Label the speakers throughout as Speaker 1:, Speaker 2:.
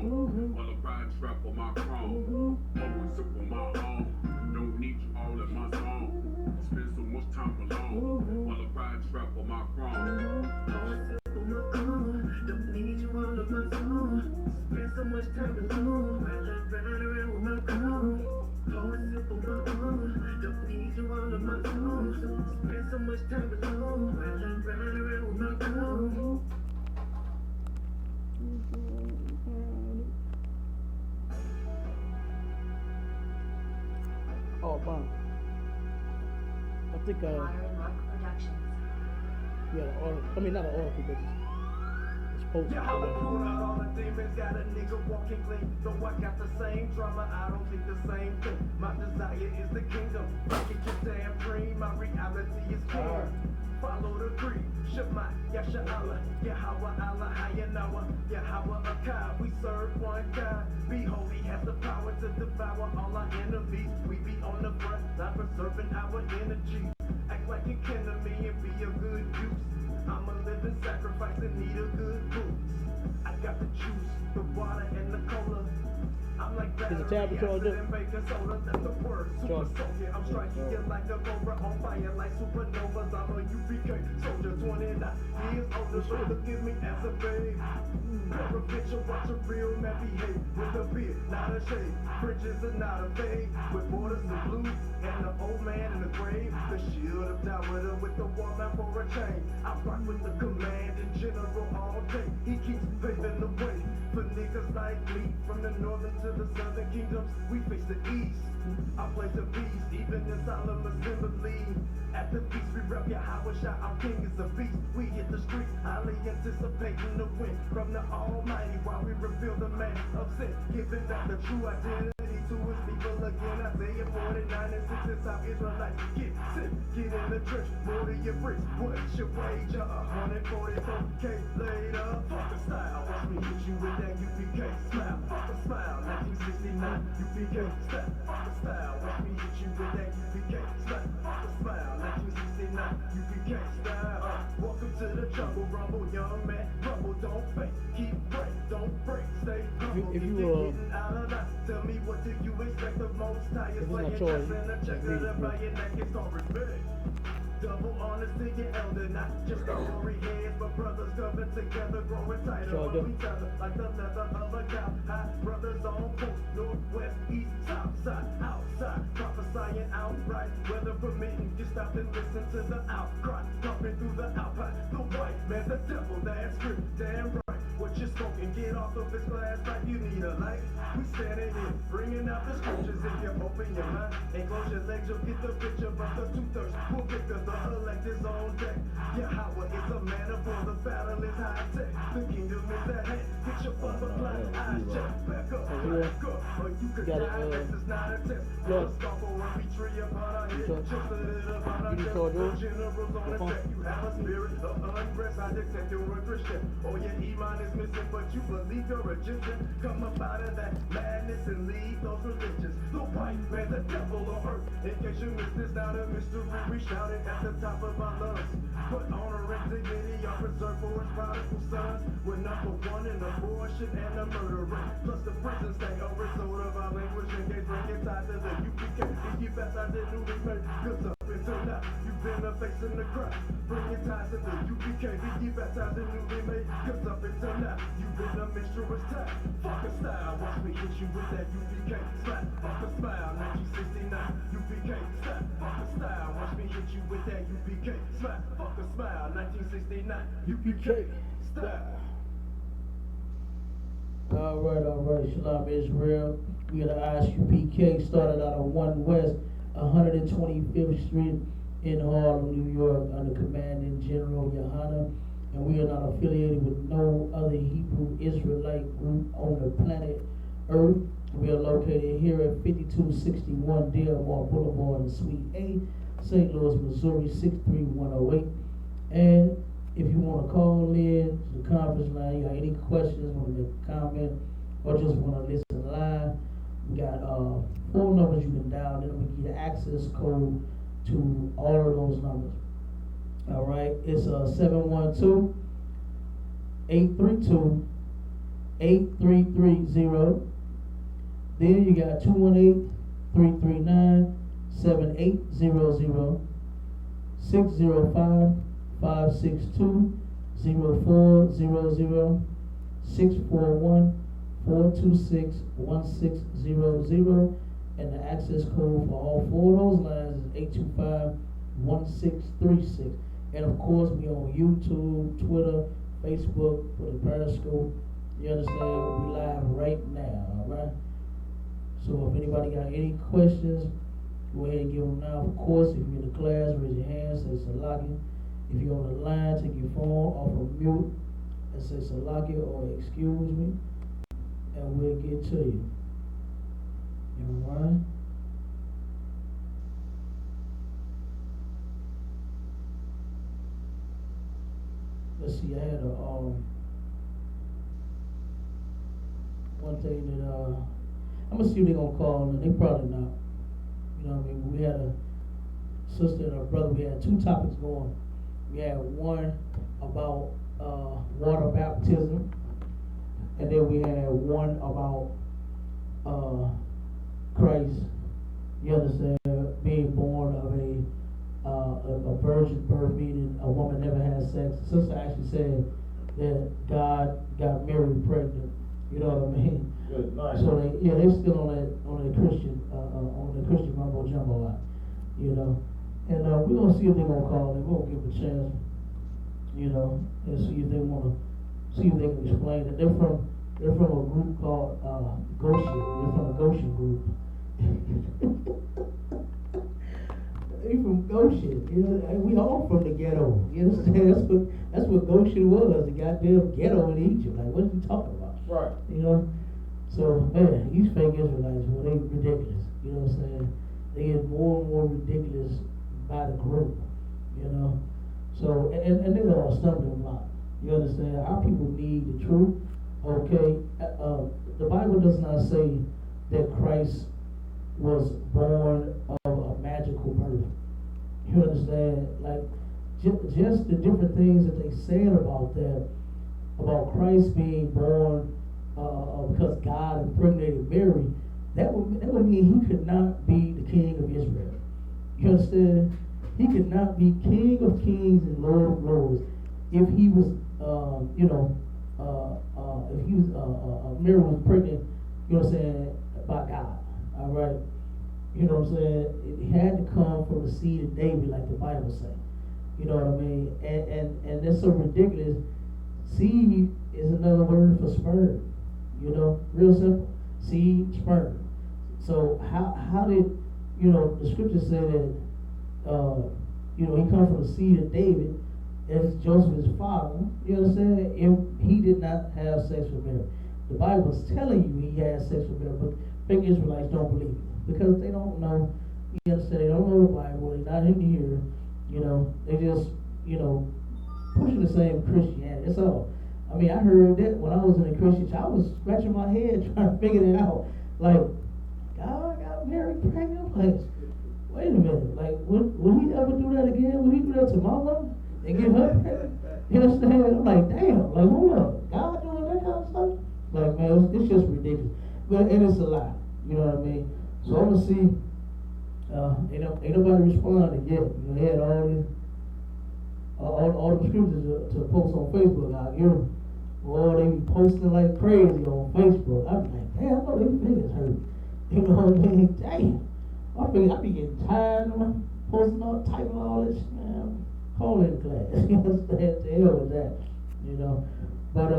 Speaker 1: on. While I ride trap on my chrome. Always sip on my own. Don't need you all in my zone. Spend so much time alone. While I ride trap on my chrome. Don't need you all in my zone. Spend so much time alone. While I ride around with my chrome. Always sip on my own. Don't need you all in my zone. Spend so much time alone. While I ride around with my chrome.
Speaker 2: Oh, wow. I think, yeah, the order, I mean, not an oracle, but it's posted.
Speaker 3: Yeah, how I pulled out all the demons, got a nigga walking clean. Though I got the same drama, I don't think the same thing. My desire is the kingdom, fucking your damn dream. My reality is clear. Follow the creed, Shema, Yasha Allah, Yahweh Allah, Hayanawa, Yahweh Akkad. We serve one God. Be holy has the power to devour all our enemies. We be on the front line preserving our energy. Act like you kin to me and be a good use. I'm a living sacrifice and need a good boost. I got the juice, the water, and the cola. I'm like battery acid and baking soda. That's the word, super soldier. I'm striking you like a cobra on fire like supernovas. I'm a UPK soldier, 29 years older. So look at me as a babe. Picture, watch a real man behave with a beard, not a shade. Bridges are not a fade, with borders of blue and the old man in the grave. The shield of Dawada with the war man for a chain. I rock with the command and general all day. He keeps paving the way for niggas like me from the northern to the southern kingdoms. We face the east. I place a beast, even in solemn assembly. At the feast, we rep Yahweh, shout our king is a beast. We hit the streets, highly anticipating the win from the Almighty while we reveal the man of sin, giving back the true identity to his people again. Isaiah 49 and 6 is how Israelites get sick. Get in the church, more to your bricks. What's your wage? 144K later. Fuck the style, watch me hit you with that UPK smile. Fuck the smile, 1969 UPK style. Fuck the style, watch me hit you with that UPK smile. Fuck the smile, 1969 UPK style. Welcome to the jungle, rumble, young man. Rumble, don't fake, keep break, don't break, stay humble.
Speaker 2: If you
Speaker 3: getting out of line, tell me what do you expect the most tires playing chess and a check to the buy-in that gets called respect. Double honors to your elder, not just our glory heads, but brothers coming together, growing tighter on each other, like the leather of a cow. High brothers on post, northwest, east, south side, outside, prophesying outright, weather permitting, you stop and listen to the outcry, pumping through the alpine, the white man, the devil, that's true, damn right. What you smoking, get off of this glass like you need a light. We standing in, bringing out the scriptures. If you open your mind and close your legs, you'll get the picture. But the two-thirds will pick up the elect is on deck. Yahweh is a man of war, the battle is high tech. The kingdom is at hand. Get your butterfly eyes check. Back up, or you could die. This is not a test. We'll scoff or we tree upon our head. Just a little upon our chest. The generals on the deck. You have a spirit of unrest. I detect you're a Christian. Or your iman is missing, but you believe you're Egyptian. Come up out of that madness and leave those religions. The white man, the devil on earth. In case you missed this, not a mystery. We shout it at the top of our lungs. But honor and dignity are preserved for his prodigal sons. We're number one in abortion and a murder rate. Plus the prison stay a result of our language and gays bringing ties to the UPK. If you baptized in newly made, cause up until now, you've been a face in the crowd. Bringing ties to the UPK. If you baptized in newly made, cause up until now, you've been a minstrel's time. Fuck a style, watch me hit you with that UPK slap. Fuck a smile, 1969 UPK slap. Fuck a style, watch me hit you with that UPK slap. Fuck a smile, 1969 UPK style.
Speaker 2: Alright, Shalom Israel. We got an Isupk started out of 1 West, 125th Street in Harlem, New York, under Commanding General Yohana. And we are not affiliated with no other Hebrew Israelite group on the planet Earth. We are located here at 5261 Delmar Boulevard in Suite A, St. Louis, Missouri, 63108. And if you want to call in to the conference line, you got any questions, want to make a comment, or just want to listen live, we got 4 numbers you can dial, then we give you access code to all of those numbers. All right, it's 712-832-5885. 8330. Then you got 218-339-7800, 605-562-0400, 641-426-1600, and the access code for all four of those lines is 825-1636. And of course, we on YouTube, Twitter, Facebook, for the Periscope. You understand? We live right now, all right? So if anybody got any questions, go ahead and give them now. Of course, if you're in the class, raise your hand, say Salaki. If you're on the line, take your phone off of mute and say Salaki or excuse me, and we'll get to you. All right? Let's see, I had one thing that I'm gonna see if they're gonna call, and they probably not. You know what I mean? We had a sister and a brother, we had two topics going. We had one about water baptism, and then we had one about Christ, you understand, being born of a virgin birth, meaning a woman never had sex. The sister actually said that God got Mary pregnant. You know what I mean?
Speaker 4: Good, nice.
Speaker 2: So they still on the Christian mumbo jumbo lot, you know. And we're gonna see if they're gonna call them. We're gonna give them a chance, you know, and see if they can explain it. They're from a group called Goshen. They're from the Goshen group. They from Goshen, you know, and we all from the ghetto. You understand? That's what Goshen was, the goddamn ghetto in Egypt. Like, what are you talking about?
Speaker 4: Right.
Speaker 2: You know? So, man, these fake Israelites, well, they ridiculous. You know what I'm saying? They get more and more ridiculous by the group, you know? So, and they're a stumbling block. You understand? Our people need the truth, okay? The Bible does not say that Christ was born of a magical birth. You understand? Like, just the different things that they said about that, about Christ being born because God impregnated Mary, that would mean he could not be the king of Israel. You understand? He could not be King of Kings and Lord of Lords if he was, if he was, Mary was pregnant, you know what I'm saying, by God. All right? You know what I'm saying? It had to come from the seed of David, like the Bible says. You know what I mean? And that's so ridiculous. Seed is another word for sperm. You know, real simple. Seed, sperm. So how did, you know, the scripture say that, you know, he comes from the seed of David as Joseph his father. You understand? If he did not have sex with Mary. The Bible is telling you he had sex with Mary, but fake Israelites don't believe it because they don't know. You understand? They don't know the Bible. They're not in here. You know, they just, you know, pushing the same Christianity. That's all. I mean, I heard that when I was in a Christian church. I was scratching my head trying to figure it out. Like, God got Mary pregnant. Like, wait a minute. Like, would he ever do that again? Would he do that to my mother and give her pregnant? You understand? I'm like, damn. Like, hold up. God doing that kind of stuff? Like, man, it's just ridiculous. But and it's a lie. You know what I mean? So I'm gonna see. Ain't nobody responded yet. You know, they had all the scriptures to post on Facebook out here. Boy, they be posting like crazy on Facebook. I'm like, damn, I know they fingers hurt. You know what I mean? Damn. I be getting tired of posting all, typing all this, man. Call in class. You understand? The hell with that. You know. But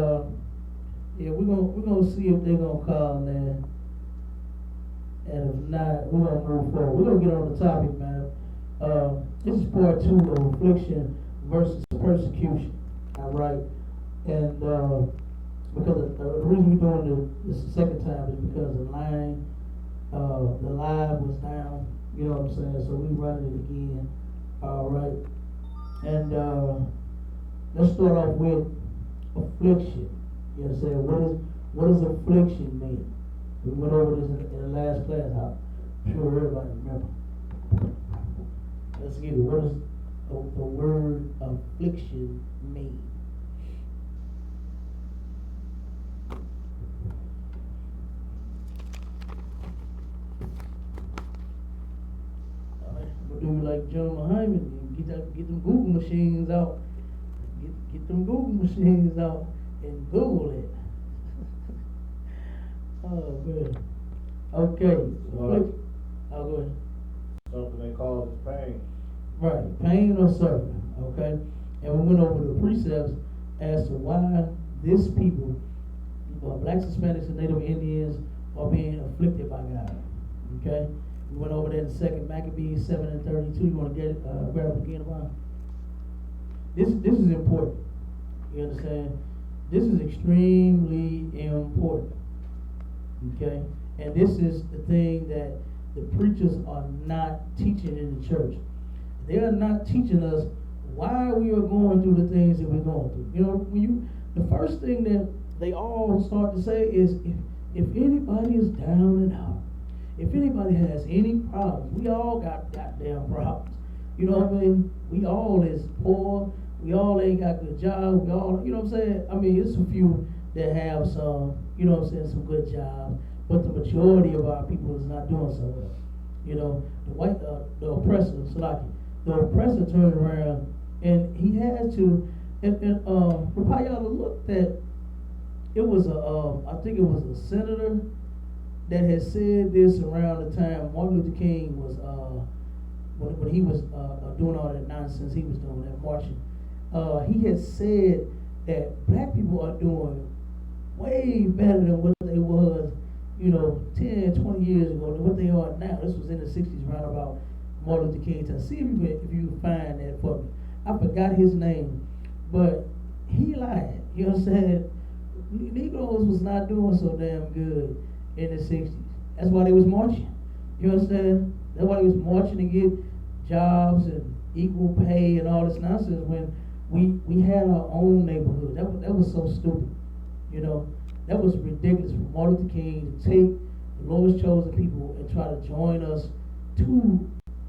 Speaker 2: yeah, we're gonna see if they're gonna call there. And if not, we're gonna move forward. We're gonna get on the topic, man. This is part 2 of affliction versus persecution. All right. And because the reason we're doing this the second time is because the live was down. You know what I'm saying? So we running it again. All right. And let's start off with affliction. You understand? What does affliction mean? We went over this in the last class. I'm sure everybody remember. Let's get it. What does the word affliction mean? like John Muhammad, get them Google machines out. Get them Google machines out and Google it. Oh man. Okay. I'll go ahead.
Speaker 4: Something they call is pain.
Speaker 2: Right, pain or suffering. Okay, and we went over the precepts as to why this people, blacks, Hispanics, and Native Indians, are being afflicted by God. Okay, we went over that in 2 Maccabees 7:32. You want to get it? Grab it again, Bob? This is important. You understand? This is extremely important. Okay, and this is the thing that the preachers are not teaching in the church. They are not teaching us why we are going through the things that we're going through. You know, the first thing that they all start to say is, if anybody is down and out, if anybody has any problems, we all got goddamn problems. You know what I mean? We all is poor. We all ain't got good jobs. We all, you know what I'm saying? I mean, it's a few that have some, you know what I'm saying, some good jobs, but the majority of our people is not doing so well. You know, the oppressor, Salaki, the oppressor turned around and he had to, Rapayala looked at, it was I think it was a senator that had said this around the time Martin Luther King was, when he was doing all that nonsense he was doing, that marching. He had said that black people are doing way better than what they was, 10, 20 years ago, than what they are now. This was in the 60s, round about Martin Luther King time. See if you can find that for me. I forgot his name, but he lied. You know what I'm saying? Negroes was not doing so damn good in the 60s. That's why they was marching. You understand? That's why they was marching to get jobs and equal pay and all this nonsense when we had our own neighborhood. That was so stupid. That was ridiculous for Martin Luther King to take the lowest chosen people and try to join us to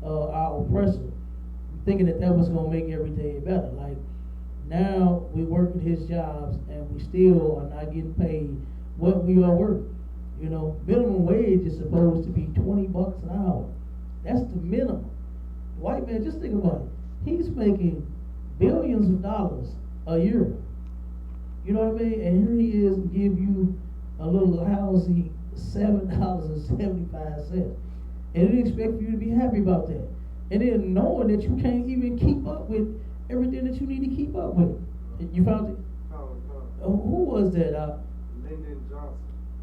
Speaker 2: our oppressor, thinking that was going to make everything better. Like, now we working his jobs and we still are not getting paid what we are worth. Minimum wage is supposed to be $20 an hour. That's the minimum. The white man, just think about it. He's making billions of dollars a year. You know what I mean? And here he is give you a little lousy $7.75. And they expect you to be happy about that. And then knowing that you can't even keep up with everything that you need to keep up with. You found it? Who was that?
Speaker 5: Lyndon Johnson.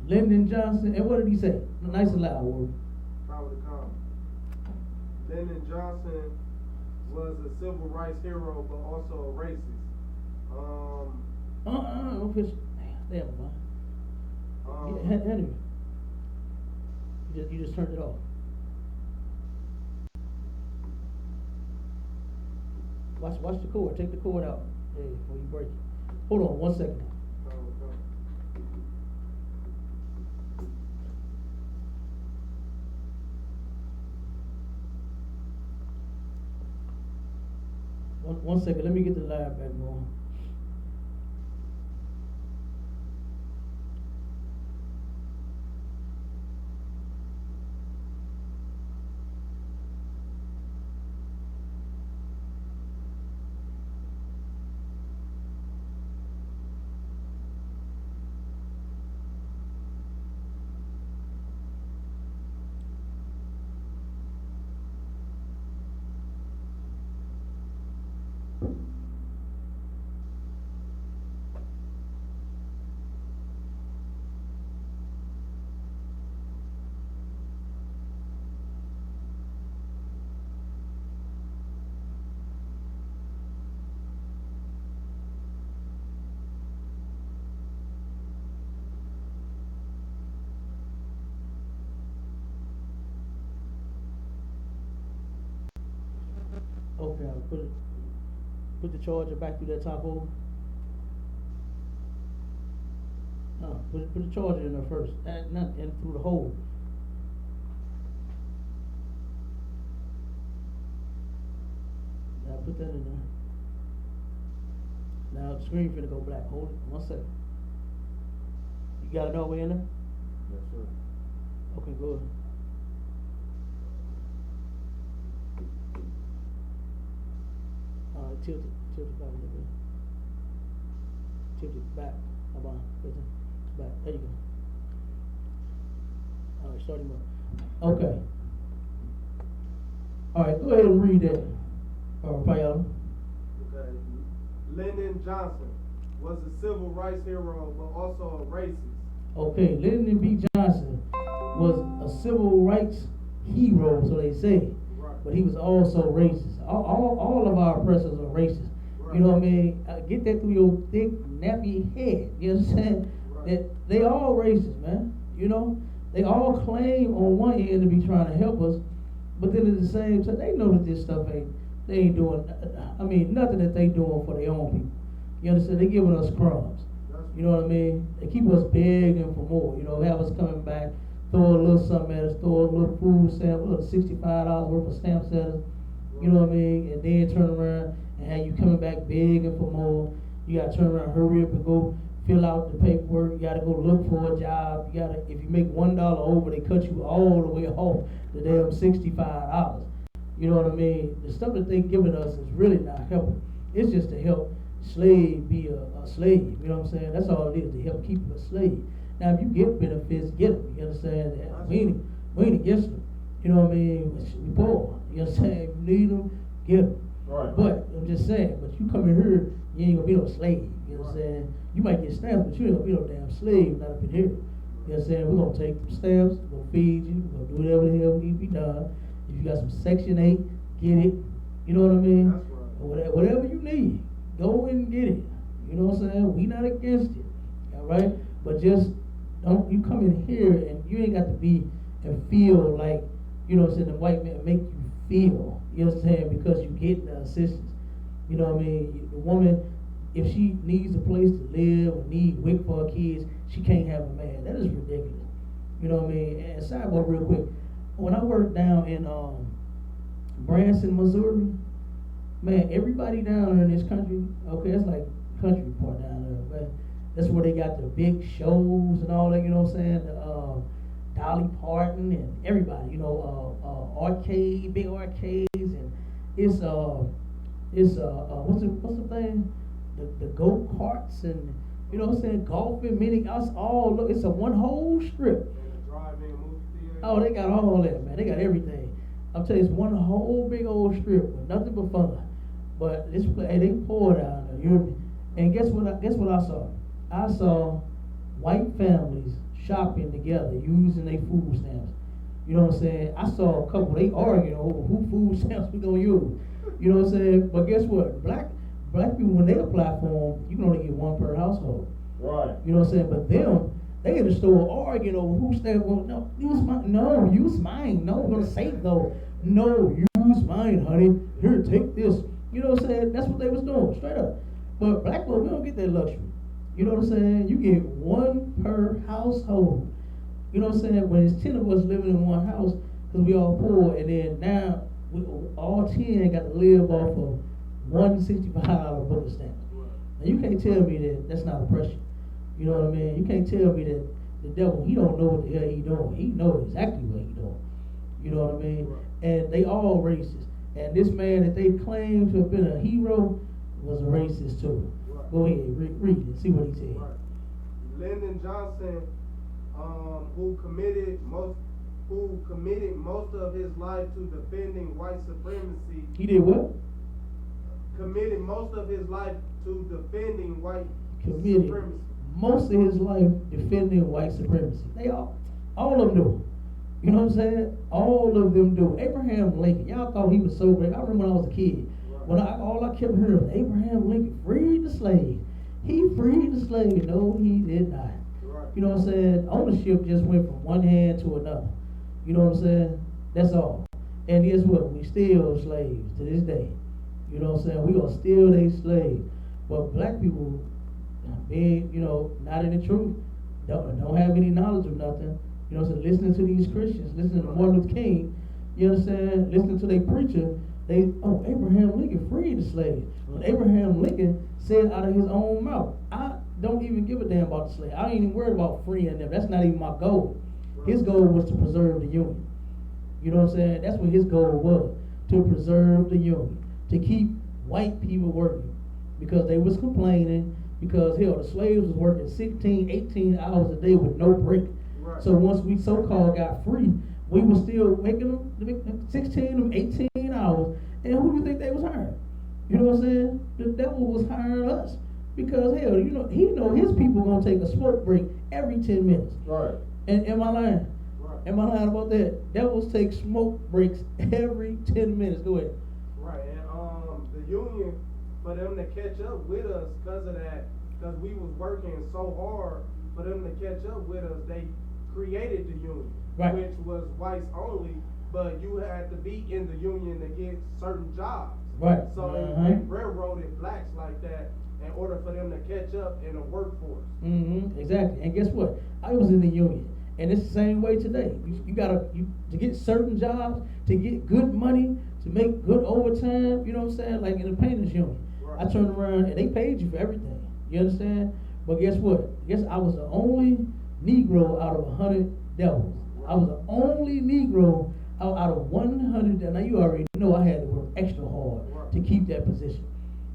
Speaker 2: Lyndon Johnson. And what did he say? Nice and loud word.
Speaker 5: Probably calm. Lyndon Johnson was a civil rights hero, but also a racist.
Speaker 2: Don't fish. Damn, man. Henry. You just turned it off. Watch the cord. Take the cord out before you break it. Hold on 1 second. One second. Let me get the live back going. Okay, I'll put the charger back through that top hole. No, put the charger in there first, and not in through the hole. Now put that in there. Now the screen finna go black. Hold it 1 second. You got it all the way in there?
Speaker 4: Yes, sir.
Speaker 2: Okay, good. tilt it back a little bit. Tilt it back. About back. There you go. All right, start him up. Okay. All right, go ahead and read that. Payola.
Speaker 5: Okay. Lyndon Johnson was a civil rights hero, but also a racist.
Speaker 2: Okay, Lyndon B. Johnson was a civil rights hero, so they say,
Speaker 5: Right.
Speaker 2: but he was also racist. All of our oppressors are racist.
Speaker 5: Right.
Speaker 2: You know what I mean? Get that through your thick, nappy head. You know what I'm saying?
Speaker 5: Right.
Speaker 2: That they all racist, man. You know? They all claim on one end to be trying to help us, but then at the same time, they know that this stuff they ain't doing, nothing that they doing for their own people. You understand? They giving us crumbs. You know what I mean? They keep us begging for more. You know, have us coming back, throw a little something at us, throw a little food stamp, $65 worth of stamps at us. You know what I mean? And then turn around and have you coming back begging for more. You gotta turn around, hurry up and go fill out the paperwork. You gotta go look for a job. You gotta, if you make $1 over, they cut you all the way off the damn $65. You know what I mean? The stuff that they giving us is really not helping. It's just to help slave be a slave. You know what I'm saying? That's all it is, to help keep you a slave. Now, if you get benefits, get them. You understand? We ain't against them. You know what I mean? We poor. You understand? If you need them, get them.
Speaker 4: Right.
Speaker 2: But I'm just saying, but you come in here, you ain't gonna be no slave. You know what I'm saying? You might get stamps, but you ain't gonna be no damn slave not up in here. You know what I'm saying? We're gonna take them stamps, we're gonna feed you, we're gonna do whatever the hell need to be done. If you got some Section 8, get it. You know what I mean?
Speaker 5: That's right.
Speaker 2: Or whatever you need, go and get it. You know what I'm saying? We not against it. All right? But just don't you come in here and you ain't got to be and feel like, you know what I'm saying, the white man make you feel, you know what I'm saying, because you get the assistance. You know what I mean? The woman, if she needs a place to live or need WIC for her kids, she can't have a man. That is ridiculous. You know what I mean? And sidebar real quick. When I worked down in Branson, Missouri, man, everybody down there in this country, okay, it's like country part down there, but that's where they got the big shows and all that, you know what I'm saying? Dolly Parton and everybody, you know, arcade, big arcades, and it's what's the thing? The go-karts and, you know what I'm saying, golfing, mini, us all, look, it's a one whole strip.
Speaker 5: And the drive-in movie theater.
Speaker 2: Oh, they got all that, man. They got everything. I'm telling you, it's one whole big old strip with nothing but fun. But this place, hey, they pour down there. You hear me? And guess what I saw? I saw white families shopping together using their food stamps. You know what I'm saying? I saw a couple, they arguing over who food stamps we gonna use. You know what I'm saying? But guess what? Black people, when they apply for them, you can only get one per household.
Speaker 4: Right.
Speaker 2: You know what I'm saying? But them, they in the store arguing over who stamp. Well, no, use mine. No, use mine. No, we're gonna save though. No, use mine, honey. Here, take this. You know what I'm saying? That's what they was doing, straight up. But black people, we don't get that luxury. You know what I'm saying? You get one per household. You know what I'm saying? When it's 10 of us living in one house, because we all poor, and then now we all 10 got to live off of one $65 booker stamp. Now you can't tell me that that's not oppression. You know what I mean? You can't tell me that the devil, he don't know what the hell he doing. He knows exactly what he doing. You know what I mean? And they all racist. And this man that they claim to have been a hero was a racist too.
Speaker 5: Right.
Speaker 2: Go ahead, read it, see what he said.
Speaker 5: Right. Lyndon Johnson, who committed most of his life to defending white supremacy.
Speaker 2: He did what?
Speaker 5: Committed most of his life to defending white
Speaker 2: Committed
Speaker 5: supremacy.
Speaker 2: most of his life defending white supremacy. They all of them do. You know what I'm saying? All of them do. Abraham Lincoln, y'all thought he was so great. I remember when I was a kid.
Speaker 5: Right.
Speaker 2: When all I kept hearing was Abraham Lincoln freed the slave. He freed the slave. No, he did not.
Speaker 5: Right.
Speaker 2: You know what I'm saying? Ownership just went from one hand to another. You know what I'm saying? That's all. And guess what? We still slaves to this day. You know what I'm saying? We are still they slaves. But black people, being, you know, not in the truth, don't have any knowledge of nothing. You know what I'm saying? Listening to these Christians, listening to Martin Luther King, you understand? Listening to their preacher, Abraham Lincoln freed the slaves. But Abraham Lincoln said out of his own mouth, I don't even give a damn about the slave. I ain't even worried about freeing them. That's not even my goal. His goal was to preserve the union. You know what I'm saying? That's what his goal was, to preserve the union, to keep white people working because they was complaining because hell, the slaves was working 16, 18 hours a day with no break.
Speaker 5: Right.
Speaker 2: So once we so-called got free, we was still making them 16 or 18 hours. And who do you think they was hiring? You know what I'm saying? The devil was hiring us. Because hell, you know, he know his people gonna take a smoke break every 10 minutes.
Speaker 4: Right.
Speaker 2: And am I lying?
Speaker 5: Right.
Speaker 2: Am I lying about that? Devils take smoke breaks every 10 minutes. Go ahead.
Speaker 5: Right, and the union, for them to catch up with us because of that, because we was working so hard for them to catch up with us, they created the union,
Speaker 2: Right.
Speaker 5: which was whites only, but you had to be in the union to get certain jobs.
Speaker 2: Right.
Speaker 5: So they railroaded blacks like that in order for them to catch up in the workforce.
Speaker 2: Exactly. And guess what? I was in the union. And it's the same way today. You gotta to get certain jobs, to get good money, to make good overtime, you know what I'm saying? Like in the painters union.
Speaker 5: Right.
Speaker 2: I turned around and they paid you for everything. You understand? But guess what? Guess I was the only Negro out of 100 devils. I was the only Negro out of 100. Now you already know I had to work extra hard to keep that position.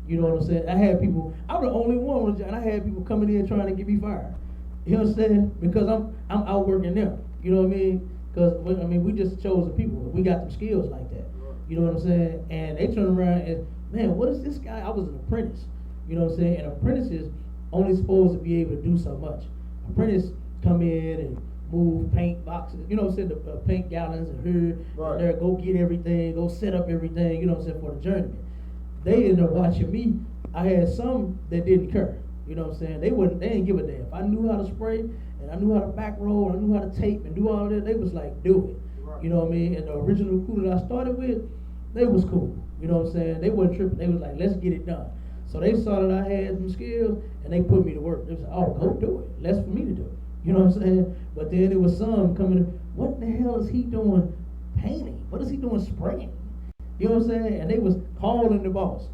Speaker 2: You know what I'm saying? I had people, I'm the only one, and I had people coming in trying to get me fired. You understand? Because I'm outworking them. You know what I mean? Because, I mean, we just chose the people. We got some skills like that. You know what I'm saying? And they turn around and, man, what is this guy? I was an apprentice. You know what I'm saying? And apprentices only supposed to be able to do so much. Apprentices come in and move paint boxes, you know what I'm saying, the paint gallons and here,
Speaker 4: Right.
Speaker 2: and there, go get everything, go set up everything, you know what I'm saying, for the journeyman. They ended up watching me. I had some that didn't care, you know what I'm saying. They didn't give a damn. If I knew how to spray and I knew how to back roll, and I knew how to tape and do all that, they was like, do it.
Speaker 5: Right.
Speaker 2: You know what I mean? And the original crew that I started with, they was cool. You know what I'm saying? They wasn't tripping. They was like, let's get it done. So they saw that I had some skills and they put me to work. They was like, oh, go do it. Less for me to do. You know what I'm saying? But then there was some coming, what the hell is he doing painting? What is he doing spraying? You know what I'm saying? And they was calling the boss.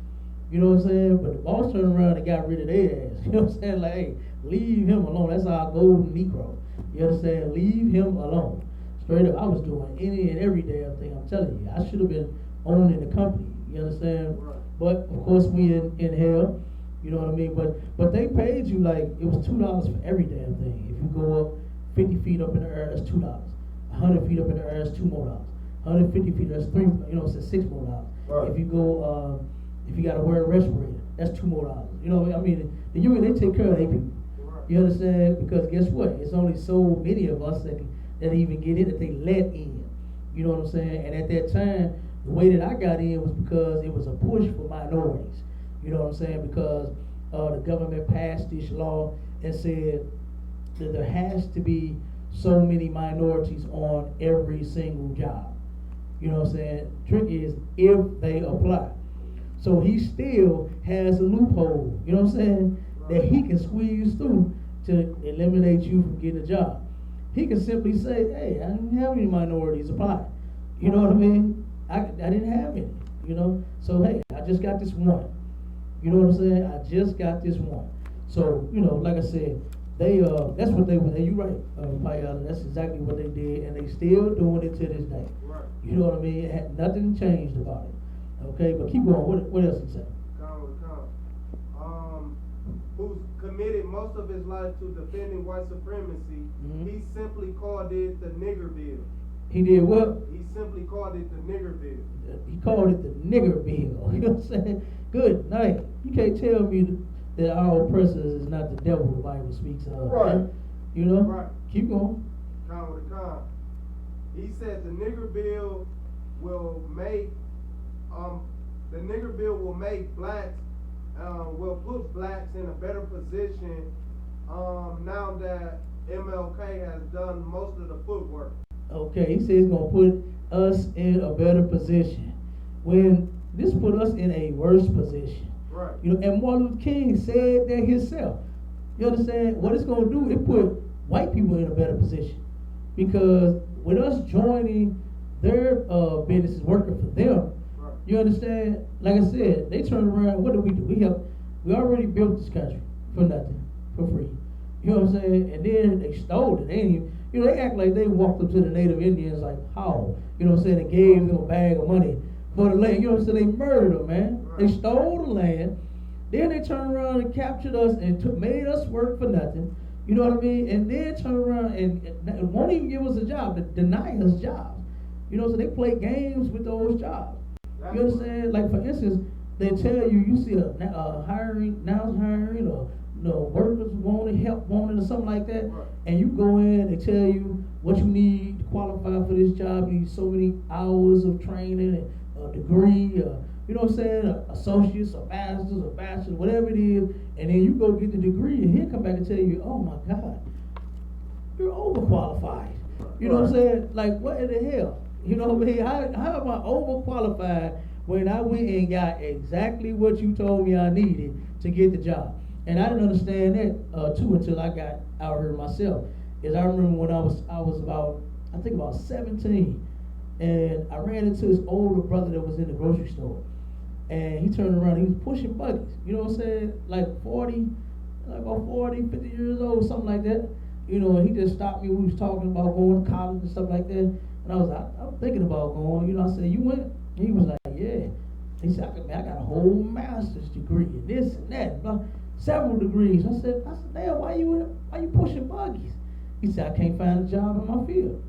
Speaker 2: You know what I'm saying? But the boss turned around and got rid of their ass. You know what I'm saying? Like, hey, leave him alone. That's our golden Negro. You understand? Leave him alone. Straight up, I was doing any and every damn thing. I'm telling you, I should have been owning the company. You understand?
Speaker 5: Right.
Speaker 2: But of course, we in hell. You know what I mean? But they paid you like it was $2 for every damn thing. If you go up 50 feet up in the air, that's $2. 100 feet up in the air, that's $2 more. 150 feet, that's $3. You know, it's $6 more.
Speaker 4: Right.
Speaker 2: If you go, if you got to wear a respirator, that's $2 more. You know, I mean, the union, they take care of their people.
Speaker 5: Right.
Speaker 2: You understand? Because guess what? It's only so many of us that even get in, that they let in. You know what I'm saying? And at that time, the way that I got in was because it was a push for minorities. You know what I'm saying? Because the government passed this law and said that there has to be so many minorities on every single job. You know what I'm saying? Trick is if they apply. So he still has a loophole, you know what I'm saying, that he can squeeze through to eliminate you from getting a job. He can simply say, hey, I didn't have any minorities apply. You know what I mean? I didn't have any, you know? So, hey, I just got this one. You know what I'm saying? I just got this one. So, you know, like I said, they that's what they were. And you're right, Payala, that's exactly what they did, and they still doing it to this day.
Speaker 5: Right.
Speaker 2: You know what I mean? It had nothing changed about it. Okay, but keep going. What else you say?
Speaker 5: Who's committed most of his life to defending white supremacy, he simply called it the nigger bill.
Speaker 2: He did what?
Speaker 5: He simply called it the nigger bill.
Speaker 2: He called it the nigger bill. You know what I'm saying? Good night. You can't tell me that our oppressors is not the devil the Bible speaks of.
Speaker 4: Right.
Speaker 2: You know?
Speaker 5: Right.
Speaker 2: Keep going.
Speaker 5: Con with a con. He said the nigger bill will make blacks will put blacks in a better position now that MLK has done most of the footwork.
Speaker 2: Okay, he says he's gonna put us in a better position. When this put us in a worse position.
Speaker 5: Right.
Speaker 2: You know, and Martin Luther King said that himself. You understand? What it's gonna do, it put white people in a better position. Because with us joining their businesses, working for them,
Speaker 5: Right.
Speaker 2: you understand? Like I said, they turn around, what do? We already built this country for nothing, for free. You know what I'm saying? And then they stole it. They ain't even, you know, they act like they walked up to the Native Indians like, how? You know what I'm saying? And gave them a bag of money for the land. You know what I'm saying? They murdered them, man.
Speaker 5: Right.
Speaker 2: They stole the land. Then they turned around and captured us and made us work for nothing. You know what I mean? And then turn around and won't even give us a job, but deny us jobs. You know, so they play games with those jobs.
Speaker 5: That's
Speaker 2: You understand? Like, for instance, they tell you see a hiring, now hiring, or workers wanted, help wanted, or something like that,
Speaker 5: Right.
Speaker 2: and you go in and tell you what you need to qualify for this job. You need so many hours of training and a degree, you know what I'm saying, associates, or masters, or bachelor, whatever it is, and then you go get the degree, and he'll come back and tell you, oh my God, you're overqualified. You know what I'm saying? Like, what in the hell? You know what I mean? How am I overqualified when I went and got exactly what you told me I needed to get the job? And I didn't understand that too until I got out here myself. Is I remember when I was about, I think about 17, and I ran into this older brother that was in the grocery store, and he turned around, he was pushing buggies. You know what I'm saying? Like about 40, 50 years old, something like that. You know, and he just stopped me. We was talking about going to college and stuff like that. And I was thinking about going. You know, I said, you went? And he was like, yeah. He said, I got a whole master's degree and this and that, blah, several degrees. I said, damn, why you pushing buggies? He said, I can't find a job in my field.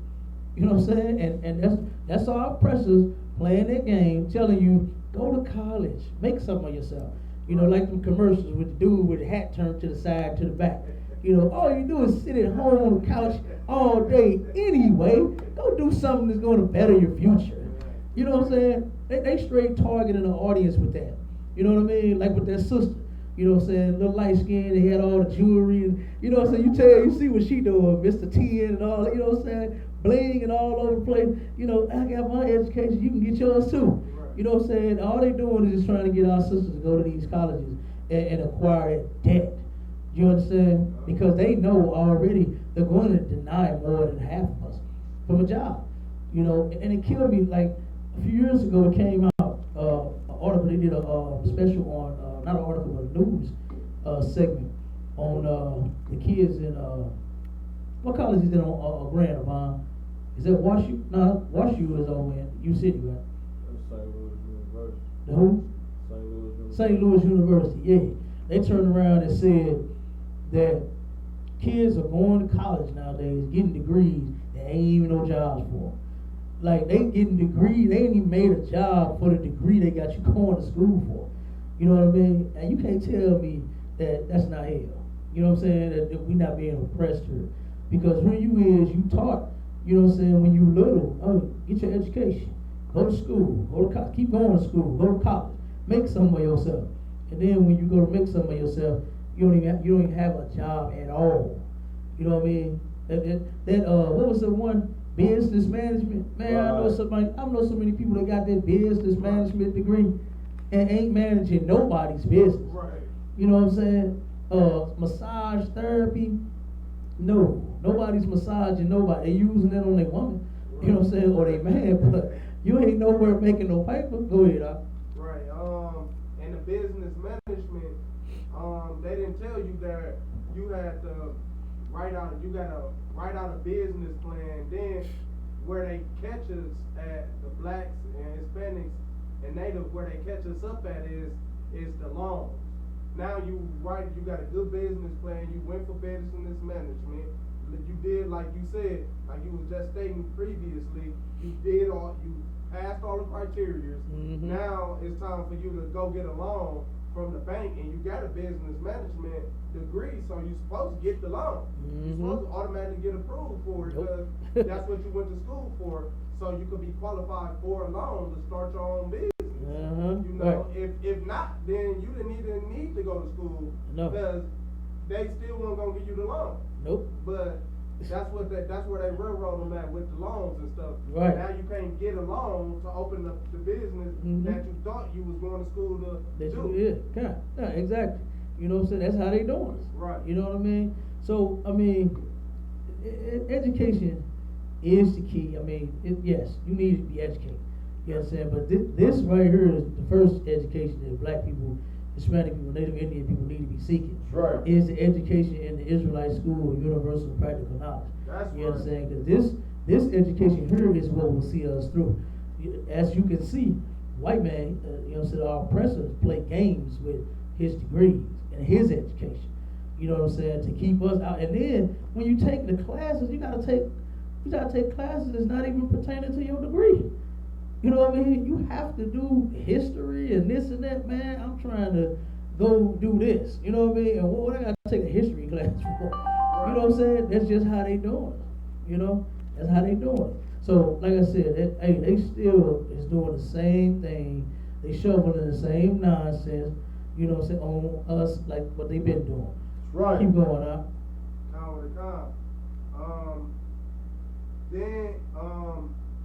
Speaker 2: You know what I'm saying? And that's our oppressors playing that game, telling you, go to college, make something of yourself. You know, like them commercials with the dude with the hat turned to the side, to the back. You know, all you do is sit at home on the couch all day anyway. Go do something that's going to better your future. You know what I'm saying? They straight targeting an audience with that. You know what I mean? Like with their sister. You know what I'm saying? Little light skin, they had all the jewelry. And, you know what I'm saying? You see what she doing, Mr. 10 and all, you know what I'm saying? Bling and all over the place. You know, I got my education, you can get yours too. You know what I'm saying? All they doing is just trying to get our sisters to go to these colleges and acquire debt. You understand? Because they know already they're going to deny more than half of us from a job. You know, and it killed me. Like a few years ago, it came out an article. They did a special on not an article, but a news segment on the kids in what college is it on Grand Avon? Is that WashU? No, WashU is over in U City, right?
Speaker 4: St. Louis University.
Speaker 2: The who? St. Louis University. Yeah, they turned around and said that kids are going to college nowadays, getting degrees, there ain't even no jobs for them. Like, they getting degrees, they ain't even made a job for the degree they got you going to school for. You know what I mean? And you can't tell me that that's not hell. You know what I'm saying? That we not being oppressed here. Because when you taught, you know what I'm saying, when you little, get your education. Go to school, go to college, keep going to school, go to college, make something of yourself. And then when you go to make something of yourself, you don't even have a job at all. You know what I mean? What was the one? Business management. Man, I know so many people that got that business management degree and ain't managing nobody's business.
Speaker 5: Right.
Speaker 2: You know what I'm saying? Massage therapy. No, nobody's massaging nobody. They using that on their woman. You know what I'm saying? Or they man, but you ain't nowhere making no paper. Go ahead,
Speaker 5: Right. And the business management, they didn't tell you that you had to write out a business plan. Then where they catch us at, the blacks and Hispanics and natives, where they catch us up at is the loans. Now you got a good business plan, you went for business management, you did like you said, like you was just stating previously, you passed all the criteria.
Speaker 2: Mm-hmm.
Speaker 5: Now it's time for you to go get a loan from the bank, and you got a business management degree, so you're supposed to get the loan.
Speaker 2: Mm-hmm.
Speaker 5: You're supposed to automatically get approved for it, because that's what you went to school for, so you could be qualified for a loan to start your own business. You know,
Speaker 2: right.
Speaker 5: if not, then you didn't even need to go to school, because they still weren't gonna give you the loan.
Speaker 2: Nope.
Speaker 5: But that's where they railroad them at with the loans and stuff.
Speaker 2: Right.
Speaker 5: Now you can't get a loan to open up the business that you thought you was going to school to do.
Speaker 2: Yeah, exactly. You know what I'm saying? That's how they doing it.
Speaker 5: Right.
Speaker 2: You know what I mean? So, I mean, education is the key. I mean, yes, you need to be educated. You know what I'm saying? But this right here is the first education that black people, Hispanic people, Native Indian people need to be seeking.
Speaker 4: Right.
Speaker 2: Is the education in the Israelite school of universal practical knowledge.
Speaker 5: That's
Speaker 2: you know what I'm saying? Because this education here is what will see us through. As you can see, white man, you know, said our oppressors play games with his degrees and his education. You know what I'm saying? To keep us out. And then when you take the classes, you gotta take classes that's not even pertaining to your degree. You know what I mean? You have to do history and this and that, man. I'm trying to go do this. You know what I mean? And what I gotta take a history class for? You know what I'm saying? That's just how they doing it. You know? That's how they doing it. So, like I said, they still is doing the same thing. They shoveling the same nonsense, you know what I'm saying, on us like what they've been doing.
Speaker 5: Right.
Speaker 2: Keep going up.
Speaker 5: Count with the count. Then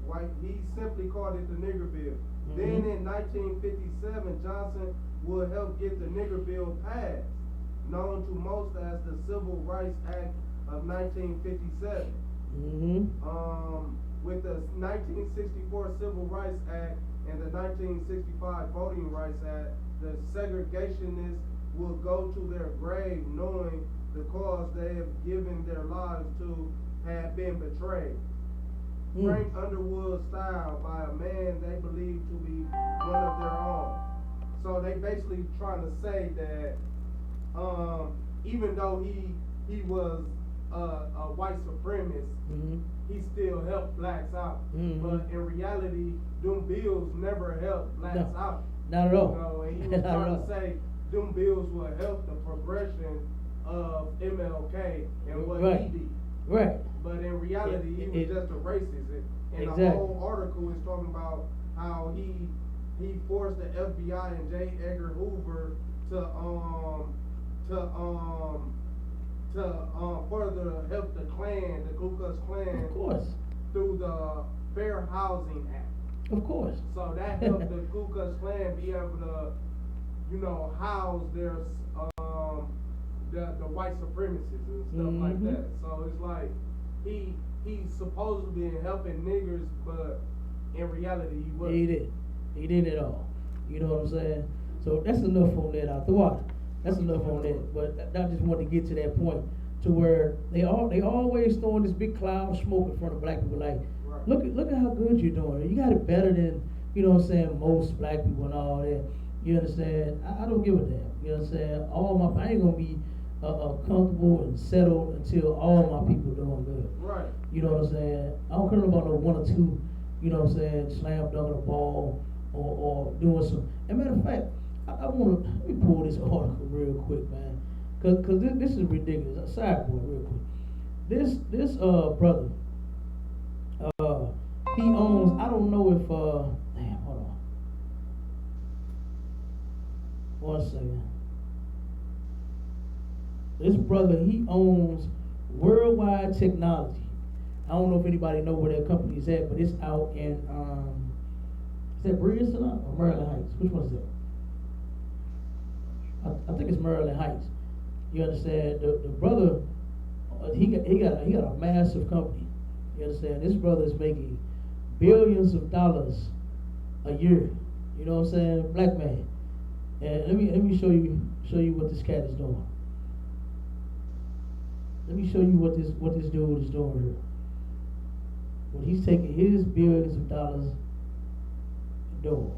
Speaker 5: white, he simply called it the nigger bill. Then in 1957, Johnson would help get the nigger bill passed, known to most as the Civil Rights Act of 1957. With the 1964 Civil Rights Act and the 1965 Voting Rights Act, the segregationists will go to their grave knowing the cause they have given their lives to had been betrayed. Frank Underwood style by a man they believe to be one of their own. So they basically trying to say that even though he was a white supremacist, he still helped blacks out. But in reality, them bills never helped blacks out.
Speaker 2: Not at all.
Speaker 5: You know, and he was trying to say them bills will help the progression of MLK and what he did.
Speaker 2: Right.
Speaker 5: But in reality, he was just a racist. And
Speaker 2: Exactly.
Speaker 5: the whole article is talking about how he forced the FBI and J. Edgar Hoover to further help the Klan, the Ku Klux Klan,
Speaker 2: Of course.
Speaker 5: through the Fair Housing Act.
Speaker 2: Of course.
Speaker 5: So that helped the Ku Klux Klan be able to, you know, house their the white supremacists and stuff like that. So it's like he's supposedly helping niggers, but in reality he wasn't.
Speaker 2: He did it all. You know what I'm saying? So that's enough on that out the water. That's enough on that. But I just want to get to that point to where they always throwing this big cloud of smoke in front of black people. Like, look at how good you're doing. You got it better than, you know what I'm saying, most black people and all that. You understand? I don't give a damn. You know what I'm saying? I ain't gonna be comfortable and settled until all my people doing good.
Speaker 5: Right.
Speaker 2: You know what I'm saying? I don't care about no one or two, you know what I'm saying, slam dunking a ball or doing some. As a matter of fact, I want to, let me pull this article real quick, man. Cause this is ridiculous. A sideboard real quick. This brother, he owns, I don't know if, damn, hold on. 1 second. This brother, he owns Worldwide Technology. I don't know if anybody know where that company is at, but it's out in, is that Bridgeton or Maryland Heights? Which one is that? I think it's Maryland Heights. You understand? The brother, he got a massive company. You understand? This brother is making billions of dollars a year. You know what I'm saying? Black man. And let me show you what this cat is doing. Let me show you what this dude is doing here. When he's taking his billions of dollars and doing.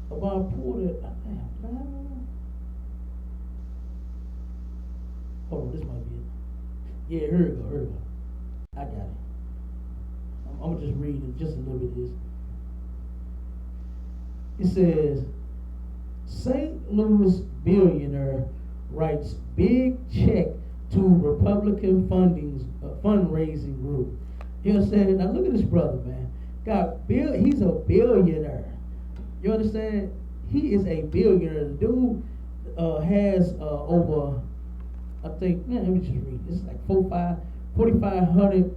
Speaker 2: About pulled it. Hold on, this might be it. Yeah, here we go. I got it. I'm gonna just read it, just a little bit of this. It says, St. Louis billionaire writes big check to Republican fundraising group. You understand? Now look at this brother, man. He's a billionaire. You understand? He is a billionaire. The dude has over, I think, man, let me just read. It's like 4,500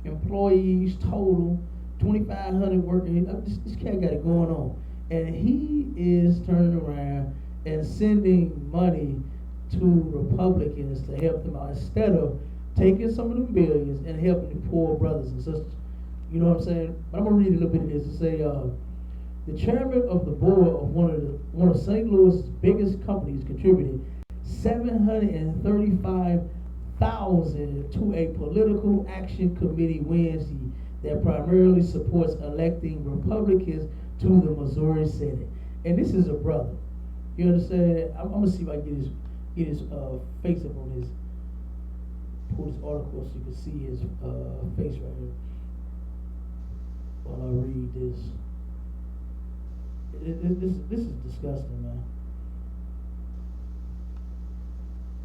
Speaker 2: employees total, 2,500 workers. This cat got it going on. And he is turning around and sending money to Republicans to help them out instead of taking some of them billions and helping the poor brothers and sisters. You know what I'm saying? But I'm going to read a little bit of this. It say, The chairman of the board of one of St. Louis' biggest companies contributed $735,000 to a political action committee Wednesday that primarily supports electing Republicans to the Missouri Senate. And this is a brother. You understand? I'm gonna see if I can get his face up on this. Pull this article so you can see his face right here. While I read this. This is disgusting, man.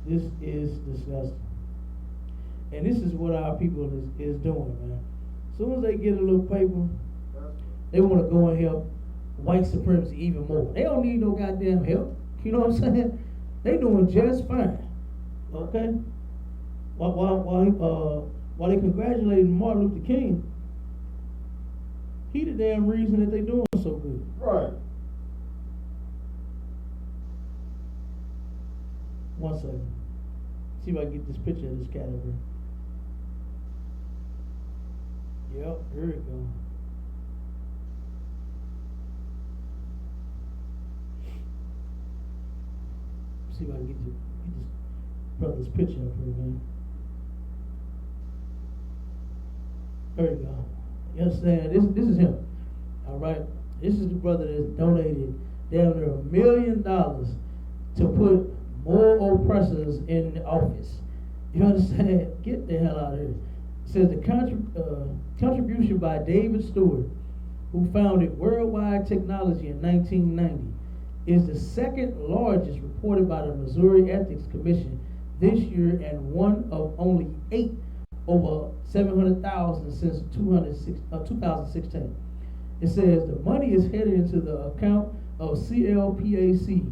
Speaker 2: This is disgusting. And this is what our people is doing, man. As soon as they get a little paper, they want to go and help white supremacy even more. They don't need no goddamn help. You know what I'm saying? They doing just fine. Okay? While they congratulating Martin Luther King, he the damn reason that they doing so good.
Speaker 4: Right.
Speaker 2: One second. See if I can get this picture of this cat over here. Yep, here we go. See if I can get this brother's picture up here, man. There we go. You understand? This is him. All right. This is the brother that donated down there $1 million to put more oppressors in office. You understand? Get the hell out of here. It says the contribution by David Stewart, who founded Worldwide Technology in 1990, is the second largest reported by the Missouri Ethics Commission this year and one of only 8 over 700,000 since 2016. It says the money is headed into the account of CLPAC,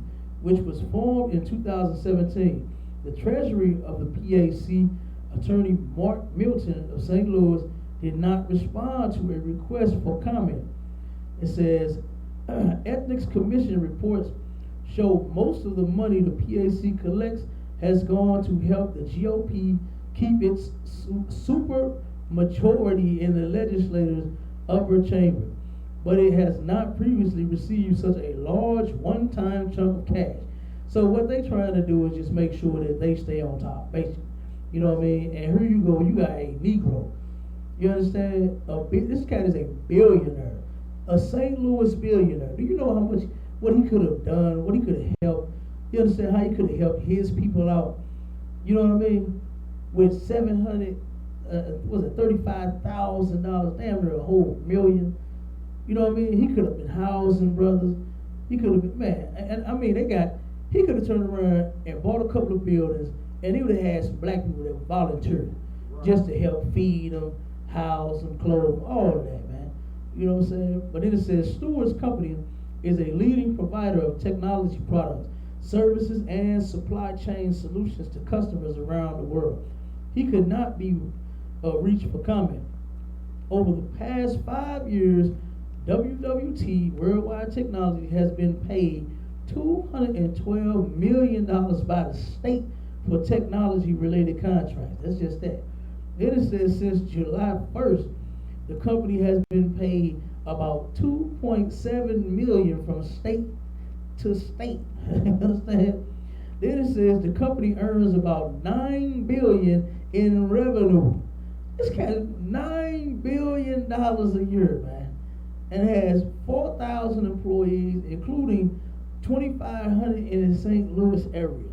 Speaker 2: which was formed in 2017. The treasury of the PAC, attorney Mark Milton of St. Louis, did not respond to a request for comment. It says Ethics Commission reports show most of the money the PAC collects has gone to help the GOP keep its super majority in the legislature's upper chamber, but it has not previously received such a large one-time chunk of cash. So what they trying to do is just make sure that they stay on top, basically. You know what I mean? And here you go, you got a Negro. You understand? This cat is a billionaire, a St. Louis billionaire. Do you know how much, what he could have done, what he could have helped? You understand how he could have helped his people out? You know what I mean? With $35,000, damn near a whole million. You know what I mean? He could have been housing brothers. He could have been, man, and I mean, he could have turned around and bought a couple of buildings, and he would have had some black people that volunteered just to help feed them, house them, clothe them, all of that, man. You know what I'm saying? But then it says Stewart's company is a leading provider of technology products, services, and supply chain solutions to customers around the world. He could not be reached for comment. Over the past 5 years, WWT, Worldwide Technology, has been paid $212 million by the state for technology-related contracts. That's just that. Then it says since July 1st, the company has been paid about $2.7 million from state to state. Understand? Then it says the company earns about $9 billion in revenue. This cat is $9 billion a year, man, and has 4,000 employees, including 2,500 in the St. Louis area.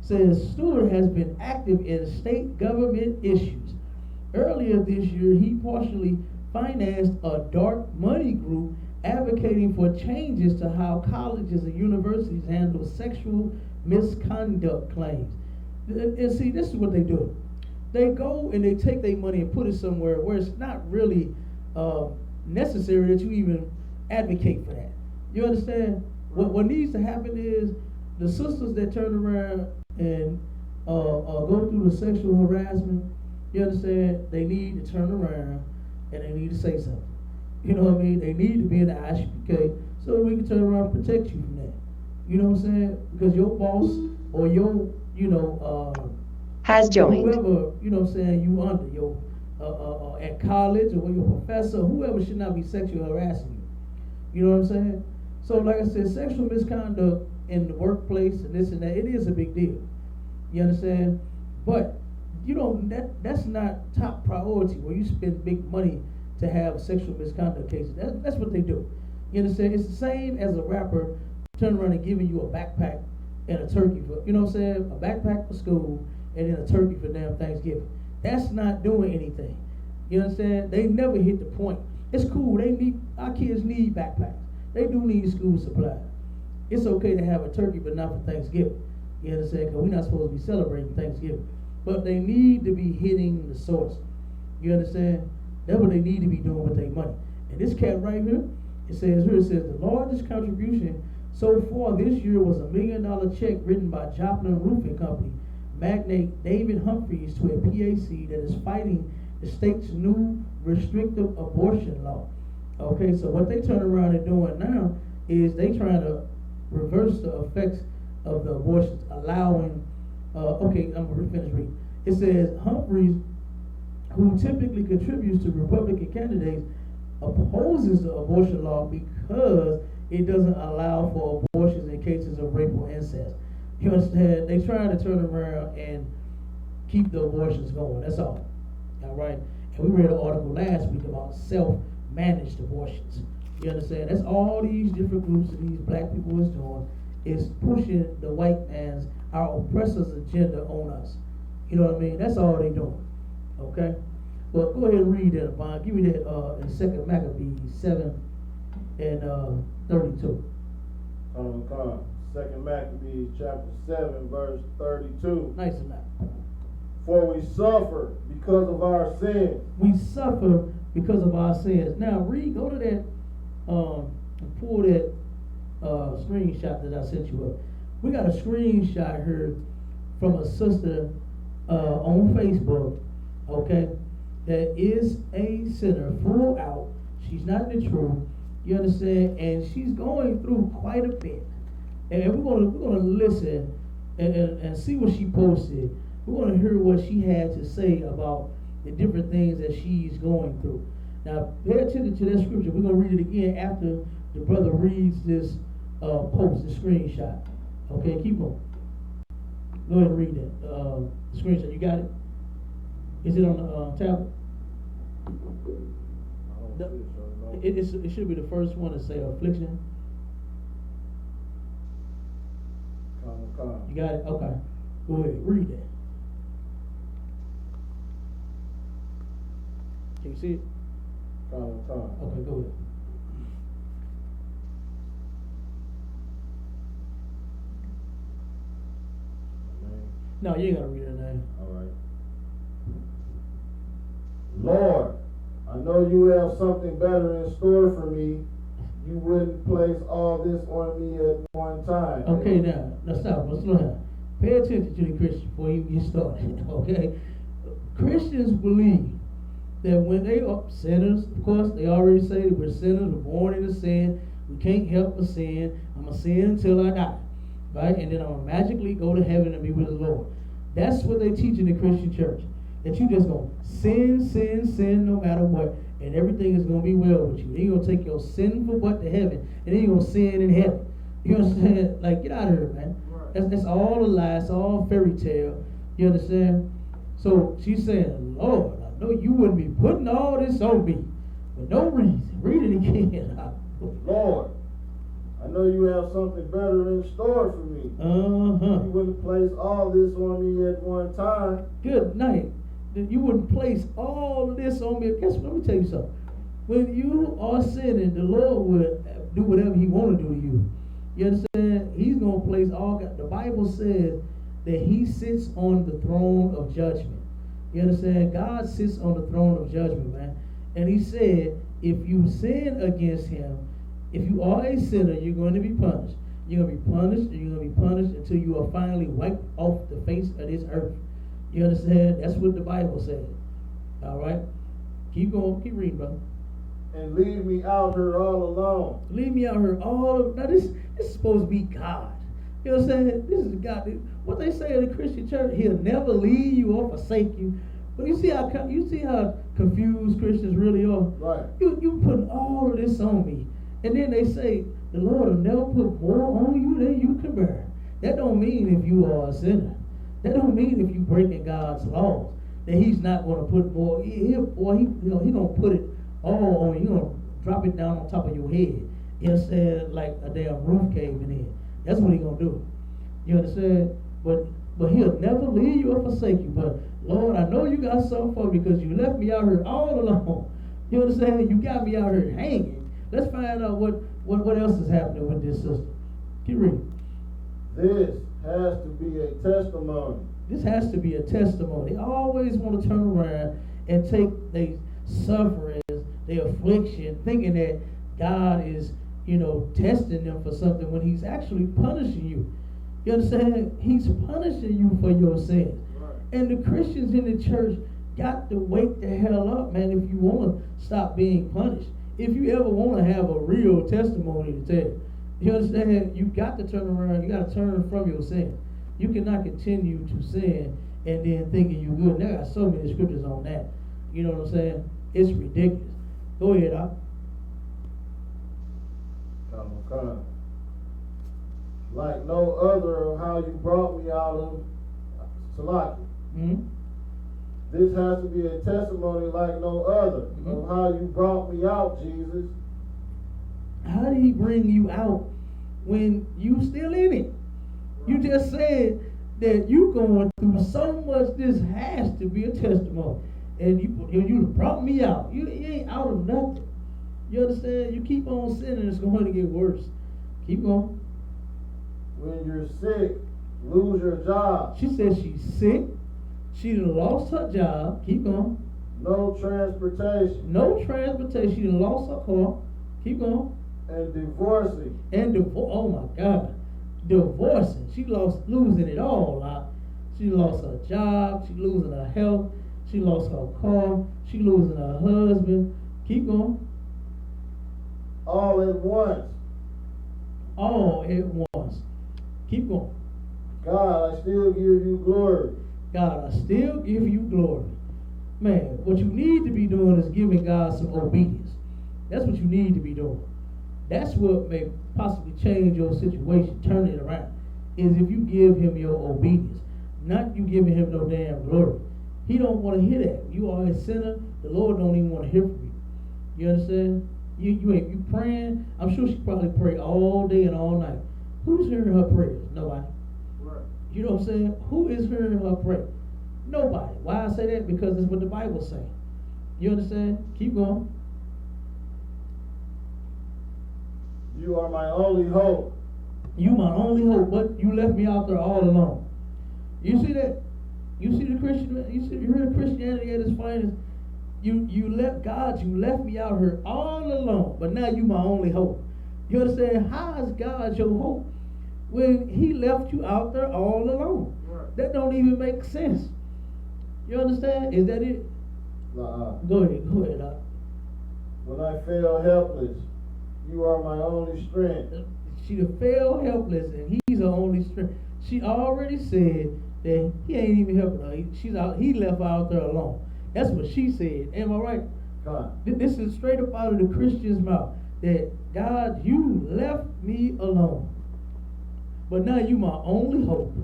Speaker 2: Says Stewart has been active in state government issues. Earlier this year, he partially financed a dark money group advocating for changes to how colleges and universities handle sexual misconduct claims. And see, this is what they do. They go and they take their money and put it somewhere where it's not really necessary that you even advocate for that. You understand? What needs to happen is the sisters that turn around and go through the sexual harassment, you understand, they need to turn around and they need to say something. You know what I mean? They need to be in the ISUPK so we can turn around and protect you from that. You know what I'm saying? Because your boss or your,
Speaker 6: has joined.
Speaker 2: whoever, you know what I'm saying, you under, at college or your professor, whoever should not be sexually harassing you. You know what I'm saying? So like I said, sexual misconduct in the workplace and this and that, it is a big deal. You understand? But you don't, that's not top priority where you spend big money to have sexual misconduct cases. That's what they do. You understand? It's the same as a rapper turning around and giving you a backpack and a turkey for, you know what I'm saying? A backpack for school and then a turkey for damn Thanksgiving. That's not doing anything. You understand? They never hit the point. It's cool. Our kids need backpacks. They do need school supplies. It's okay to have a turkey, but not for Thanksgiving. You understand? Because we're not supposed to be celebrating Thanksgiving. But they need to be hitting the source. You understand? That's what they need to be doing with their money. And this cat right here, it says the largest contribution so far this year was $1 million check written by Joplin Roofing Company magnate David Humphreys to a PAC that is fighting the state's new restrictive abortion law. Okay, so what they turn around and doing now is they trying to reverse the effects of the abortions, allowing, okay, I'm going to finish reading. It says, Humphreys, who typically contributes to Republican candidates, opposes the abortion law because it doesn't allow for abortions in cases of rape or incest. You understand? They trying to turn around and keep the abortions going. That's all. All right? And we read an article last week about self-managed abortions. You understand? That's all these different groups and these black people is doing, is pushing the white man's, our oppressor's agenda on us. You know what I mean? That's all they doing. Okay? Well, go ahead and read that, Bond. Give me that in 2 Maccabees 7 and 32.
Speaker 4: Come. 2 Maccabees chapter 7, verse 32.
Speaker 2: Nice enough.
Speaker 4: For we suffer because of our sins.
Speaker 2: We suffer because of our sins. Now, go to that, and pull that screenshot that I sent you up. We got a screenshot here from a sister on Facebook, okay, that is a sinner, full out. She's not the truth, you understand, and she's going through quite a bit. And we're gonna listen and see what she posted. We're gonna hear what she had to say about the different things that she's going through. Now, pay attention to that scripture. We're gonna read it again after the brother reads this post, the screenshot. Okay, keep going. Go ahead and read that. The screenshot. You got it? Is it on the tablet?
Speaker 4: I don't see it, so no.
Speaker 2: It should be the first one to say affliction.
Speaker 4: Come.
Speaker 2: You got it? Okay. Go ahead, read that. Can you see it?
Speaker 4: Come.
Speaker 2: Okay, go ahead. No, you ain't gotta read her name.
Speaker 4: All right. Lord, I know you have something better in store for me. You wouldn't place all this on me at one time.
Speaker 2: Okay, now stop. Let's slow down. Pay attention to the Christian before you get started. Okay, Christians believe that when they are sinners, of course, they already say that we're sinners. We're born into sin. We can't help but sin. I'm gonna sin until I die, right? And then I'm gonna magically go to heaven and be with the Lord. That's what they teach in the Christian church. That you just gonna sin no matter what, and everything is gonna be well with you. Then you're gonna take your sinful butt to heaven, and then you're gonna sin in heaven. You understand? Like, get out of here, man.
Speaker 5: Right.
Speaker 2: That's all a lie. It's all fairy tale. You understand? So she's saying, Lord, I know you wouldn't be putting all this on me for no reason. Read it again.
Speaker 4: Lord, I know you have something better in store for me. You wouldn't place all this on me at one time.
Speaker 2: Good night. You wouldn't place all of this on me. Guess what? Let me tell you something. When you are sinning, the Lord will do whatever He want to do to you. You understand? He's going to place all. The Bible says that He sits on the throne of judgment. You understand? God sits on the throne of judgment, man. And He said, if you sin against Him, if you are a sinner, you're going to be punished. You're going to be punished, and you're going to be punished until you are finally wiped off the face of this earth. You understand? That's what the Bible says. All right? Keep going. Keep reading, brother.
Speaker 4: And leave me out here all alone.
Speaker 2: Leave me out here now this is supposed to be God. You know what I'm saying? This is God. What they say in the Christian church, He'll never leave you or forsake you. But you see how confused Christians really are?
Speaker 4: Right.
Speaker 2: You putting all of this on me. And then they say, the Lord will never put more on you than you can bear. That don't mean if you are a sinner. That don't mean if you breaking God's laws that He's not going to put more. He gonna put it all on you. He gonna drop it down on top of your head. You understand? Like a damn roof caving in. That's what He gonna do. You understand? But He'll never leave you or forsake you. But Lord, I know you got something for me because you left me out here all alone. You understand? You got me out here hanging. Let's find out what else is happening with this sister. Keep reading.
Speaker 4: This has to be a testimony.
Speaker 2: This has to be a testimony. They always want to turn around and take their sufferings, their affliction, thinking that God is, testing them for something when He's actually punishing you. You understand? He's punishing you for your sins.
Speaker 5: Right.
Speaker 2: And the Christians in the church got to wake the hell up, man, if you want to stop being punished. If you ever want to have a real testimony to tell, you understand? You got to turn around. You got to turn from your sin. You cannot continue to sin and then thinking you're good. There are so many scriptures on that. You know what I'm saying? It's ridiculous. Go ahead, Doc.
Speaker 4: Come. Like no other of how you brought me out of Salaki.
Speaker 2: Mm-hmm.
Speaker 4: This has to be a testimony like no other of how you brought me out, Jesus.
Speaker 2: How did He bring you out when you still in it? You just said that you going through so much. This has to be a testimony, and you brought me out. You ain't out of nothing. You understand? You keep on sinning, it's going to get worse. Keep going.
Speaker 4: When you're sick, lose your job.
Speaker 2: She said she's sick. She done lost her job. Keep going.
Speaker 4: No transportation.
Speaker 2: No transportation. She done lost her car. Keep going.
Speaker 4: And divorcing.
Speaker 2: Oh my God. Divorcing. She losing it all out. She lost her job. She losing her health. She lost her car. She losing her husband. Keep going.
Speaker 4: All at once.
Speaker 2: All at once. Keep going.
Speaker 4: God, I still give you glory.
Speaker 2: God, I still give you glory. Man, what you need to be doing is giving God some obedience. That's what you need to be doing. That's what may possibly change your situation, turn it around, is if you give Him your obedience, not you giving Him no damn glory. He don't want to hear that. You are a sinner. The Lord don't even want to hear from you. You understand? You praying. I'm sure she probably pray all day and all night. Who's hearing her prayers? Nobody.
Speaker 5: Right.
Speaker 2: You know what I'm saying? Who is hearing her pray? Nobody. Why I say that? Because it's what the Bible's saying. You understand? Keep going.
Speaker 4: You are my only hope.
Speaker 2: You my only hope, but you left me out there all alone. You see that? You see the Christian? You hear Christianity at its finest? You left God. You left me out here all alone, but now you my only hope. You understand? How is God your hope when He left you out there all alone?
Speaker 5: Right.
Speaker 2: That don't even make sense. You understand? Is that it? Go ahead, Doc.
Speaker 4: When I feel helpless, you are my only strength.
Speaker 2: She done fell helpless, and He's her only strength. She already said that He ain't even helping her. He left her out there alone. That's what she said. Am I right?
Speaker 4: God.
Speaker 2: This is straight up out of the Christian's mouth. That God, you left me alone. But now you my only hope.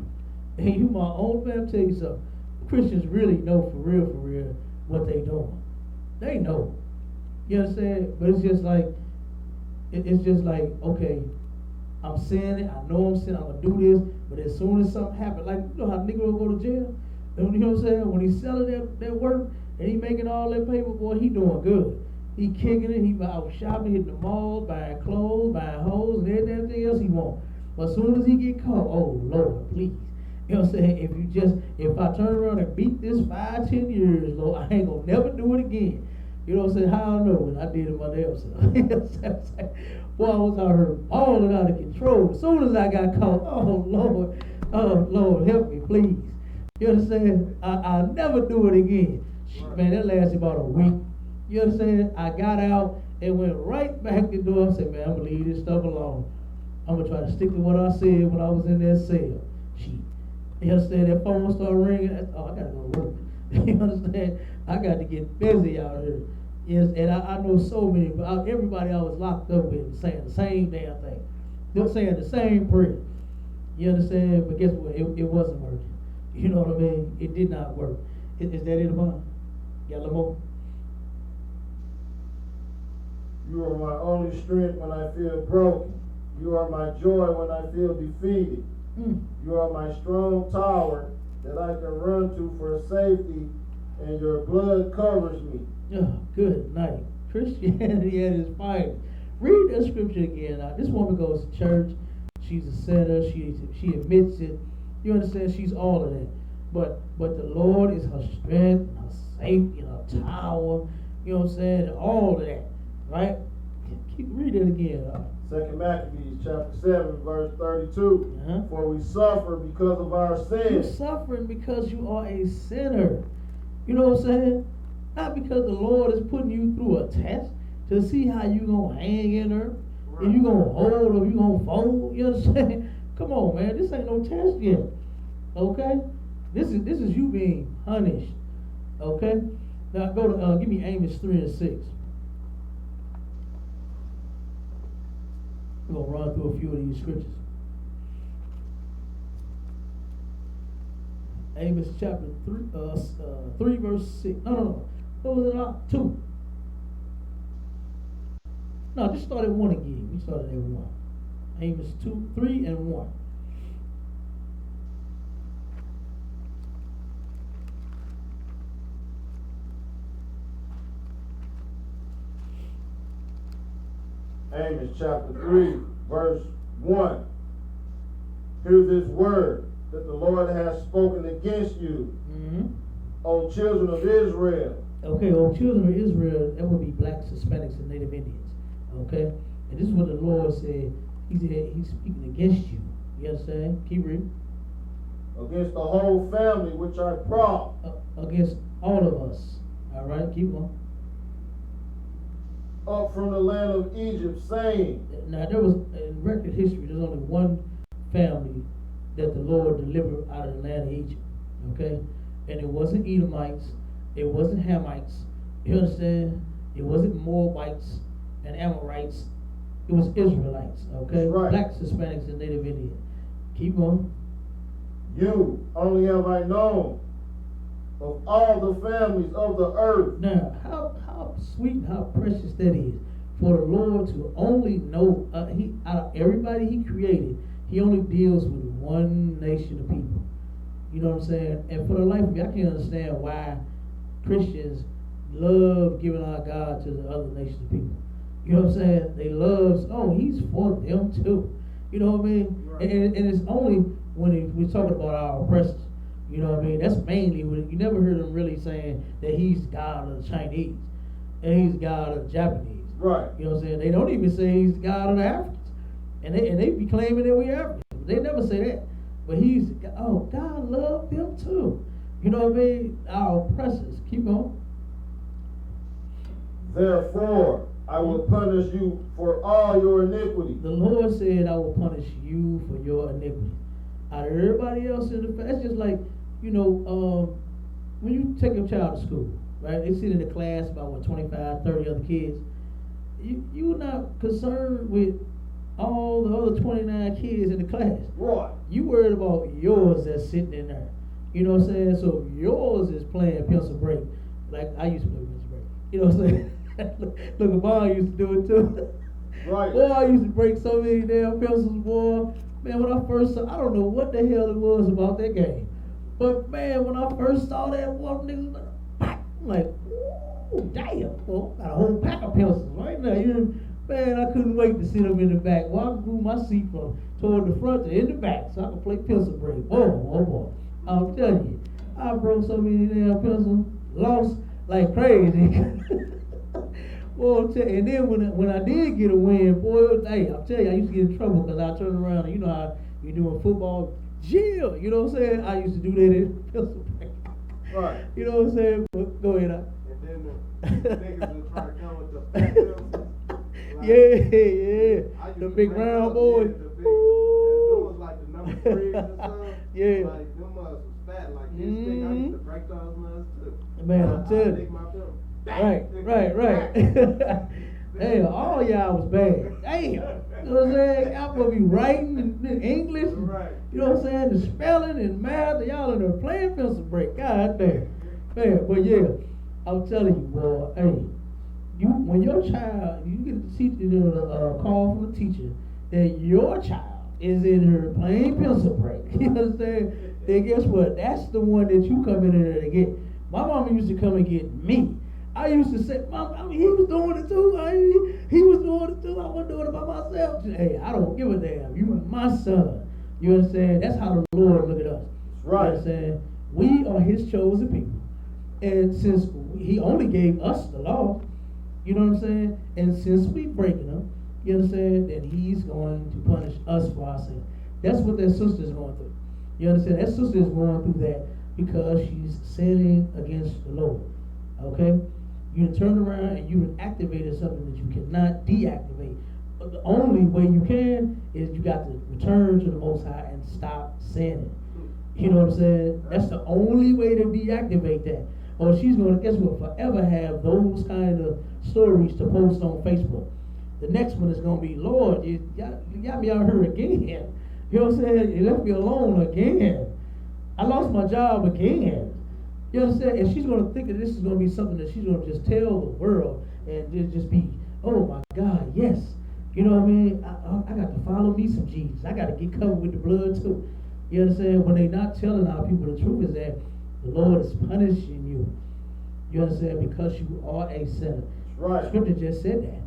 Speaker 2: And you my only, man, I'll tell you something. Christians really know for real, what they doing. They know. You understand? But it's just like, okay, I'm sinning. I know I'm sinning. I'm going to do this. But as soon as something happens, like, you know how Negro go to jail? You know what I'm saying? When he's selling that work and he making all that paper, boy, he doing good. He kicking it. He out shopping, hitting the malls, buying clothes, buying hoes, and everything else he want. But as soon as he get caught, oh, Lord, please. You know what I'm saying? If I turn around and beat this 5-10 years, Lord, I ain't going to never do it again. You know what I'm saying? How I know when I did it my damn self. You know what I'm saying? Boy, I was out here balling out of control. As soon as I got caught, oh, Lord, help me, please. You understand? I'll never do it again. Man, that lasted about a week. You understand? I got out and went right back the door and said, man, I'm going to leave this stuff alone. I'm going to try to stick to what I said when I was in that cell. You understand? That phone started ringing. Oh, I got to go to work. You understand? I got to get busy out here. Yes, and I know so many, but everybody I was locked up with was saying the same damn thing. They're saying the same prayer. You understand? But guess what? It wasn't working. You know what I mean? It did not work. Is that it, Amon? Got a little more?
Speaker 4: You are my only strength when I feel broken. You are my joy when I feel defeated. You are my strong tower that I can run to for safety, and your blood covers me.
Speaker 2: Oh, good night. Christianity at its finest. Read that scripture again. Now, this woman goes to church. She's a sinner. She admits it. You understand? She's all of that. But the Lord is her strength, her safety, and her tower. You know what I'm saying? And all of that. Right? Keep read it again.
Speaker 4: 2 Maccabees chapter 7 verse 32. For we suffer because of our sins.
Speaker 2: You're suffering because you are a sinner. You know what I'm saying? Not because the Lord is putting you through a test to see how you gonna hang in there. Right. If you gonna hold or you gonna fold. You understand? Come on, man. This ain't no test yet. Okay? This is you being punished. Okay? Now go to give me Amos 3 and 6. We're going to run through a few of these scriptures. Amos chapter 3 verse 6. No. What was it? 2. No, just start at 1 again. We started at 1. Amos 2, 3 and 1.
Speaker 4: Amos chapter 3, verse 1. Hear this word that the Lord has spoken against you, O children of Israel.
Speaker 2: Okay, O children of Israel, that would be blacks, Hispanics, and Native Indians. Okay? And this is what the Lord said. He said he's speaking against you. You understand? Keep reading.
Speaker 4: Against the whole family which I brought.
Speaker 2: Against all of us. All right, keep on.
Speaker 4: Up from the land of Egypt, saying.
Speaker 2: Now there was, in record history, there's only one family that the Lord delivered out of the land of Egypt. Okay? And it wasn't Edomites, it wasn't Hamites, you understand? It wasn't Moabites and Amorites, it was Israelites, okay?
Speaker 4: Right.
Speaker 2: Blacks, Hispanics, and Native Indians. Keep on.
Speaker 4: You only have I known of all the families of the earth.
Speaker 2: Now, how sweet and how precious that is for the Lord to only know, he out of everybody he created, he only deals with one nation of people. You know what I'm saying? And for the life of me, I can't understand why Christians love giving our God to the other nations of people. You know what I'm saying? They love, he's for them too. You know what I mean? Right. And it's only when we're talking about our oppressors. You know what I mean? That's mainly when you never heard them really saying that he's God of the Chinese and he's God of the Japanese.
Speaker 4: Right.
Speaker 2: You know what I'm saying? They don't even say he's God of the Africans. And they be claiming that we Africans. They never say that. But God loved them too. You know what I mean? Our oppressors. Keep on.
Speaker 4: Therefore, I will punish you for all your iniquity.
Speaker 2: The Lord said, I will punish you for your iniquity. Out of everybody else in the that's just like, when you take your child to school, right? They sit in the class about 25, 30 other kids. You're not concerned with all the other 29 kids in the class.
Speaker 4: Right. You
Speaker 2: worried about yours that's sitting in there. You know what I'm saying? So if yours is playing pencil break, like I used to play pencil break. You know what I'm saying? Look, Bob used to do it too.
Speaker 4: Right.
Speaker 2: Boy, I used to break so many damn pencils, boy. Man, when I first saw, I don't know what the hell it was about that game. But man, when I first saw that one nigga, I'm like, ooh, damn, boy, got a whole pack of pencils right now. Man, I couldn't wait to sit up in the back. Well, I moved my seat from toward the front to in the back so I could play pencil break. Oh boy. I'm telling you, I broke so many damn pencils, lost like crazy. Boy, and then when I did get a win, boy, hey, I'm telling you, I used to get in trouble because I turned around and you know how you doing football, Jill, you know what I'm saying? I used to do that in pencil break.
Speaker 4: Right.
Speaker 2: You know what I'm saying? But go ahead.
Speaker 5: And then the niggas will try to come with the fat pencils. Like,
Speaker 2: yeah. The big round boy.
Speaker 5: It was like the number 3 or something.
Speaker 2: Yeah.
Speaker 5: Like them was fat like this thing. I used to break those ones too.
Speaker 2: Man, I'm telling you. Right. Damn, all y'all was bad. Damn. You know what I'm saying? Y'all supposed to be writing in English. And,
Speaker 5: Right.
Speaker 2: you know what I'm saying? The spelling and math, and y'all in there playing pencil break. God damn. Man, but yeah, I'm telling you, boy, hey, when your child, you get the teacher, call from the teacher that your child is in here playing pencil break. You understand? Then guess what? That's the one that you come in there to get. My mama used to come and get me. I used to say, Mom, I mean, he was doing it too. He was doing it too. I wasn't doing it by myself. Hey, I don't give a damn. You my son. You understand? That's how the Lord look at us.
Speaker 4: Right.
Speaker 2: You understand? We are His chosen people. And since He only gave us the law, you know what I'm saying? And since we breaking them, you understand? That He's going to punish us for our sin. That's what that sister is going through. You understand? That sister is going through that because she's sinning against the Lord. Okay? You turn around and you activated something that you cannot deactivate. But the only way you can is you got to return to the Most High and stop sinning. You know what I'm saying? That's the only way to deactivate that. Or she's going to, guess what, forever have those kind of stories to post on Facebook. The next one is going to be, Lord, you got me out here again. You know what I'm saying? You left me alone again. I lost my job again. You understand? And she's going to think that this is going to be something that she's going to just tell the world and just be, oh my God, yes. You know what I mean? I got to follow me some Jesus. I got to get covered with the blood too. You understand? When they're not telling our people the truth is that the Lord is punishing you. You understand? Because you are a sinner.
Speaker 4: Right.
Speaker 2: Scripture just said that.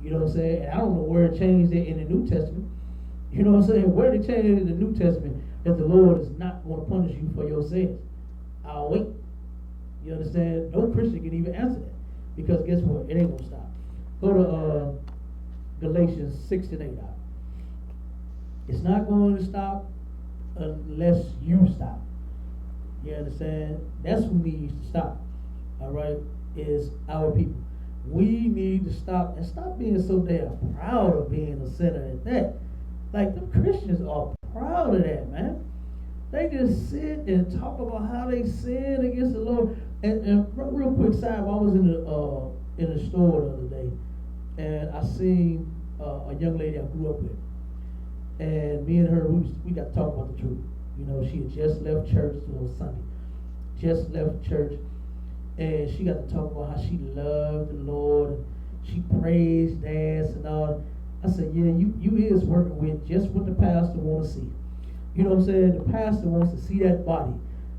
Speaker 2: You know what I'm saying? And I don't know where it changed it in the New Testament. You know what I'm saying? Where did it change it in the New Testament that the Lord is not going to punish you for your sins? I'll wait. You understand? No Christian can even answer that. Because guess what? It ain't going to stop. Go to Galatians 6 and 8 out. It's not going to stop unless you stop. You understand? That's who needs to stop. All right? Is our people. We need to stop and stop being so damn proud of being a sinner at that. Like, them Christians are proud of that, man. They just sit and talk about how they sin against the Lord. And real quick side, I was in the store the other day, and I seen a young lady I grew up with, and me and her we got to talk about the truth. You know, she had just left church on Sunday, just left church, and she got to talk about how she loved the Lord, and she praised, danced, and all. I said, yeah, you is working with just what the pastor want to see. You know what I'm saying? The pastor wants to see that body.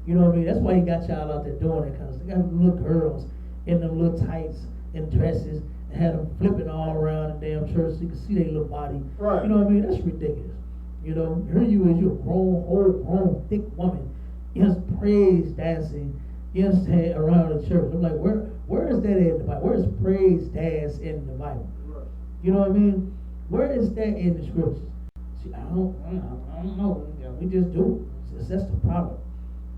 Speaker 2: You know what I mean? That's why he got y'all out there doing that kind of stuff. They got them little girls in them little tights and dresses and had them flipping all around the damn church so you can see their little body.
Speaker 4: Right.
Speaker 2: You know what I mean? That's ridiculous. You know, here you is, you're a grown, thick woman. You know, praise dancing, you understand, around the church. I'm like, where is that in the Bible? Where is praise dance in the Bible?
Speaker 5: Right.
Speaker 2: You know what I mean? Where is that in the scriptures? See, I don't know. You know, we just do it. That's the problem.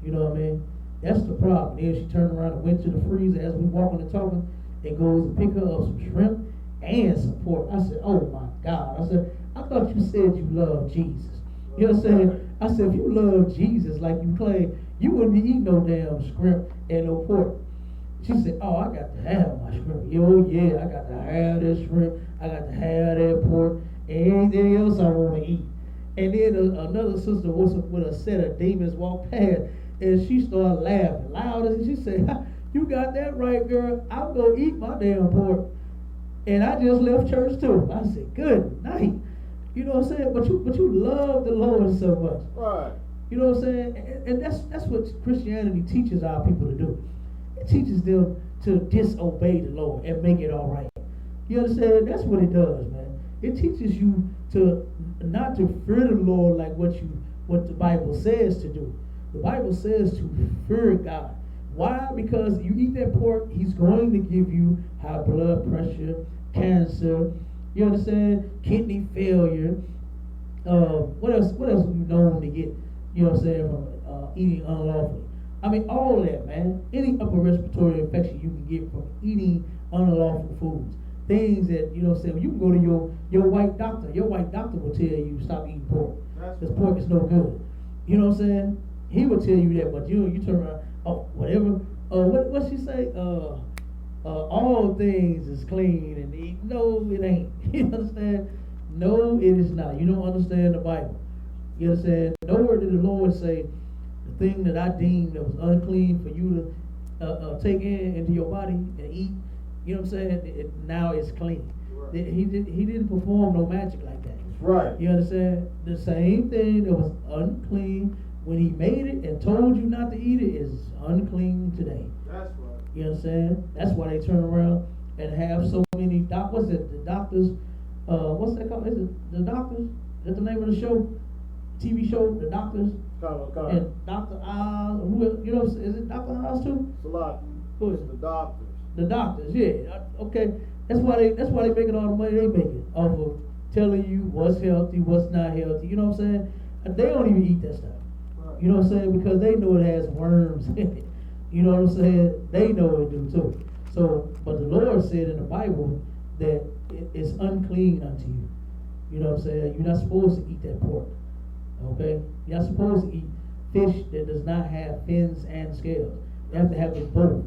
Speaker 2: You know what I mean? That's the problem. Then she turned around and went to the freezer as we walking and talking and goes to pick her up some shrimp and some pork. I said, oh my God. I said, I thought you said you love Jesus. You know what I'm saying? I said, if you love Jesus like you claim, you wouldn't be eating no damn shrimp and no pork. She said, oh, I got to have my shrimp. Oh yeah, I got to have that shrimp. I got to have that pork. And anything else I want to eat. And then another sister with a set of demons walked past, and she started laughing loud. And she said, you got that right, girl. I'm going to eat my damn pork. And I just left church too. I said, good night. You know what I'm saying? But you love the Lord so much.
Speaker 4: Right.
Speaker 2: You know what I'm saying? And that's what Christianity teaches our people to do. It teaches them to disobey the Lord and make it all right. You understand? That's what it does, man. It teaches you to not to fear the Lord like what the Bible says to do. The Bible says to fear God. Why? Because you eat that pork, He's going to give you high blood pressure, cancer, you understand? Kidney failure. What else are you known to get, you know what I'm saying, from eating unlawfully? I mean, all of that, man. Any upper respiratory infection you can get from eating unlawful foods. Things that, you know what I'm saying, you can go to your white doctor. Your white doctor will tell you stop eating pork. Because pork is no good. You know what I'm saying? He will tell you that, but you turn around, oh, whatever. What she say? all things is clean, and no, it ain't. You understand? No, it is not. You don't understand the Bible. You understand? Nowhere did the Lord say the thing that I deemed that was unclean for you to take into your body and eat. You know what I'm saying? Now it's clean.
Speaker 5: Right.
Speaker 2: He didn't perform no magic like that.
Speaker 4: Right.
Speaker 2: You understand? The same thing that was unclean when he made it and told you not to eat it is unclean today.
Speaker 5: That's right.
Speaker 2: You understand? That's why they turn around and have so many what's it? The doctors. What's that called? Is it the doctors? Is that the name of the show? TV show? The doctors.
Speaker 4: Come.
Speaker 2: And Dr. Oz. Who? You know? Is it Dr. Oz too?
Speaker 4: Salaki.
Speaker 2: Who is
Speaker 4: The
Speaker 2: it?
Speaker 4: doctors.
Speaker 2: The doctors. Yeah. Okay. That's why they making all the money they making off of telling you what's healthy, what's not healthy. You know what I'm saying? And they don't even eat that stuff.
Speaker 5: Right.
Speaker 2: You know what I'm saying? Because they know it has worms in it. You know what I'm saying? They know it do too. So, but the Lord said in the Bible that it's unclean unto you. You know what I'm saying? You're not supposed to eat that pork. Okay? You're not supposed to eat fish that does not have fins and scales. You have to have it both.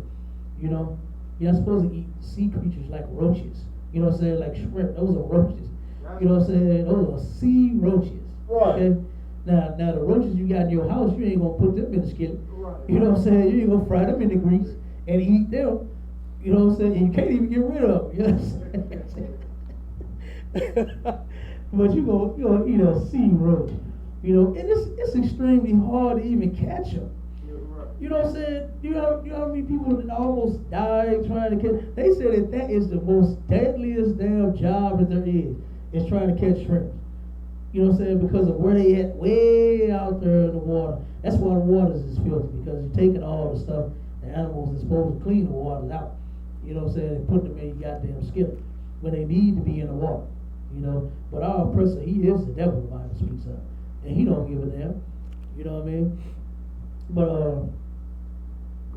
Speaker 2: You know? You're not supposed to eat sea creatures like roaches. You know what I'm saying? Like shrimp. Those are roaches. You know what I'm saying? Those are sea roaches.
Speaker 4: Right.
Speaker 2: Okay? Now the roaches you got in your house, you ain't gonna put them in the skillet.
Speaker 5: Right.
Speaker 2: You know what I'm saying? You ain't gonna fry them in the grease and eat them. You know what I'm saying? And you can't even get rid of them. You know what I'm saying? But you gonna eat a sea roach. You know, and it's extremely hard to even catch them.
Speaker 5: Right.
Speaker 2: You know what I'm saying? You know how many people that almost died trying to catch? They said that is the most deadliest damn job that there is trying to catch shrimp. You know what I'm saying? Because of where they at, way out there in the water. That's why the waters is filthy, because you're taking all the stuff the animals is supposed to clean the waters out. You know what I'm saying? And put them in your goddamn skillet when they need to be in the water. You know? But our oppressor, he is the devil, the Bible speaks of. And he don't give a damn. You know what I mean? But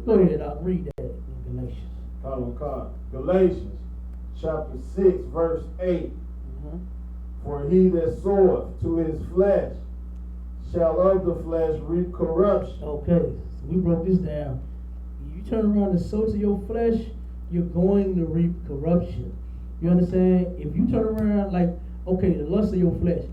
Speaker 2: go ahead, I'll read that in Galatians.
Speaker 4: Galatians chapter 6 verse 8.
Speaker 2: Mm-hmm.
Speaker 4: For he that soweth to his flesh shall of the flesh reap corruption.
Speaker 2: Okay, so we broke this down. You turn around and sow to your flesh, you're going to reap corruption. You understand? If you turn around like, okay, the lust of your flesh.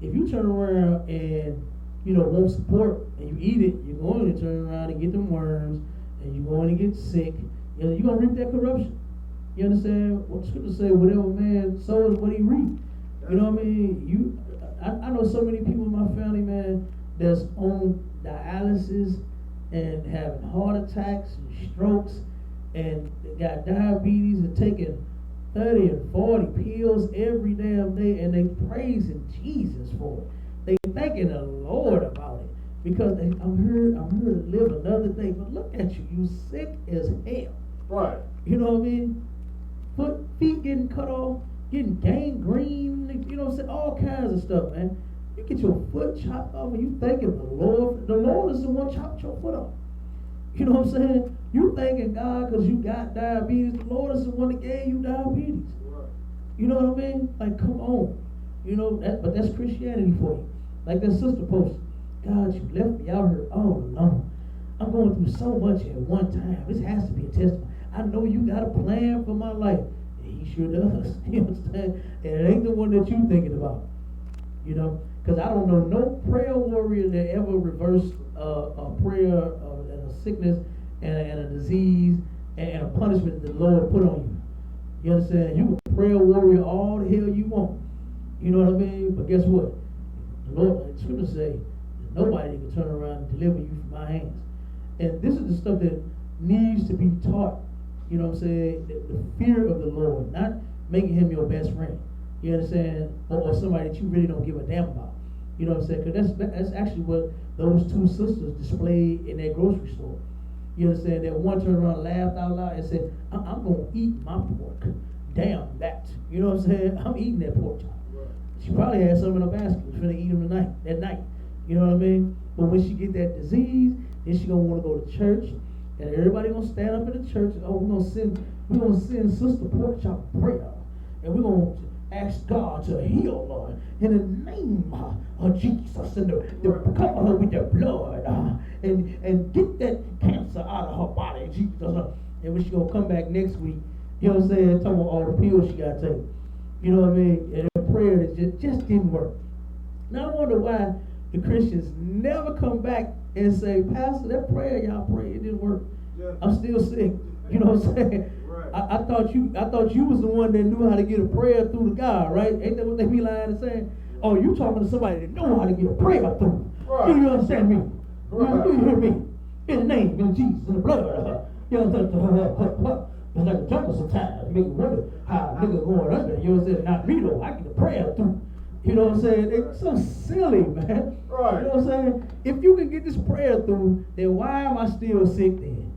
Speaker 2: If you turn around and, you know, won't support and you eat it, you're going to turn around and get them worms and you're going to get sick. You know, you're going to reap that corruption. You understand? What the scripture say, whatever man sows, what he reap. You know what I mean? I know so many people in my family, man, that's on dialysis and having heart attacks and strokes and they got diabetes and taking 30 and 40 pills every damn day, and they praising Jesus for it. They thanking the Lord about it because I'm here to live another day. But look at you sick as hell.
Speaker 4: Right.
Speaker 2: You know what I mean? Feet getting cut off, getting gangrene, you know what I'm saying? All kinds of stuff, man. You get your foot chopped off and you thanking the Lord. The Lord is the one chopped your foot off. You know what I'm saying? You thanking God because you got diabetes. The Lord is the one that gave you diabetes.
Speaker 5: Right.
Speaker 2: You know what I mean? Like, come on. You know, but that's Christianity for you. Like that sister posted, God, you left me out here all alone. I'm going through so much at one time. This has to be a testimony. I know you got a plan for my life. And he sure does. You understand? And it ain't the one that you thinking about. You know? Because I don't know no prayer warrior that ever reversed a prayer and a sickness and a disease and a punishment that the Lord put on you. You understand? You can pray a warrior all the hell you want. You know what I mean? But guess what? The Lord, the scripture say, nobody can turn around and deliver you from my hands. And this is the stuff that needs to be taught. You know what I'm saying? The fear of the Lord, not making him your best friend. You understand? Or somebody that you really don't give a damn about. You know what I'm saying? Because that's actually what those two sisters displayed in that grocery store. You understand? That one turned around and laughed out loud and said, I'm going to eat my pork. Damn that. You know what I'm saying? I'm eating that pork chop. Right. She probably had some in her basket. She's going to eat them that night. You know what I mean? But when she get that disease, then she going to want to go to church. And everybody going to stand up in the church. Oh, we're going to send Sister Pork Chop prayer. And we're going to ask God to heal her in the name of Jesus, and to cover her with the blood and get that cancer out of her body, Jesus. and when she gonna come back next week, you know what I'm saying, talking about all the pills she gotta take. You know what I mean? And the prayer that just didn't work. Now I wonder why the Christians never come back and say, Pastor, that prayer y'all prayed, it didn't work.
Speaker 5: Yeah.
Speaker 2: I'm still sick. You know what I'm saying?
Speaker 5: Right.
Speaker 2: I thought you was the one that knew how to get a prayer through to God, right? Ain't that what they be lying and saying? Oh, you talking to somebody that know how to get a prayer through.
Speaker 4: Right.
Speaker 2: Do you understand me?
Speaker 4: Right.
Speaker 2: Do you hear me? In the name of Jesus and the blood. You know, it's like a jungle sometimes. Make you wonder how a nigga going under. You know what I'm saying? Not me though. I get a prayer through. You know what I'm saying? It's so silly, man.
Speaker 4: Right.
Speaker 2: You know what I'm saying? If you can get this prayer through, then why am I still sick then?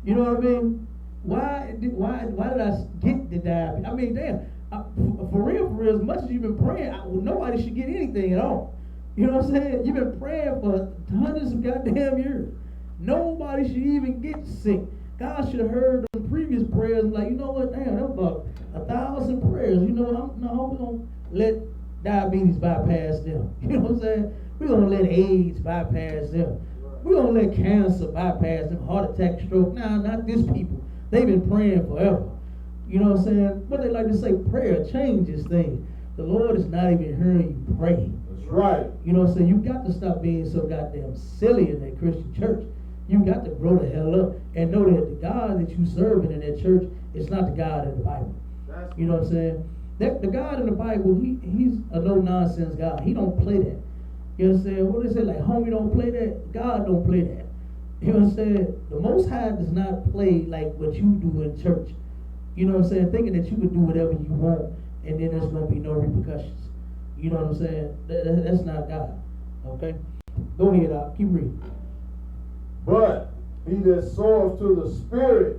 Speaker 2: You know what I mean? Why did I get the diabetes? I mean, damn. For real, as much as you've been praying, nobody should get anything at all. You know what I'm saying? You've been praying for hundreds of goddamn years. Nobody should even get sick. God should have heard the previous prayers like, you know what, damn, that was about 1,000 prayers. You know what, we're going to let diabetes bypass them. You know what I'm saying? We're going to let AIDS bypass them. We're going to let cancer bypass them, heart attack, stroke. Nah, not this people. They've been praying forever. You know what I'm saying? What they like to say, prayer changes things. The Lord is not even hearing you pray.
Speaker 4: That's right.
Speaker 2: You know what I'm saying? You got to stop being so goddamn silly in that Christian church. You got to grow the hell up and know that the God that you serving in that church is not the God in the Bible. You know what I'm saying? The God in the Bible, he's a no-nonsense God. He don't play that. You know what I'm saying? What they say, like, homie don't play that? God don't play that. You know what I'm saying? The Most High does not play like what you do in church. You know what I'm saying? Thinking that you can do whatever you want and then there's going to be no repercussions. You know what I'm saying? That's not God. Okay? Go ahead, keep reading.
Speaker 4: But he that soweth to the Spirit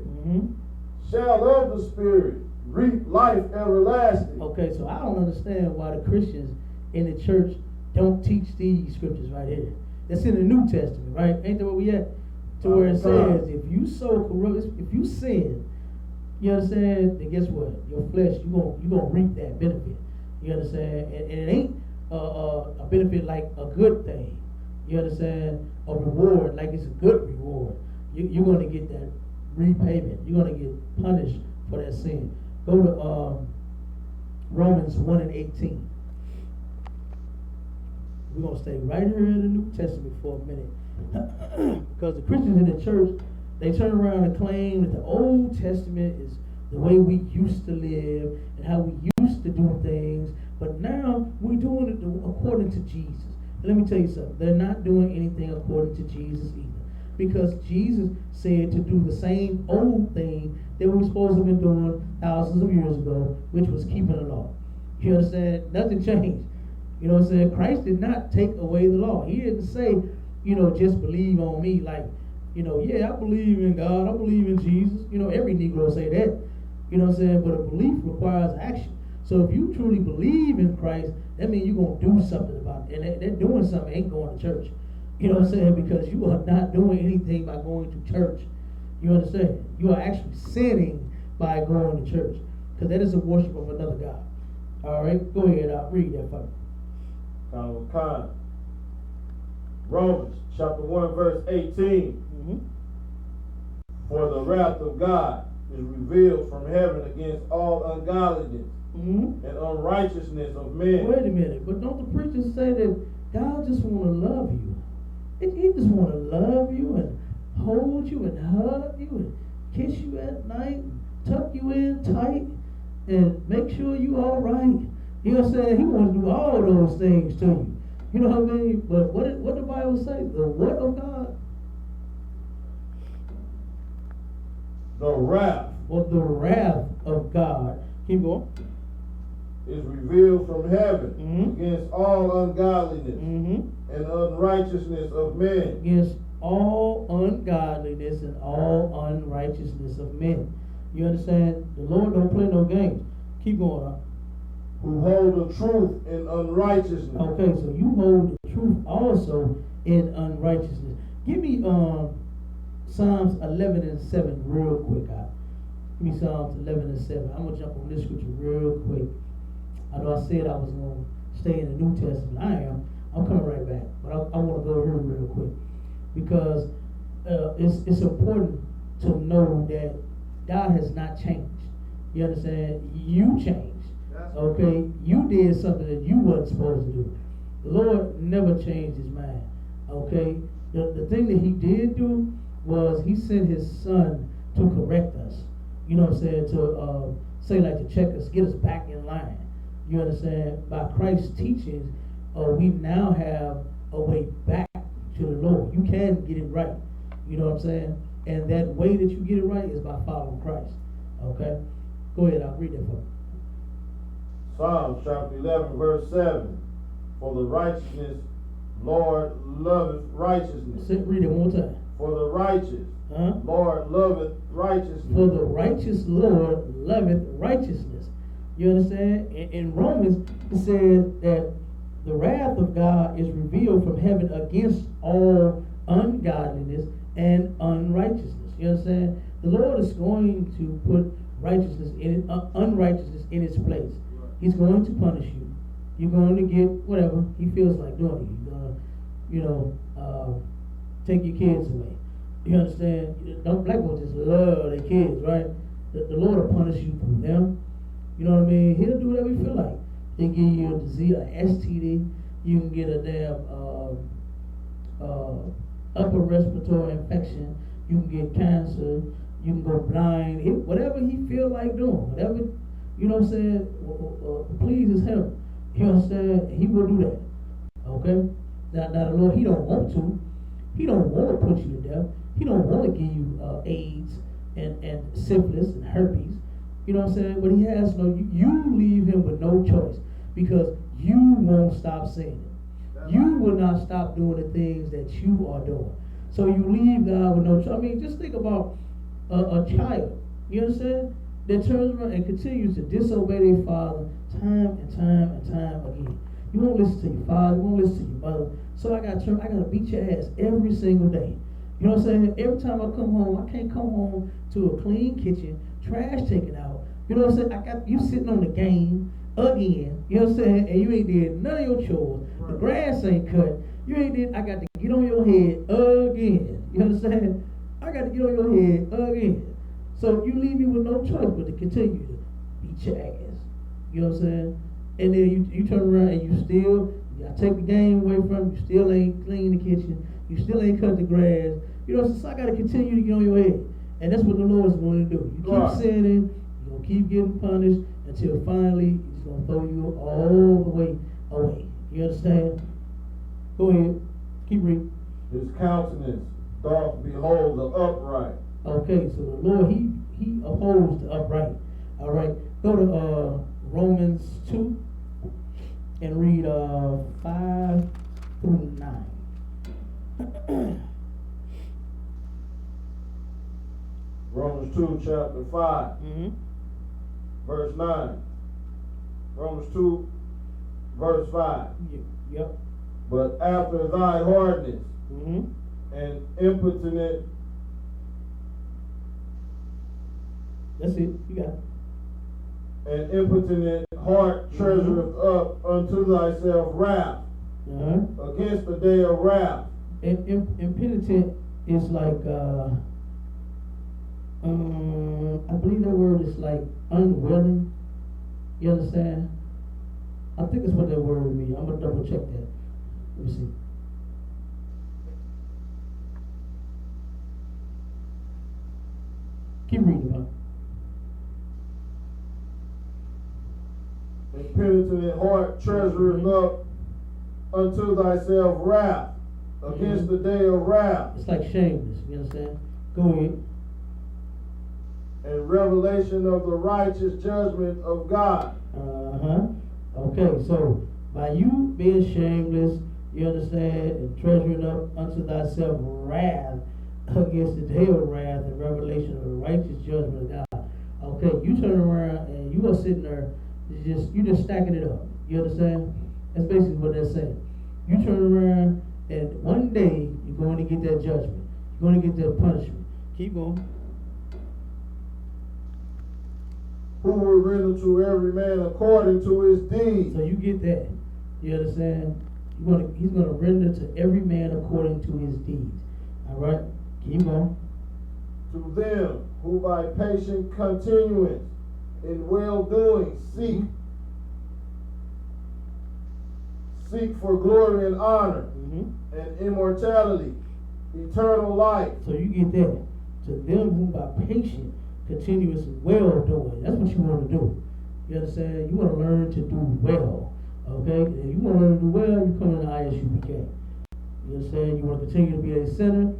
Speaker 4: shall of the Spirit reap life everlasting.
Speaker 2: Okay, so I don't understand why the Christians in the church don't teach these scriptures right here. That's in the New Testament, right? Ain't that where we at? To where it says, if you sow corrupt, if you sin, you understand, then guess what? Your flesh, you gonna reap that benefit. You understand? And it ain't a benefit like a good thing. You understand? A reward, like it's a good reward. You're going to get that repayment. You're going to get punished for that sin. Go to Romans 1:18. We're going to stay right here in the New Testament for a minute. Because the Christians in the church, they turn around and claim that the Old Testament is the way we used to live and how we used to do things. But now we're doing it according to Jesus. Let me tell you something. They're not doing anything according to Jesus either. Because Jesus said to do the same old thing that we were supposed to have been doing thousands of years ago, which was keeping the law. You understand? Nothing changed. You know what I'm saying? Christ did not take away the law. He didn't say, just believe on me. Like, yeah, I believe in God. I believe in Jesus. Every Negro say that. You know what I'm saying? But a belief requires action. So if you truly believe in Christ, that means you're going to do something about it. And that doing something ain't going to church. You know what I'm saying? Because you are not doing anything by going to church. You understand? You are actually sinning by going to church. Because that is a worship of another God. All right? Go ahead. I'll read that for you.
Speaker 4: Romans chapter 1 verse 18. For the wrath of God is revealed from heaven against all ungodliness and unrighteousness of men.
Speaker 2: Wait a minute, but don't the preachers say that God just want to love you? He just want to love you and hold you and hug you and kiss you at night, and tuck you in tight, and make sure you all right. You know what I'm saying? He wants to do all those things to you. You know what I mean? But what the Bible say? The what of God?
Speaker 4: The wrath.
Speaker 2: Well, the wrath of God. Keep going.
Speaker 4: Is revealed from heaven against all ungodliness and unrighteousness of men.
Speaker 2: Against all ungodliness and all unrighteousness of men. You understand? The Lord don't play no games. Keep going on.
Speaker 4: Who hold the truth in unrighteousness.
Speaker 2: Okay, so you hold the truth also in unrighteousness. Give me Psalms 11 and 7 real quick. Give me Psalms 11 and 7. I'm going to jump on this scripture real quick. I know I said I was going to stay in the New Testament. I am. I'm coming right back. But I want to go here real quick. Because it's important to know that God has not changed. You understand? You changed.
Speaker 5: That's
Speaker 2: Okay? You did something that you wasn't supposed to do. The Lord never changed his mind. Okay? The thing that he did do was he sent his son to correct us. You know what I'm saying? To say, like, to check us, get us back in line. You understand? By Christ's teachings, we now have a way back to the Lord. You can get it right. You know what I'm saying? And that way that you get it right is by following Christ. Okay? Go ahead, I'll read that for you.
Speaker 4: Psalms chapter 11, verse 7. For the righteousness, Lord loveth righteousness.
Speaker 2: Read it one more time.
Speaker 4: For the righteous, Lord loveth righteousness.
Speaker 2: For the righteous Lord loveth righteousness. You understand? In Romans, it says that the wrath of God is revealed from heaven against all ungodliness and unrighteousness. You understand? The Lord is going to put righteousness in unrighteousness in its place. He's going to punish you. You're going to get whatever he feels like doing. He's going to, take your kids away. You understand? Black folks just love their kids, right? The Lord will punish you through them. You know what I mean? He'll do whatever he feel like. They give you a disease, an STD. You can get a damn upper respiratory infection. You can get cancer. You can go blind. Whatever he feel like doing, whatever, you know what I'm saying, pleases him. You understand? He will do that. Okay? Now the Lord, he don't want to. He don't want to put you to death. He don't want to give you AIDS and syphilis and herpes. You know what I'm saying? But he has no, you leave him with no choice because you won't stop sinning. You will not stop doing the things that you are doing. So you leave God with no choice. I mean, just think about a child, you understand, that turns around and continues to disobey their father time and time and time again. You won't listen to your father, you won't listen to your mother. So I gotta beat your ass every single day. You know what I'm saying? Every time I come home, I can't come home to a clean kitchen, trash taken out. You know what I'm saying? I got you sitting on the game again. You know what I'm saying? And you ain't did none of your chores. The grass ain't cut. You ain't did. I got to get on your head again. You understand? I got to get on your head again. So you leave me with no choice but to continue to beat your ass. You know what I'm saying? And then you turn around and you still, I take the game away from you. Still ain't clean the kitchen. You still ain't cut the grass. You know, so I got to continue to get on your head. And that's what the Lord is going to do. You keep sinning, you're going to keep getting punished until finally he's going to throw you all the way away. You understand? Go ahead. Keep reading.
Speaker 4: His countenance doth behold the upright.
Speaker 2: Okay, so the Lord, he upholds the upright. All right. Go to Romans 2 and read 5 through 9.
Speaker 4: Romans 2, chapter 5, verse 9. Romans 2, verse 5.
Speaker 2: Yep.
Speaker 4: But after thy hardness and impotent.
Speaker 2: That's it. You got it.
Speaker 4: An impotent heart treasureth up unto thyself wrath against the day of wrath.
Speaker 2: Impenitent is like, I believe that word is like unwilling. You understand? I think that's what that word means. I'm going to double check that. Let me see. Keep reading about it.
Speaker 4: Impenitent heart treasureth up unto thyself wrath against the day of wrath.
Speaker 2: It's like shameless, you understand? Go ahead.
Speaker 4: And revelation of the righteous judgment of God.
Speaker 2: Okay, so by you being shameless, you understand, and treasuring up unto thyself wrath against the day of wrath and revelation of the righteous judgment of God. Okay, you turn around and you are sitting there, you just stacking it up. You understand? That's basically what they're saying. You turn around and one day you're going to get that judgment. You're going to get that punishment. Keep going.
Speaker 4: Who will render to every man according to his deeds.
Speaker 2: So you get that. You understand? He's going to render to every man according to his deeds. All right? Keep going.
Speaker 4: To them who by patient continuance in well-doing seek for glory and honor and immortality, eternal life.
Speaker 2: So you get that. To them who by patient, continuous, well-doing. That's what you want to do. You understand? You want to learn to do well. Okay? If you want to learn to do well, you come into Isupk. You understand? You want to continue to be a sinner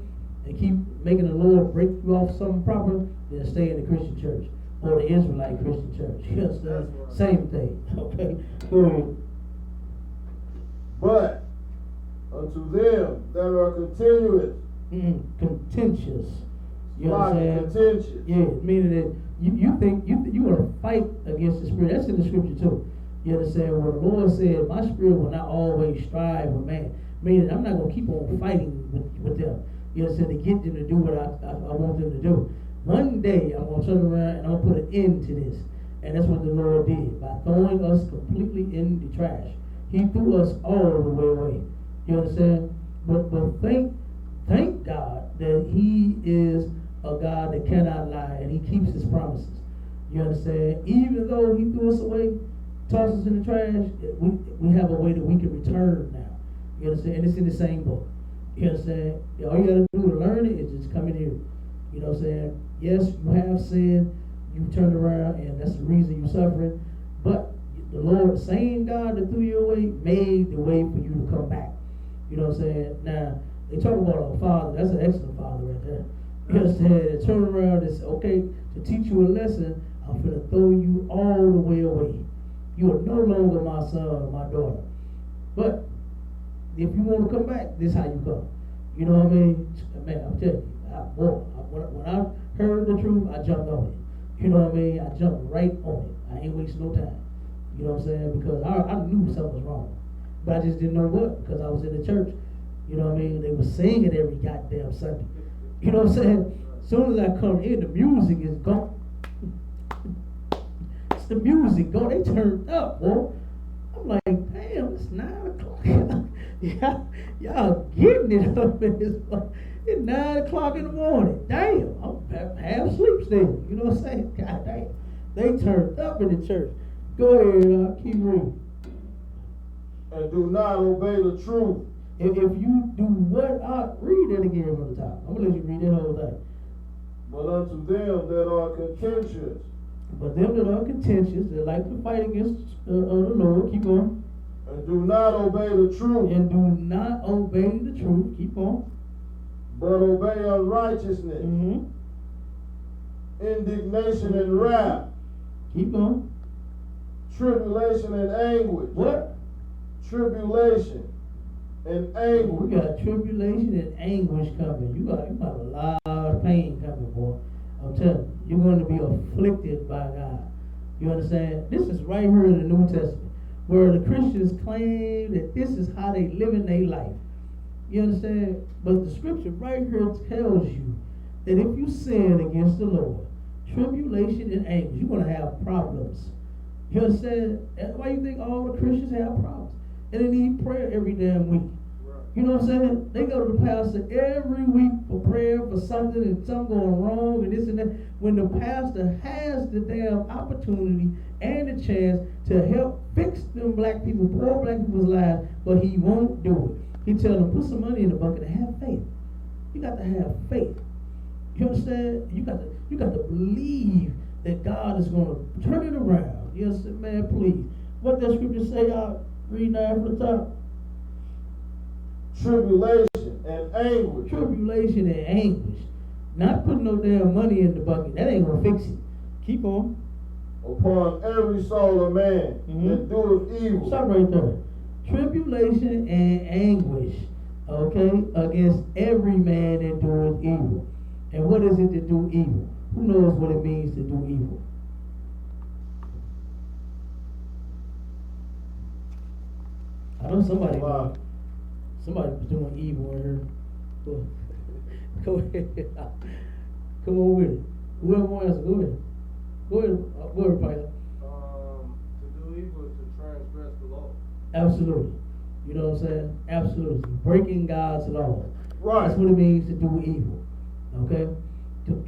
Speaker 2: and keep making the Lord break you off something proper, then stay in the Christian church or the Israelite Christian church. You understand?
Speaker 5: Right.
Speaker 2: Same thing. Okay? Go ahead.
Speaker 4: But unto them that are continuous,
Speaker 2: Contentious. You
Speaker 4: like
Speaker 2: understand?
Speaker 4: contentious,
Speaker 2: Yeah, meaning that you think you want to fight against the spirit. That's in the scripture too. You understand? Where the Lord said, "My spirit will not always strive with man." Meaning, I'm not going to keep on fighting with them. You understand? To get them to do what I want them to do. One day, I'm going to turn around and I'm going to put an end to this. And that's what the Lord did by throwing us completely in the trash. He threw us all the way away. You understand? But thank God that He is a God that cannot lie and He keeps His promises. You understand? Even though He threw us away, tossed us in the trash, we have a way that we can return now. You understand? And it's in the same book. You understand? All you gotta do to learn it is just come in here. You know what I'm saying? Yes, you have sinned, you turned around, and that's the reason you're suffering. But the Lord, the same God that threw you away, made the way for you to come back. You know what I'm saying? Now, they talk about a father. That's an excellent father right there. You understand? To turn around and say, okay, to teach you a lesson, I'm going to throw you all the way away. You are no longer my son or my daughter. But if you want to come back, this is how you come. You know what I mean? Man, I'm telling you, when I heard the truth, I jumped on it. You know what I mean? I jumped right on it. I ain't wasting no time. You know what I'm saying? Because I knew something was wrong. But I just didn't know what, because I was in the church. You know what I mean? They were singing every goddamn Sunday. You know what I'm saying? As soon as I come in, the music is gone. It's the music gone. They turned up, boy. I'm like, damn, it's 9 o'clock. y'all getting it up in this. It's 9 o'clock in the morning. Damn, I'm half asleep still. You know what I'm saying? God damn. They turned up in the church. Go ahead, I'll keep reading.
Speaker 4: and do not obey the truth.
Speaker 2: If you do what? Read it again from the top. I'm going to let you read that whole thing.
Speaker 4: But unto them that are contentious,
Speaker 2: But them that are contentious, that like to fight against the Lord, keep on.
Speaker 4: and do not obey the truth,
Speaker 2: And do not obey the truth, keep on.
Speaker 4: but obey unrighteousness, indignation and wrath,
Speaker 2: Keep on.
Speaker 4: tribulation and anguish.
Speaker 2: What?
Speaker 4: Tribulation and
Speaker 2: We
Speaker 4: anguish.
Speaker 2: got tribulation and anguish coming. You got a lot of pain coming, boy. I'm telling you, you're going to be afflicted by God. You understand? This is right here in the New Testament, where the Christians claim that this is how they live in their life. You understand? But the scripture right here tells you that if you sin against the Lord, tribulation and anguish, you're going to have problems. You understand? That's why you think all the Christians have problems. And they need prayer every damn week. You know what I'm saying? They go to the pastor every week for prayer for something and something going wrong and this and that. When the pastor has the damn opportunity and the chance to help fix them black people, poor black people's lives, but he won't do it. He tells them, put some money in the bucket and have faith. You got to have faith. You understand? You got to believe that God is going to turn it around. You understand, man? Please. What that scripture say? Y'all read that from the top.
Speaker 4: Tribulation and anguish.
Speaker 2: Tribulation and anguish. Not putting no damn money in the bucket. That ain't gonna fix it. Keep on.
Speaker 4: Upon every soul of man that doeth evil.
Speaker 2: Stop right there. Tribulation and anguish, okay, against every man that doeth evil. And what is it to do evil? Who knows what it means to do evil? I know somebody knows. Somebody's doing evil in here. Go ahead. Come on with it. Whoever wants to go ahead. Go ahead, Pilot.
Speaker 5: To do evil is to transgress the law.
Speaker 2: Absolutely. You know what I'm saying? Absolutely. Breaking God's law.
Speaker 4: Right.
Speaker 2: That's what it means to do evil. Okay?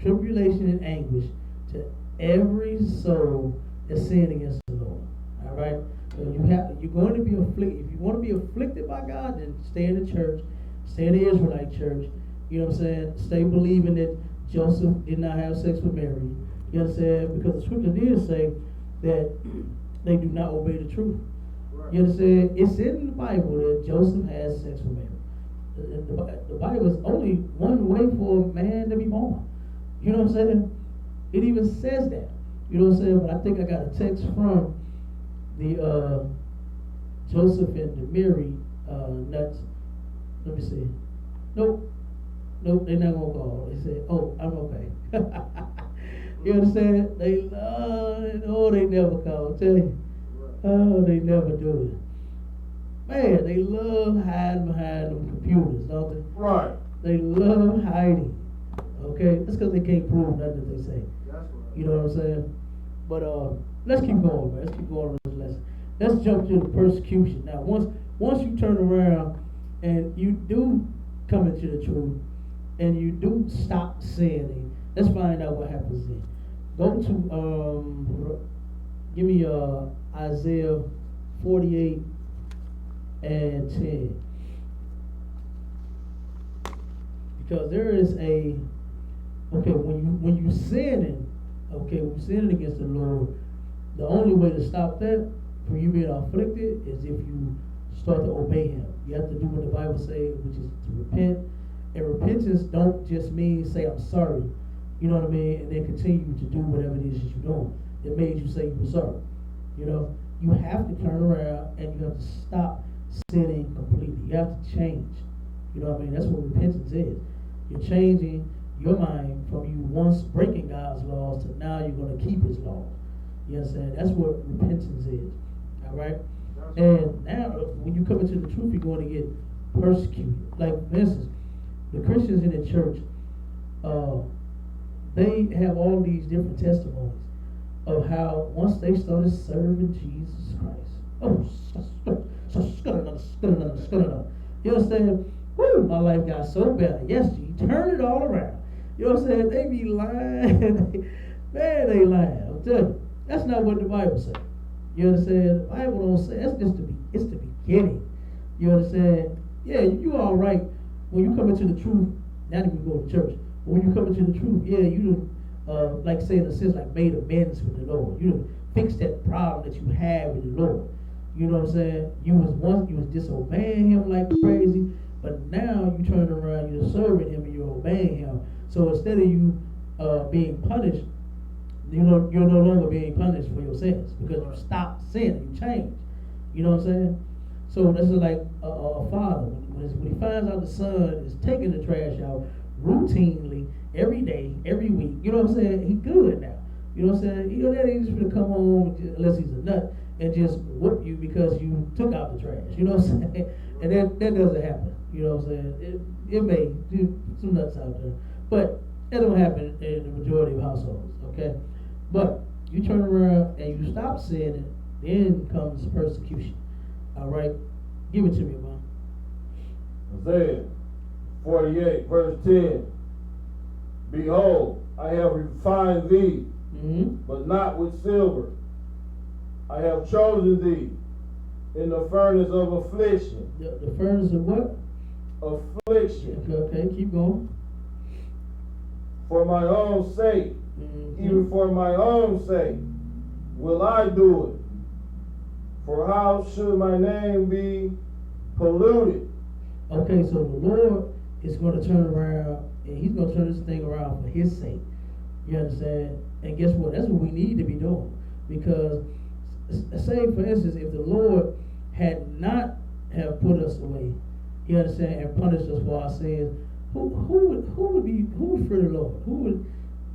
Speaker 2: tribulation and anguish to every soul that's sinned against the Lord. All right? So you're going to be afflicted. If you want to be afflicted by God, then stay in the church, stay in the Israelite church. You know what I'm saying? Stay believing that Joseph did not have sex with Mary. You understand? Because the scripture did say that they do not obey the truth.
Speaker 5: Right.
Speaker 2: You understand? It's in the Bible that Joseph has sex with Mary. The Bible is only one way for a man to be born. You know what I'm saying? It even says that. You know what I'm saying? But I think I got a text from the Joseph and the Mary nuts. Let me see. Nope, they're not gonna call. They said, "Oh, I'm okay." You understand? They love. Oh, they never call. Tell you. Oh, they never do it. Man, they love hiding behind them computers, don't they?
Speaker 4: Right.
Speaker 2: They love hiding. Okay, that's because they can't prove nothing that they say.
Speaker 5: That's right.
Speaker 2: You know what I'm saying? But let's keep going, man. Let's keep going on this lesson. Let's jump to the persecution. Now, once you turn around and you do come into the truth and you do stop sinning, let's find out what happens then. Go to give me Isaiah 48 and 10. Because there is when you sinning, when you sinning against the Lord, the only way to stop that from you being afflicted is if you start to obey Him. You have to do what the Bible says, which is to repent. And repentance don't just mean say I'm sorry, you know what I mean, and then continue to do whatever it is that you're doing. It made you say you were sorry. You know, you have to turn around and you have to stop sinning completely. You have to change. You know what I mean? That's what repentance is. You're changing your mind from you once breaking God's laws to now you're going to keep His laws. You understand? That's what repentance is. All right? And now, when you come into the truth, you're going to get persecuted. Like, for instance, the Christians in the church, they have all these different testimonies of how once they started serving Jesus Christ, you understand? Woo, my life got so bad. Yes, G, turn it all around. You know what I'm saying? They be lying. Man, they lying. I'll tell you. That's not what the Bible says. You understand? The Bible don't say. That's just it's the beginning. You understand? Yeah, you all right when you come into the truth. Now that we go to church, but when you come into the truth, yeah, you like say in a sense like made amends with the Lord. You done fixed that problem that you had with the Lord. You know what I'm saying? You was disobeying Him like crazy, but now you turn around, you're serving Him and you're obeying Him. So instead of you being punished, you're no longer being punished for your sins because you stopped sinning, you changed. You know what I'm saying? So this is like a father when he finds out the son is taking the trash out routinely every day, every week. You know what I'm saying? He good now. You know what I'm saying? You know that he's gonna come home unless he's a nut and just whoop you because you took out the trash. You know what I'm saying? And that doesn't happen. You know what I'm saying? It may do some nuts out there, but it don't happen in the majority of households. Okay, but you turn around and you stop sinning, then comes persecution. All right, give it to me, man.
Speaker 4: Isaiah 48, verse 10. Behold, I have refined thee, but not with silver. I have chosen thee in the furnace of affliction.
Speaker 2: The furnace of what?
Speaker 4: Affliction.
Speaker 2: Okay, keep going.
Speaker 4: For my own sake, even for my own sake, will I do it. For how should my name be polluted?
Speaker 2: Okay, so the Lord is going to turn around and He's going to turn this thing around for His sake. You understand? And guess what? That's what we need to be doing. Because, say for instance, if the Lord had not have put us away, you understand, and punished us for our sins, who would fear the Lord? Who would,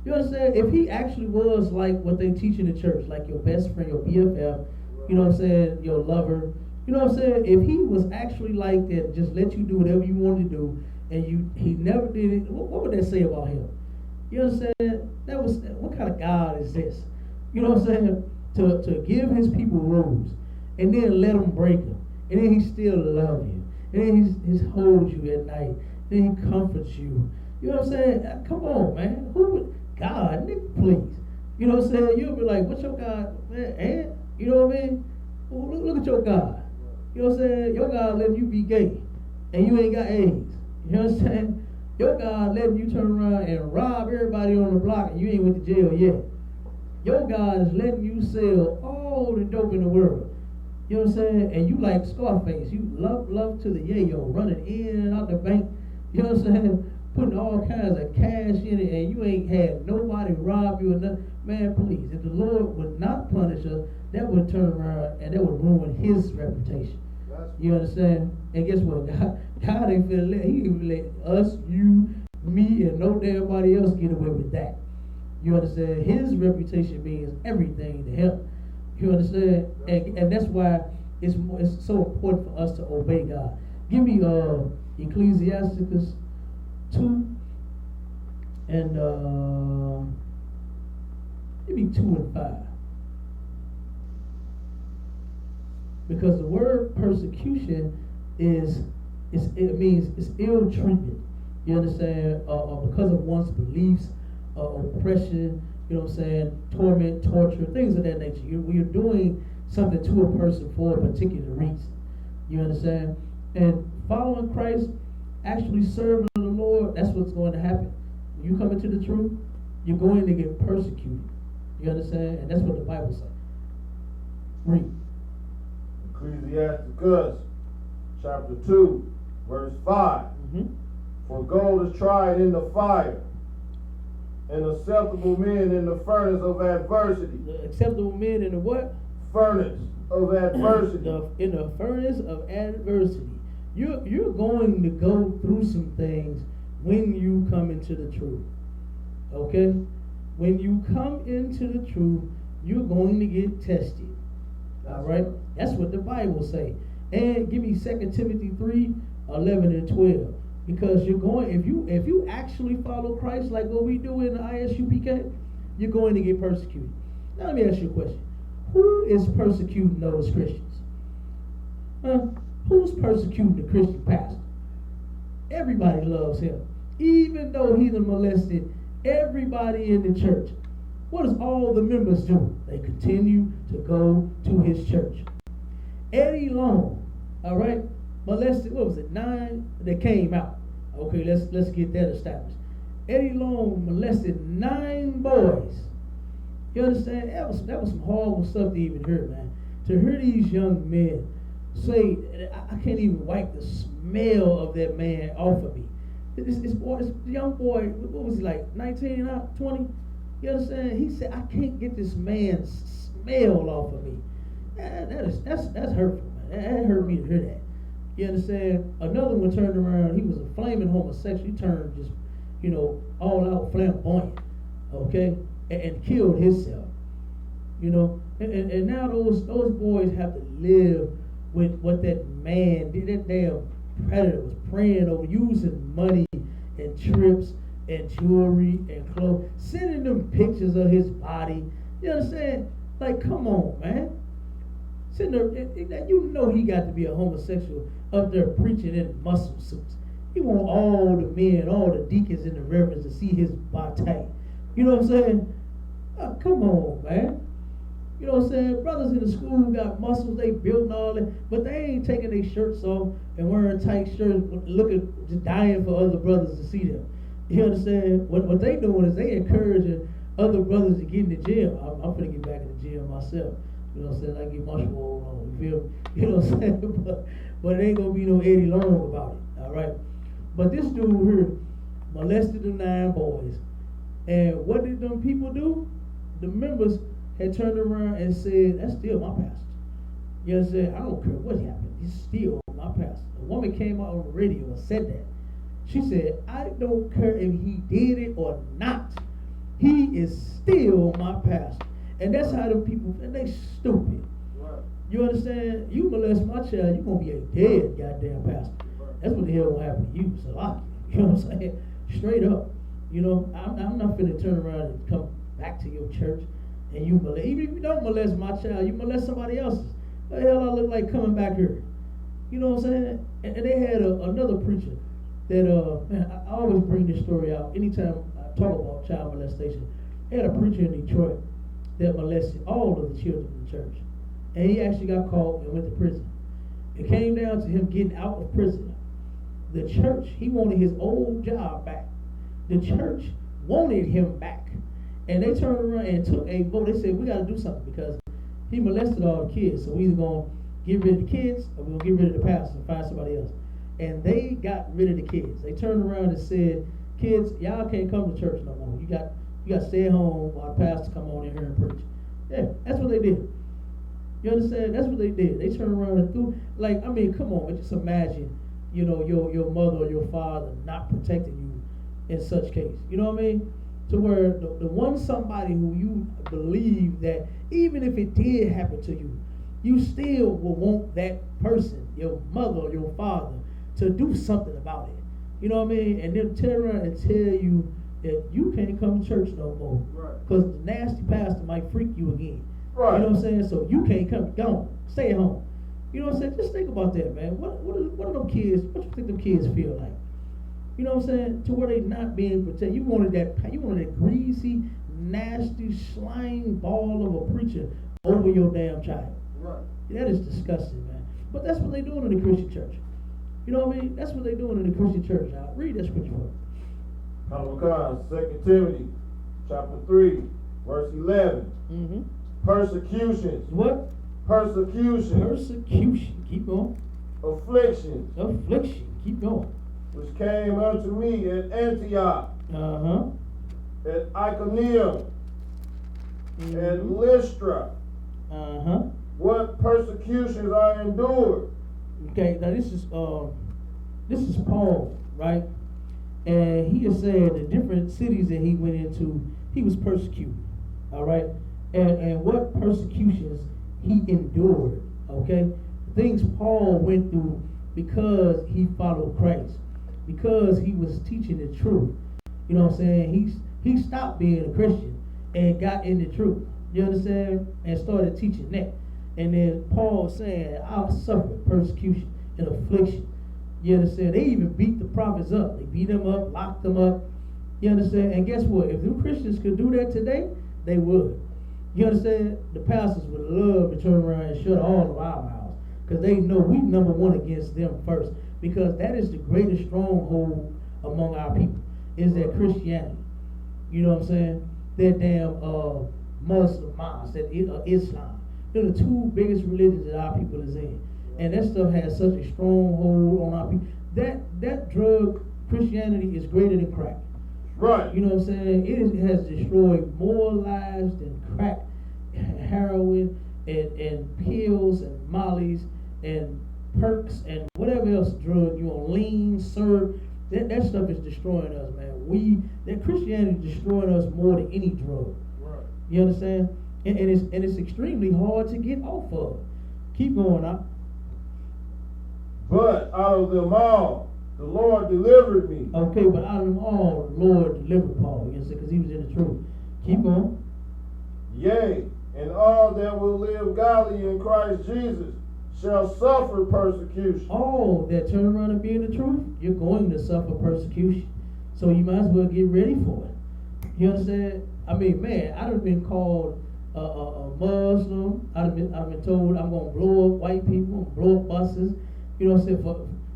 Speaker 2: you understand? If He actually was like what they teach in the church, like your best friend, your BFF, you know what I'm saying, your lover, you know what I'm saying? If He was actually like that, just let you do whatever you wanted to do, and He never did it, what would that say about Him? You understand? What kind of God is this? You know what I'm saying? To give His people rules, and then let them break them, and then He still love you, and then He holds you at night, then He comforts you. You know what I'm saying? Come on, man. Who would, God, nigga, please. You know what I'm saying? You'll be like, what's your God, man? And, you know what I mean? Well, look at your God. You know what I'm saying? Your God letting you be gay, and you ain't got AIDS. You know what I'm saying? Your God letting you turn around and rob everybody on the block, and you ain't went to jail yet. Your God is letting you sell all the dope in the world. You know what I'm saying? And you like Scarface. You love to the yayo, running in and out the bank. You know what I'm saying? Putting all kinds of cash in it, and you ain't had nobody rob you or nothing. Man, please, if the Lord would not punish us, that would turn around and that would ruin his reputation. You understand? And guess what? God ain't finna let, he ain't finna let us, you, me, and no damn body else get away with that. You understand? His reputation means everything to him. You understand? And that's why it's so important for us to obey God. Give me Ecclesiasticus 2 and give me 2 and 5. Because the word persecution it means it's ill treatment. You understand? Because of one's beliefs, oppression, you know what I'm saying, torment, torture, things of that nature. You're doing something to a person for a particular reason. You understand? And following Christ, actually serving the Lord, that's what's going to happen. When you come into the truth, you're going to get persecuted. You understand? And that's what the Bible says. Read.
Speaker 4: Ecclesiasticus chapter 2, verse 5. For gold is tried in the fire, and acceptable men in the furnace of adversity.
Speaker 2: The acceptable men in the what?
Speaker 4: Furnace of adversity.
Speaker 2: In the furnace of adversity. You're going to go through some things when you come into the truth. Okay? When you come into the truth, you're going to get tested. All right? That's what the Bible say. And give me 2 Timothy 3, 11 and 12. Because you're going, if you actually follow Christ like what we do in the Isupk, you're going to get persecuted. Now let me ask you a question. Who is persecuting those Christians? Who's persecuting the Christian pastor? Everybody loves him. Even though he done molested everybody in the church. What does all the members do? They continue to go to his church. Eddie Long, all right, molested, what was it, 9 that came out. Okay, let's get that established. Eddie Long molested 9 boys. You understand? That was some horrible stuff to even hear, man. To hear these young men say, I can't even wipe the smell of that man off of me. This young boy, what was he like, 19, 20? You understand? He said, I can't get this man's smell off of me. That's hurtful, man. That hurt me to hear that. You understand? Another one turned around. He was a flaming homosexual. He turned just, all out flamboyant, okay, and killed himself. And now those boys have to live with what that man did. That damn predator was preying over, using money and trips and jewelry and clothes, sending them pictures of his body. You understand? Like, come on, man. Sitting there, he got to be a homosexual up there preaching in muscle suits. He want all the men, all the deacons and the reverends to see his body. You know what I'm saying? Come on, man. You know what I'm saying? Brothers in the school got muscles, they built and all that, but they ain't taking their shirts off and wearing tight shirts, looking, just dying for other brothers to see them. You understand? What they doing is they encouraging other brothers to get in the gym. I'm finna get back in the gym myself. You know what I'm saying? I get my swole on, you feel me? You know what I'm saying? But it ain't gonna be no Eddie Long about it, all right? But this dude here molested the 9 boys. And what did them people do? The members had turned around and said, that's still my pastor. You know what I'm saying? I don't care what happened. He's still my pastor. A woman came out on the radio and said that. She said, I don't care if he did it or not. He is still my pastor. And that's how them people, and they stupid. Right. You understand? You molest my child, you're going to be a dead goddamn pastor. Right. That's what the hell gonna happen to you, Salaki. You know what I'm saying? Straight up. I'm not finna turn around and come back to your church and you molest. Even if you don't molest my child, you molest somebody else's. What the hell I look like coming back here? You know what I'm saying? And they had another preacher that man, I always bring this story out anytime I talk about child molestation. They had a preacher in Detroit that molested all of the children in the church, and he actually got caught and went to prison. It came down to him getting out of prison. The church, he wanted his old job back. The church wanted him back, and they turned around and took a vote. They said, we got to do something because he molested all the kids, so we either going to get rid of the kids or we're going to get rid of the pastor and find somebody else. And they got rid of the kids. They turned around and said, kids, y'all can't come to church no more. You got to stay at home while the pastor come on in here and preach. Yeah, that's what they did. You understand? That's what they did. They turned around and threw, like, I mean, come on, just imagine, you know, your mother or your father not protecting you in such case. You know what I mean? To where the one somebody who you believe that even if it did happen to you, you still will want that person, your mother or your father, to do something about it. You know what I mean? And then turn around and tell you that you can't come to church no more.
Speaker 5: Right.
Speaker 2: Because the nasty pastor might freak you again.
Speaker 4: Right.
Speaker 2: You know what I'm saying? So you can't come. Go on. Stay at home. You know what I'm saying? Just think about that, man. What are them kids, what you think them kids feel like? You know what I'm saying? To where they not being protected. You wanted that greasy, nasty, slime ball of a preacher over your damn child.
Speaker 5: Right.
Speaker 2: That is disgusting, man. But that's what they doing in the Christian church. You know what I mean? That's what they doing in the Christian church. Now, read that scripture for me.
Speaker 4: Habakkuk, 2 Timothy, chapter 3, verse 11.
Speaker 2: Mm-hmm.
Speaker 4: Persecutions.
Speaker 2: What?
Speaker 4: Persecution.
Speaker 2: Persecution. Keep going.
Speaker 4: Afflictions.
Speaker 2: Affliction. Keep going.
Speaker 4: Which came unto me at Antioch,
Speaker 2: Uh-huh.
Speaker 4: at Iconium, at Lystra.
Speaker 2: Uh-huh.
Speaker 4: What persecutions I endured.
Speaker 2: Okay, now this is Paul, right? And he is saying the different cities that he went into, he was persecuted. All right? And what persecutions he endured, okay? Things Paul went through because he followed Christ, because he was teaching the truth. You know what I'm saying? He stopped being a Christian and got in the truth. You understand? And started teaching that. And then Paul saying, I'll suffer persecution and affliction. You understand? They even beat the prophets up. They beat them up, locked them up. You understand? And guess what? If them Christians could do that today, they would. You understand? The pastors would love to turn around and shut all of our mouths, because they know we number one against them first. Because that is the greatest stronghold among our people, is that Christianity. You know what I'm saying? That damn Muslim mosque, that Islam. They're the two biggest religions that our people is in. And that stuff has such a stronghold on our people. That drug, Christianity, is greater than crack.
Speaker 4: Right.
Speaker 2: You know what I'm saying? It has destroyed more lives than crack, heroin, and pills, and mollies, and perks, and whatever else drug you on, lean, syrup. That stuff is destroying us, man. That Christianity is destroying us more than any drug.
Speaker 5: Right.
Speaker 2: You understand? And it's extremely hard to get off of. Keep going up.
Speaker 4: But out of them all, the Lord delivered me.
Speaker 2: Okay, but out of them all, the Lord delivered Paul. You understand? Because he was in the truth. Keep going.
Speaker 4: Yea, and all that will live godly in Christ Jesus shall suffer persecution.
Speaker 2: All that turn around and be in the truth, you're going to suffer persecution. So you might as well get ready for it. You understand? I mean, man, I done been called a Muslim. I've been told I'm gonna blow up white people, blow up buses. You know what I'm saying?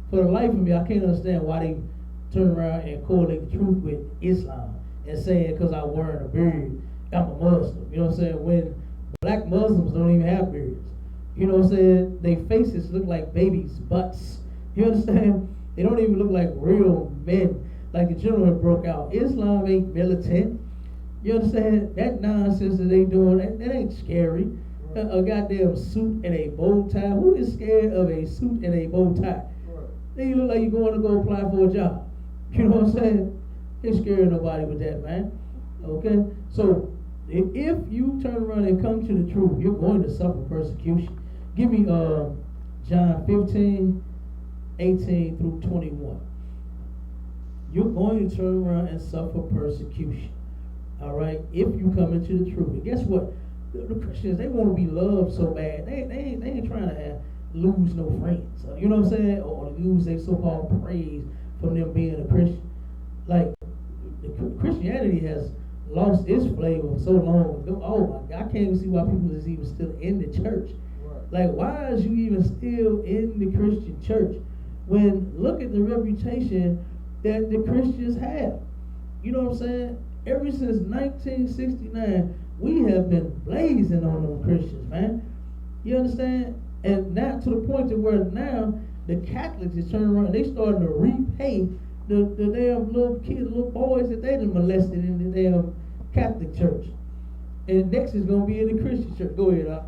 Speaker 2: For the life of me, I can't understand why they turn around and correlate the truth with Islam and saying because I'm wearing a beard, I'm a Muslim. You know what I'm saying? When black Muslims don't even have beards. You know what I'm saying? Their faces look like babies' butts. You understand? They don't even look like real men. Like the general broke out. Islam ain't militant. You understand? That nonsense that they doing, that ain't scary. A goddamn suit and a bow tie. Who is scared of a suit and a bow tie?
Speaker 5: Right.
Speaker 2: Then you look like you're going to go apply for a job. You know what I'm saying? Ain't scaring nobody with that, man. Okay? So, if you turn around and come to the truth, you're going to suffer persecution. Give me John 15, 18 through 21. You're going to turn around and suffer persecution. All right? If you come into the truth. And guess what? The Christians, they want to be loved so bad. They ain't trying to lose no friends. You know what I'm saying? Or lose their so-called praise from them being a Christian. Like, Christianity has lost its flavor so long ago. Oh my God, I can't even see why people is even still in the church.
Speaker 5: Right.
Speaker 2: Like, why is you even still in the Christian church? When, look at the reputation that the Christians have. You know what I'm saying? Ever since 1969, we have been blazing on them Christians, man. You understand? And now to the point to where now the Catholics is turning around, they starting to repay the damn little kids, little boys that they done molested in the damn Catholic church. And next is gonna be in the Christian church. Go ahead,
Speaker 5: I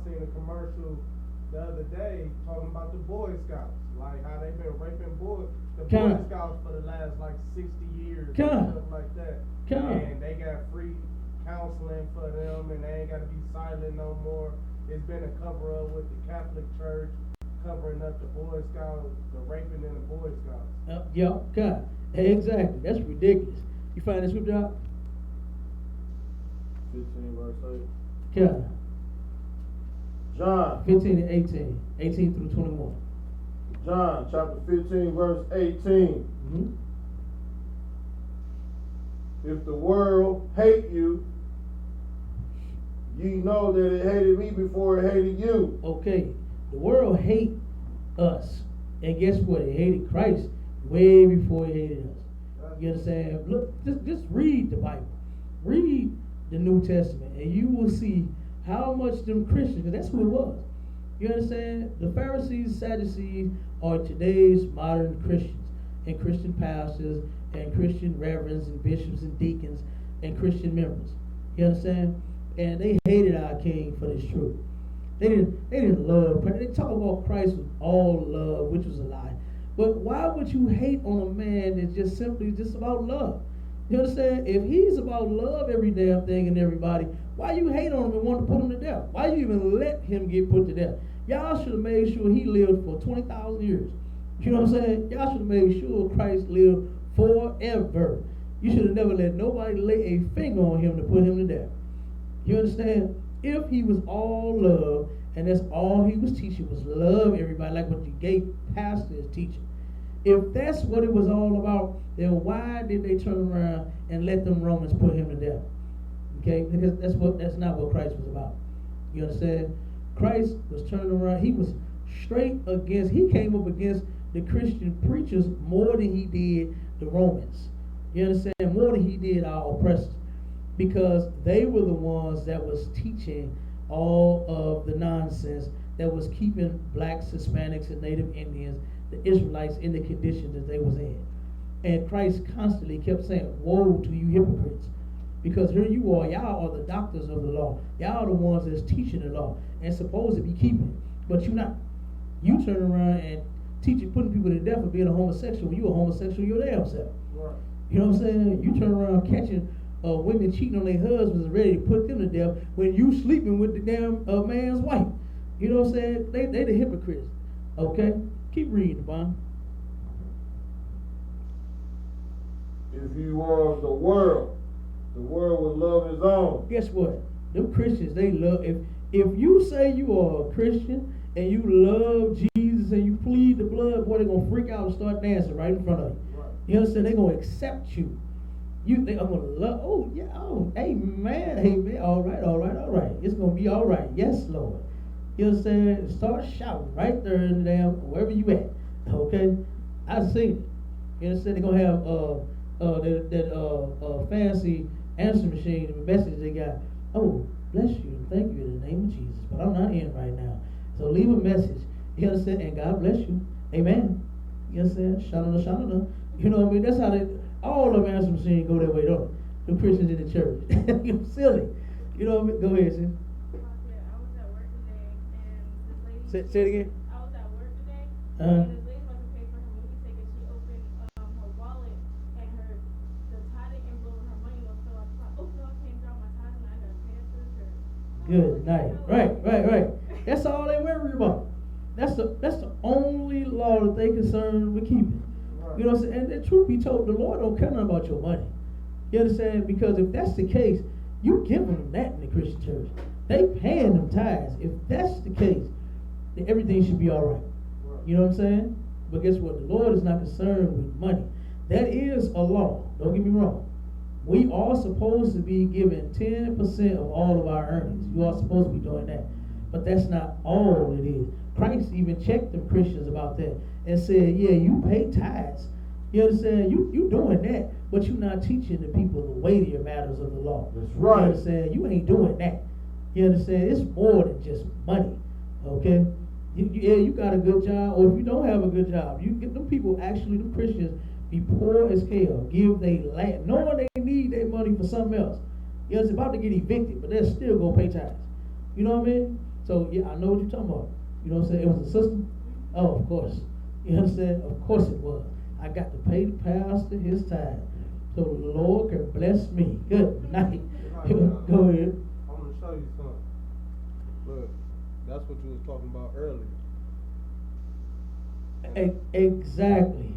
Speaker 5: seen a commercial the other day talking about the Boy Scouts, like how they've been raping Boy Scouts for the last like 60 years and stuff like that. And they got free counseling for them, and they ain't got to be silent no more. It's been a cover up with the Catholic Church covering up the Boy Scouts, the raping in the Boy Scouts.
Speaker 2: God, exactly. That's ridiculous. You find this scripture out?
Speaker 4: 15 verse 8.
Speaker 2: God.
Speaker 4: John.
Speaker 2: 15 and 18. 18 through 21.
Speaker 4: John chapter 15 verse 18.
Speaker 2: Mm-hmm.
Speaker 4: If the world hate you, ye know that it hated me before it hated you.
Speaker 2: Okay, the world hate us, and guess what? It hated Christ way before it hated us. You understand? Look, just read the Bible, read the New Testament, and you will see how much them Christians, because that's who it was. You understand? The Pharisees, Sadducees are today's modern Christians, and Christian pastors, and Christian reverends, and bishops, and deacons, and Christian members. You understand? And they hated our King for this truth. They didn't love Christ. They talk about Christ with all love, which was a lie. But why would you hate on a man that's just simply just about love? You understand? If he's about love every damn thing and everybody, why you hate on him and want to put him to death? Why you even let him get put to death? Y'all should have made sure he lived for 20,000 years. You know what I'm saying? Y'all should have made sure Christ lived forever. You should have never let nobody lay a finger on him to put him to death. You understand? If he was all love, and that's all he was teaching was love everybody, like what the gay pastor is teaching. If that's what it was all about, then why did they turn around and let them Romans put him to death? Okay, because that's not what Christ was about. You understand? Christ was turning around. He was straight against. He came up against the Christian preachers more than he did the Romans. You understand? More than he did our oppressors, because they were the ones that was teaching all of the nonsense that was keeping blacks, Hispanics, and Native Indians, the Israelites, in the condition that they was in. And Christ constantly kept saying, woe to you hypocrites, because here you are, y'all are the doctors of the law, y'all are the ones that's teaching the law and supposed to be keeping it, but you're not. You turn around and teaching, putting people to death for being a homosexual. You a homosexual your damn self.
Speaker 5: Right.
Speaker 2: You know what I'm saying? You turn around catching women cheating on their husbands and ready to put them to death when you sleeping with the damn man's wife. You know what I'm saying? They the hypocrites. Okay? Keep reading, Bond.
Speaker 4: If you are of the world would love his own.
Speaker 2: Guess what? Them Christians, they love, if you say you are a Christian and you love Jesus and you plead the blood, boy, they're gonna freak out and start dancing right in front of you.
Speaker 5: Right.
Speaker 2: You understand? They're gonna accept you. You think I'm gonna love? Oh yeah, oh amen. All right. It's gonna be all right. Yes, Lord. You understand? Start shouting right there in the damn wherever you at. Okay, I seen it. You understand? They're gonna have that fancy answer machine, the message they got. Oh, bless you and thank you in the name of Jesus. But I'm not in right now, so leave a message. You understand? And God bless you. Amen. You understand? Shalom. You know what I mean? That's how they. All of answer machines go that way, don't they? The Christians in the church. You're silly. You know what I mean? Go ahead, sis.
Speaker 7: I was at work today, and this lady.
Speaker 2: Say it again.
Speaker 7: I was at work today,
Speaker 2: Uh-huh.
Speaker 7: and this lady was to pay for her movie ticket. She opened her wallet, and the tithing envelope with her money was still on top. Oh no, I can't drop my tithing. I gotta pay it to the church.
Speaker 2: Good night. Right. That's all they worry about. That's the only law that they concerned with keeping. You know what I'm saying? And the truth be told, the Lord don't care nothing about your money. You understand? Because if that's the case, you giving them that in the Christian church. They paying them tithes. If that's the case, then everything should be all right. You know what I'm saying? But guess what? The Lord is not concerned with money. That is a law. Don't get me wrong. We are supposed to be giving 10% of all of our earnings. You are supposed to be doing that. But that's not all it is. Christ even checked them Christians about that and said, yeah, you pay tithes. You understand? You doing that, but you're not teaching the people the weightier matters of the law.
Speaker 4: That's right.
Speaker 2: You understand? You ain't doing that. You understand? It's more than just money. Okay? You got a good job, or if you don't have a good job, you get them people, actually, them Christians, be poor as hell, give they land, knowing they need their money for something else. You know, it's about to get evicted, but they're still gonna pay tithes. You know what I mean? So, yeah, I know what you're talking about. You know what I'm saying? It was a system? Oh, of course. You understand? Of course it was. I got to pay the pastor his tithe, so the Lord can bless me. Good night. Go ahead.
Speaker 5: I'm gonna show you something. Look, that's what you was talking about earlier.
Speaker 2: Exactly.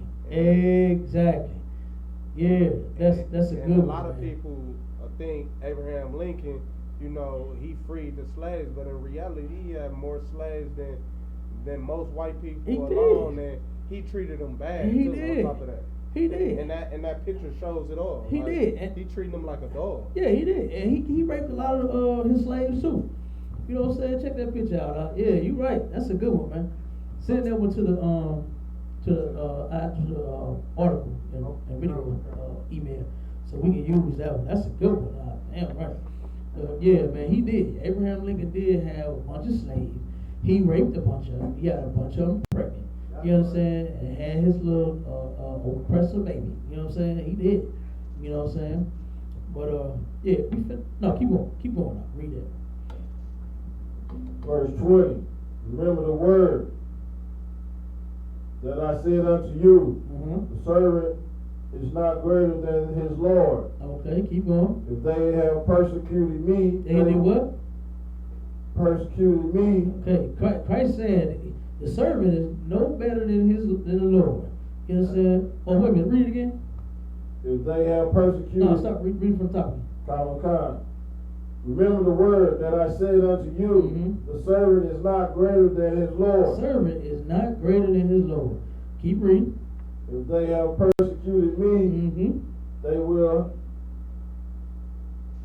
Speaker 2: Yeah, that's a good one.
Speaker 5: A lot of
Speaker 2: man.
Speaker 5: people think Abraham Lincoln, you know, he freed the slaves, but in reality, he had more slaves than most white people
Speaker 2: He
Speaker 5: alone,
Speaker 2: did.
Speaker 5: and he treated them bad
Speaker 2: He
Speaker 5: too.
Speaker 2: did.
Speaker 5: On top of that,
Speaker 2: He did.
Speaker 5: and that picture shows it all.
Speaker 2: He did. And
Speaker 5: he treated them like a dog.
Speaker 2: yeah, he did. And he raped a lot of his slaves too. You know what I'm saying? Check that picture out. Yeah, you right. That's a good one, man. Send that one to the article and video email, so we can use that one. That's a good one. Damn right. Yeah, man, he did. Abraham Lincoln did have a bunch of slaves. He raped a bunch of them. He had a bunch of them pregnant. You understand? And had his little oppressor baby. You know what I'm saying? He did. You know what I'm saying? But yeah, no, keep going. Now. Read that.
Speaker 4: Verse 20. Remember the word that I said unto you, the servant is not greater than his Lord.
Speaker 2: Okay, keep going.
Speaker 4: If they have persecuted me,
Speaker 2: They did what?
Speaker 4: Persecuted me.
Speaker 2: Okay, Christ said the servant is no better than the Lord. You understand? Oh, wait a minute, read it again.
Speaker 4: If they have persecuted.
Speaker 2: No, stop. Read from the top.
Speaker 4: Come. Remember the word that I said unto you, the servant is not greater than his Lord.
Speaker 2: The servant is not greater than his Lord. Keep reading.
Speaker 4: If they have persecuted me, they will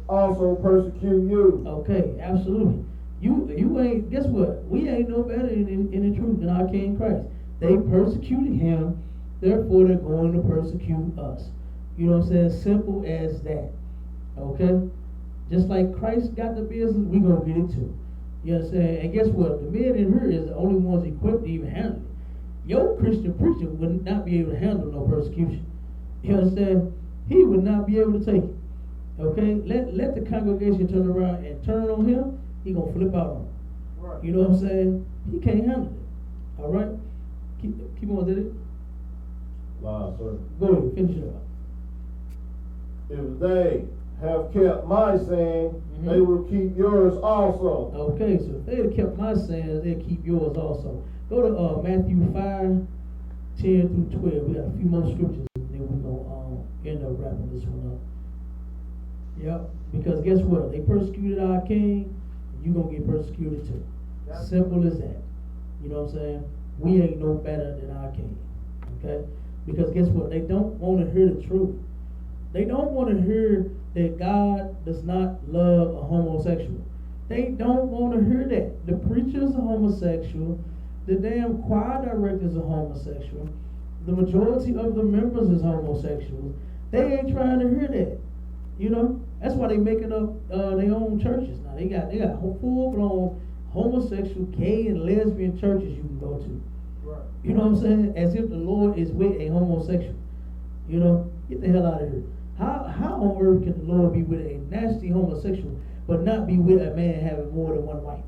Speaker 4: also persecute you.
Speaker 2: Okay, absolutely. You ain't, guess what? We ain't no better in the truth than our King Christ. They persecuted him, therefore they're going to persecute us. You know what I'm saying? Simple as that. Okay? Just like Christ got the business, we gonna get it too. You understand? And guess what? The men in here is the only ones equipped to even handle it. Your Christian preacher would not be able to handle no persecution. You understand? He would not be able to take it. Okay? Let the congregation turn around and turn on him, he gonna flip out on him.
Speaker 5: Right.
Speaker 2: You know what I'm saying? He can't handle it. Alright? Keep on, did it?
Speaker 4: Wow, sir.
Speaker 2: Go ahead, finish it up.
Speaker 4: If they have kept my saying, they will keep yours also.
Speaker 2: Okay, so if they'd have kept my sayings, they'll keep yours also. Go to Matthew 5, 10 through 12. We got a few more scriptures, and then we're going to end up wrapping this one up. Yep, because guess what? They persecuted our king, you're going to get persecuted too. Simple as that. You know what I'm saying? We ain't no better than our king. Okay? Because guess what? They don't want to hear the truth. They don't want to hear that God does not love a homosexual. They don't want to hear that. The preachers are homosexual. The damn choir directors are homosexual. The majority of the members is homosexuals. They ain't trying to hear that. You know? That's why they making up their own churches now. They got full-blown homosexual, gay, and lesbian churches you can go to.
Speaker 5: Right.
Speaker 2: You know what I'm saying? As if the Lord is with a homosexual. You know? Get the hell out of here. How on earth can the Lord be with a nasty homosexual but not be with a man having more than one wife?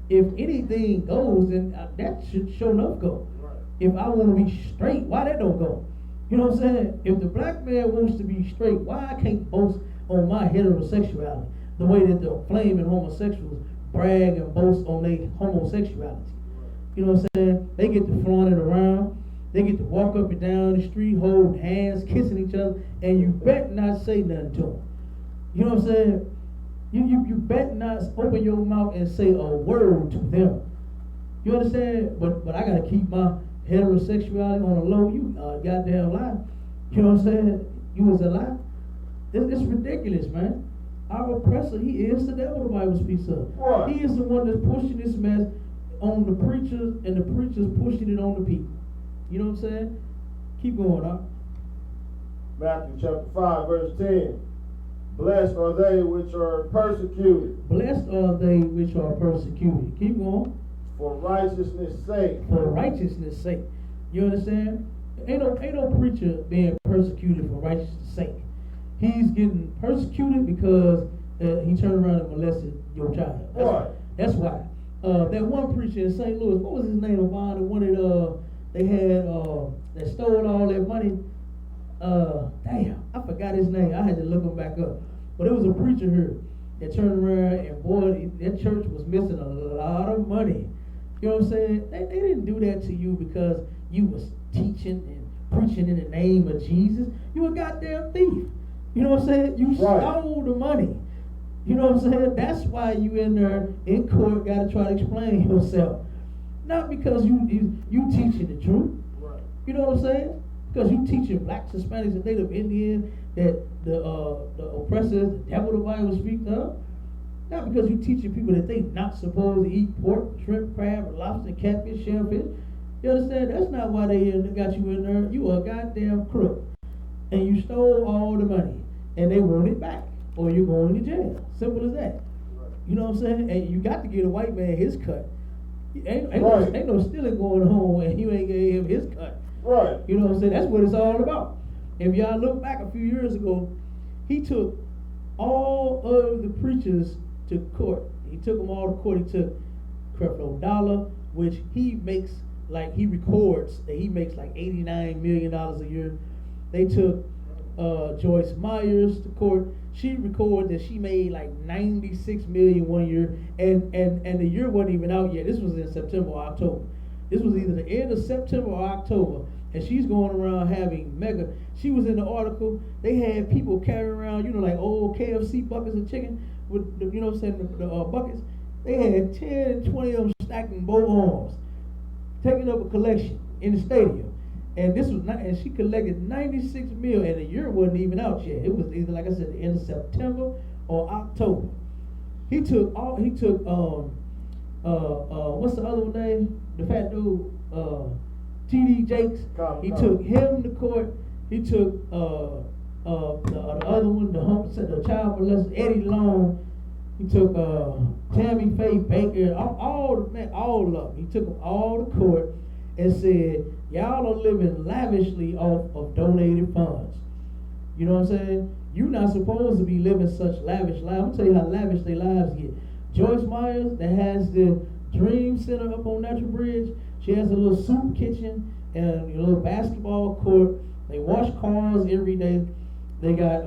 Speaker 2: If anything goes, then that should sure enough go.
Speaker 5: Right.
Speaker 2: If I want to be straight, why that don't go? You know what I'm saying? If the black man wants to be straight, why I can't boast on my heterosexuality the way that the flaming homosexuals brag and boast on their homosexuality? You know what I'm saying? They get to flaunt it around. They get to walk up and down the street holding hands, kissing each other, and you bet not say nothing to them. You know what I'm saying? You bet not open your mouth and say a word to them. You understand? But I gotta keep my heterosexuality on the low, you goddamn lie. You know what I'm saying? You was a lie. It's ridiculous, man. Our oppressor, he is the devil, the Bible speaks of.
Speaker 4: Right.
Speaker 2: He is the one that's pushing this mess on the preachers, and the preachers pushing it on the people. You know what I'm saying? Keep going, huh?
Speaker 4: Matthew chapter 5, verse 10. Blessed are they which are persecuted
Speaker 2: Blessed are they which are persecuted. Keep going.
Speaker 4: for righteousness' sake.
Speaker 2: For righteousness' sake. You understand? Ain't no preacher being persecuted for righteousness' sake. He's getting persecuted because he turned around and molested your child. That's why. That one preacher in St. Louis, what was his name? About the one that they had that stole all that money. Damn, I forgot his name. I had to look him back up. But it was a preacher here that turned around and boy, that church was missing a lot of money. You know what I'm saying? They didn't do that to you because you was teaching and preaching in the name of Jesus. You a goddamn thief. You know what I'm saying? You stole the money. You know what I'm saying? That's why you in there in court got to try to explain yourself. Not because you teaching the truth.
Speaker 4: Right.
Speaker 2: You know what I'm saying? Because you teaching blacks, Hispanics, and Native Indians that the oppressors, the devil, the Bible speaks of. Not because you teaching people that they not supposed to eat pork, shrimp, crab, lobster, catfish, shellfish. You understand? That's not why they got you in there. You a goddamn crook. And you stole all the money. And they want it back. Or you're going to jail. Simple as that.
Speaker 4: Right.
Speaker 2: You know what I'm saying? And you got to get a white man his cut. Ain't
Speaker 4: Right.
Speaker 2: no stealing going on and you ain't gave him his cut.
Speaker 4: Right.
Speaker 2: You know what I'm saying? That's what it's all about. If y'all look back a few years ago, he took all of the preachers to court. He took them all to court. He took Creflo Dollar, which he makes, like, he records that he makes like $89 million a year. They took Joyce Myers to court. She recorded that she made like $96 million one year, and the year wasn't even out yet. This was in September or October. This was either the end of September or October, and she's going around having mega. She was in the article. They had people carrying around, you know, like old KFC buckets of chicken with, the, you know, what I'm saying, the buckets. They had 10, 20 of them stacked in both arms, taking up a collection in the stadium. And this was not, and she collected $96 million, and the year wasn't even out yet. It was either, like I said, the end of September or October. He took what's the other one name? The fat dude, T.D. Jakes. He took him to court. He took the other one, the child molester, Eddie Long. He took Tammy Faye Baker, all of them. He took them all to court and said, y'all are living lavishly off of donated funds. You know what I'm saying? You're not supposed to be living such lavish lives. I'm gonna tell you how lavish their lives get. Joyce Myers, that has the Dream Center up on Natural Bridge, she has a little soup kitchen and a little basketball court. They wash cars every day. They got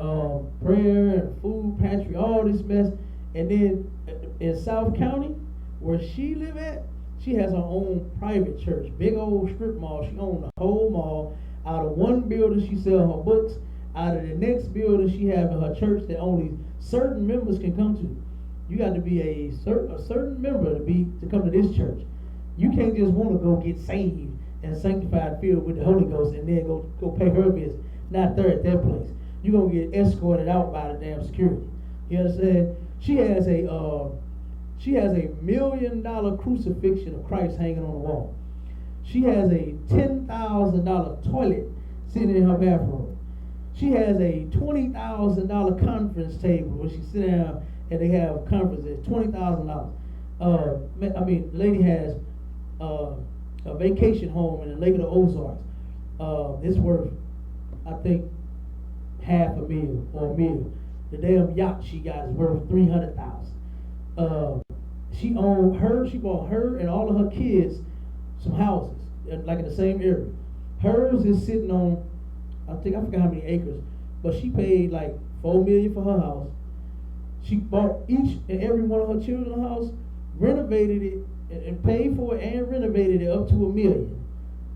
Speaker 2: prayer and food pantry, all this mess. And then in South County, where she live at, she has her own private church, big old strip mall. She owns the whole mall. Out of one building, she sells her books. Out of the next building, she has her church that only certain members can come to. You got to be a certain member to come to this church. You can't just want to go get saved and sanctified, filled with the Holy Ghost, and then go pay her visit. Not there at that place. You're gonna get escorted out by the damn security. You understand? She has a $1 million crucifixion of Christ hanging on the wall. She has a $10,000 toilet sitting in her bathroom. She has a $20,000 conference table where she sit down and they have conferences. $20,000. The lady has a vacation home in the Lake of the Ozarks. It's worth, I think, $500,000 or $1 million. The damn yacht she got is worth $300,000. She bought her and all of her kids some houses, like in the same area. Hers is sitting on, I forgot how many acres, but she paid like $4 million for her house. She bought each and every one of her children's house, renovated it, and paid for it and renovated it up to $1 million.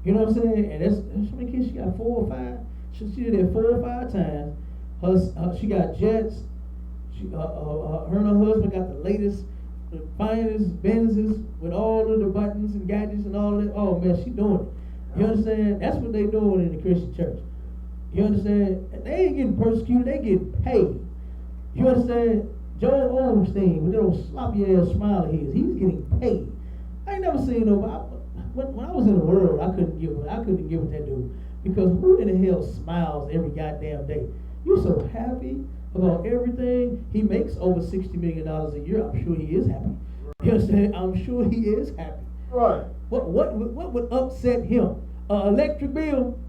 Speaker 2: You know what I'm saying? And that's how many kids she got? 4 or 5. She did it 4 or 5 times. She got jets. Her and her husband got the latest, the finest Benzes with all of the buttons and gadgets and all of that. Oh man, she doing it. You understand? That's what they doing in the Christian church. You understand? They ain't getting persecuted, they getting paid. You understand? Joel Osteen, with that old sloppy ass smile of his, he's getting paid. I ain't never seen nobody. When I was in the world, I couldn't get with that dude. Because who in the hell smiles every goddamn day? You so happy about everything. He makes over $60 million a year. I'm sure he is happy. You understand? I'm sure he is happy.
Speaker 4: Right.
Speaker 2: What would upset him? An electric bill?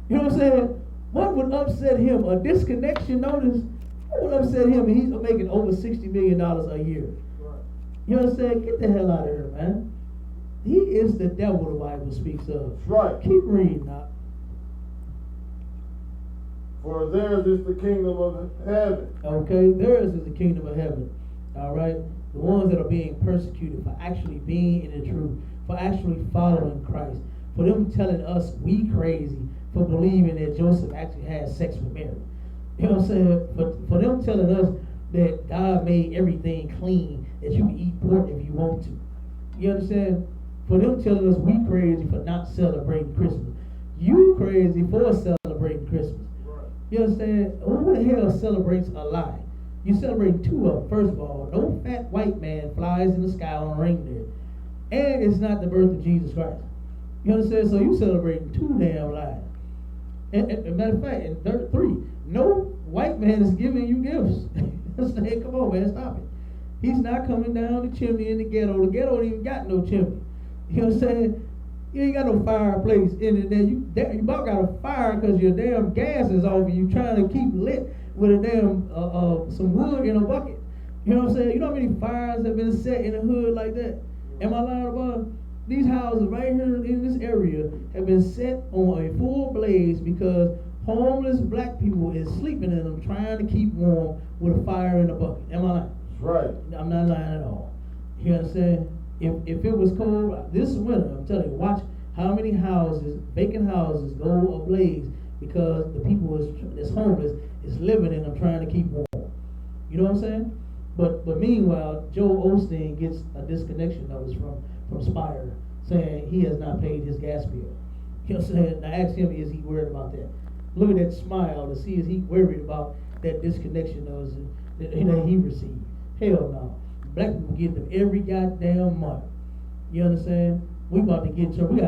Speaker 2: You know what I'm saying? What would upset him? A disconnection notice? What would upset him? And he's making over $60 million a year.
Speaker 5: Right.
Speaker 2: You understand? Get the hell out of here, man. He is the devil the Bible speaks of.
Speaker 4: That's right.
Speaker 2: Keep reading now.
Speaker 4: For theirs is the kingdom of heaven.
Speaker 2: Okay, theirs is the kingdom of heaven. All right? The ones that are being persecuted for actually being in the truth, for actually following Christ, for them telling us we crazy for believing that Joseph actually had sex with Mary. You know what I'm saying? For them telling us that God made everything clean, that you can eat pork if you want to. You understand? For them telling us we crazy for not celebrating Christmas. You crazy for celebrating Christmas.
Speaker 5: Right.
Speaker 2: You understand? Who the hell celebrates a lie? You celebrate two of them. First of all, no fat white man flies in the sky on a reindeer. And it's not the birth of Jesus Christ. You understand? So you celebrating two damn lies. And matter of fact, and three, no white man is giving you gifts. Understand? Come on, man, stop it. He's not coming down the chimney in the ghetto. The ghetto ain't even got no chimney. You know what I'm saying? You ain't got no fireplace in there. You about got a fire because your damn gas is off and you trying to keep lit with a damn some wood in a bucket. You know what I'm saying? You know how many fires have been set in the hood like that? Am I lying about it? These houses right here in this area have been set on a full blaze because homeless black people is sleeping in them trying to keep warm with a fire in a bucket. Am I lying?
Speaker 4: That's right.
Speaker 2: I'm not lying at all. You understand? If it was cold this winter, I'm telling you, watch how many houses, vacant houses, go ablaze because the people that's homeless is living in them trying to keep warm. You know what I'm saying? But meanwhile, Joel Osteen gets a disconnection notice from Spire saying he has not paid his gas bill. You know what I'm saying? Now ask him, is he worried about that? Look at that smile to see is he worried about that disconnection notice that he received. Hell no. Black people get them every goddamn month. You understand? We about to get we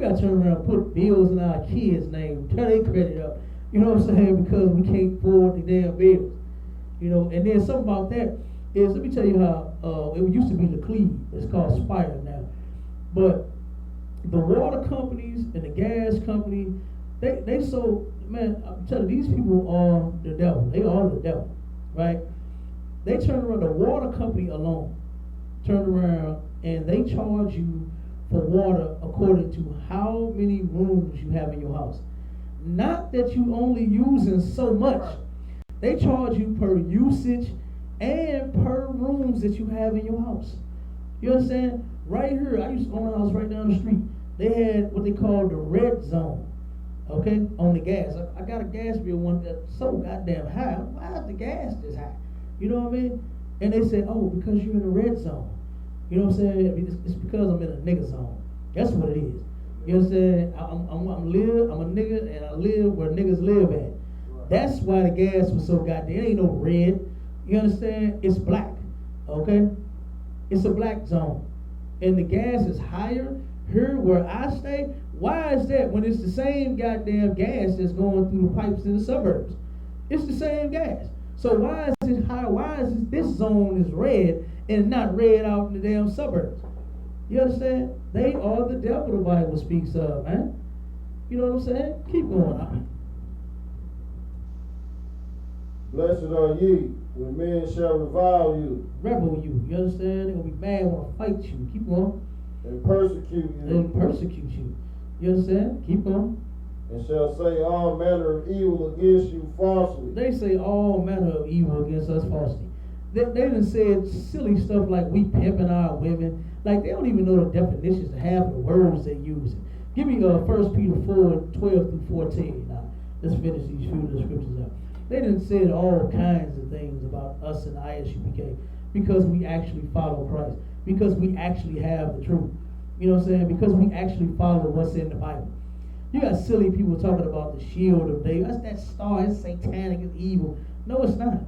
Speaker 2: got to turn around and put bills in our kids' name, turn their credit up. You know what I'm saying? Because we can't afford the damn bills. You know, and then something about that is, let me tell you how it used to be Leclerc. It's called Spire now. But the water companies and the gas company, they so, man, I'm telling you, these people are the devil. They are the devil, right? They turn around, the water company alone, turn around and they charge you for water according to how many rooms you have in your house. Not that you only using so much. They charge you per usage and per rooms that you have in your house. You understand? Right here, I used to own a house right down the street. They had what they call the red zone, okay, on the gas. I got a gas bill one that's so goddamn high. Why is the gas this high? You know what I mean? And they say, oh, because you're in the red zone. You know what I'm saying? It's because I'm in a nigga zone. That's what it is. You know what I'm saying? I'm a nigga and I live where niggas live at. That's why the gas was so goddamn. It ain't no red. You understand? It's black. Okay? It's a black zone. And the gas is higher here where I stay. Why is that when it's the same goddamn gas that's going through the pipes in the suburbs? It's the same gas. So why is it high? Why is this zone is red and not red out in the damn suburbs? You understand? They are the devil the Bible speaks of, man. You know what I'm saying? Keep going on.
Speaker 4: Blessed are ye when men shall revile you.
Speaker 2: Rebel you. You understand? They're going to be mad, want to fight you. Keep on.
Speaker 4: And persecute you.
Speaker 2: And persecute you. You understand? Keep on.
Speaker 4: And shall say all manner of evil against you falsely.
Speaker 2: They say all manner of evil against us falsely. They done said silly stuff like we pimping our women. Like they don't even know the definitions of half the words they use. Give me 1 Peter 4:12 through 14. Now, let's finish these few of the scriptures up. They done said all kinds of things about us in the ISUPK because we actually follow Christ. Because we actually have the truth. You know what I'm saying? Because we actually follow what's in the Bible. You got silly people talking about the shield of David. That's that star. It's satanic. It's evil. No, it's not.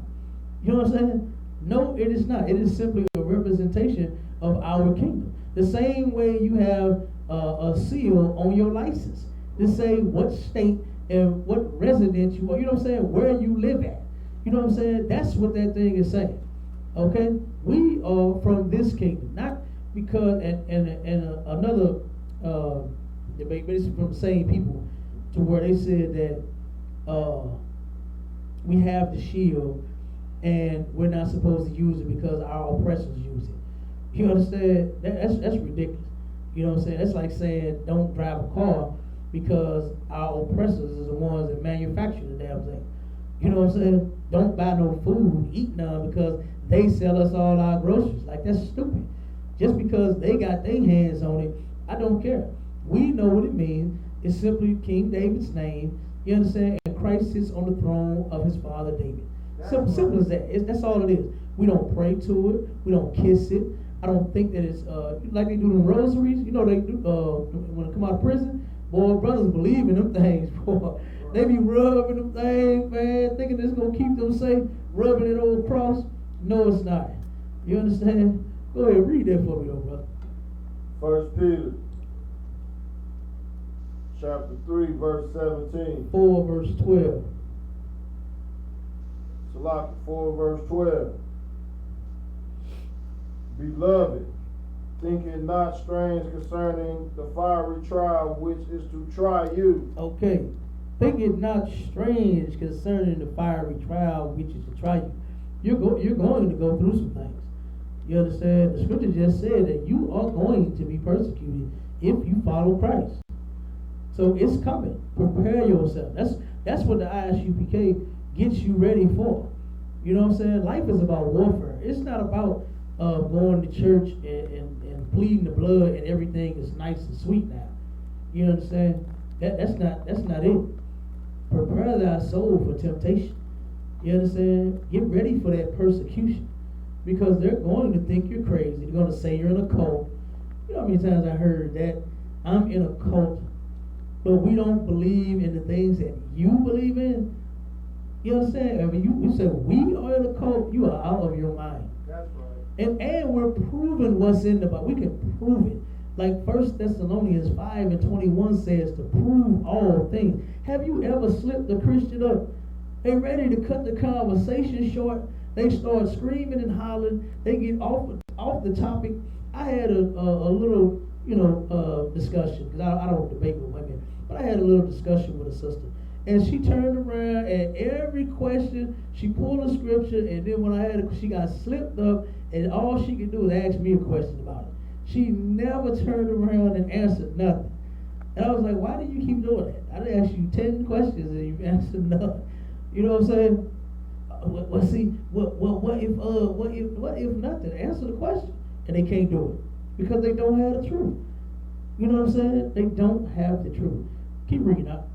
Speaker 2: You know what I'm saying? No, it is not. It is simply a representation of our kingdom. The same way you have a seal on your license to say what state and what residence you are. You know what I'm saying? Where you live at. You know what I'm saying? That's what that thing is saying. Okay? We are from this kingdom. Not because, another debate, but it's from the same people, to where they said that we have the shield and we're not supposed to use it because our oppressors use it. You understand? That's ridiculous. You know what I'm saying? That's like saying don't drive a car because our oppressors is the ones that manufacture the damn thing. You know what I'm saying? Don't buy no food, eat none because they sell us all our groceries. Like, that's stupid. Just because they got their hands on it, I don't care. We know what it means. It's simply King David's name. You understand? And Christ sits on the throne of his father David. Simple as that. That's all it is. We don't pray to it. We don't kiss it. I don't think that it's like they do the rosaries. You know, they do when they come out of prison. Boy, brothers believe in them things. Boy, they be rubbing them things, man, thinking it's gonna keep them safe. Rubbing it old cross. No, it's not. You understand? Go ahead, read that for me, though, brother.
Speaker 4: 1 Peter, chapter 3, verse 17.
Speaker 2: 4 verse 12.
Speaker 4: Salak 4, verse 12. Beloved, think it not strange concerning the fiery trial which is to try you.
Speaker 2: Okay. Think it not strange concerning the fiery trial which is to try you. You're going to go through some things. You understand? The scripture just said that you are going to be persecuted if you follow Christ. So it's coming. Prepare yourself. That's what the ISUPK gets you ready for. You know what I'm saying? Life is about warfare. It's not about going to church and pleading the blood and everything is nice and sweet now. You understand? That's not it. Prepare thy soul for temptation. You understand? Get ready for that persecution. Because they're going to think you're crazy. They're going to say you're in a cult. You know how many times I heard that? I'm in a cult, but we don't believe in the things that you believe in. You understand? I mean, you say we are in a cult, you are out of your mind.
Speaker 5: That's right.
Speaker 2: And we're proving what's in the Bible. We can prove it. Like 1 Thessalonians 5:21 says to prove all things. Have you ever slipped a Christian up? They ready to cut the conversation short. They start screaming and hollering. They get off the topic. I had a little, discussion, because I don't debate with women, but I had a little discussion with a sister. And she turned around, and every question, she pulled a scripture, and then when she got slipped up, and all she could do was ask me a question about it. She never turned around and answered nothing. And I was like, why do you keep doing that? I done asked you 10 questions, and you've answered none. You know what I'm saying? What if nothing? Answer the question. And they can't do it because they don't have the truth. You know what I'm saying? They don't have the truth. Keep reading up.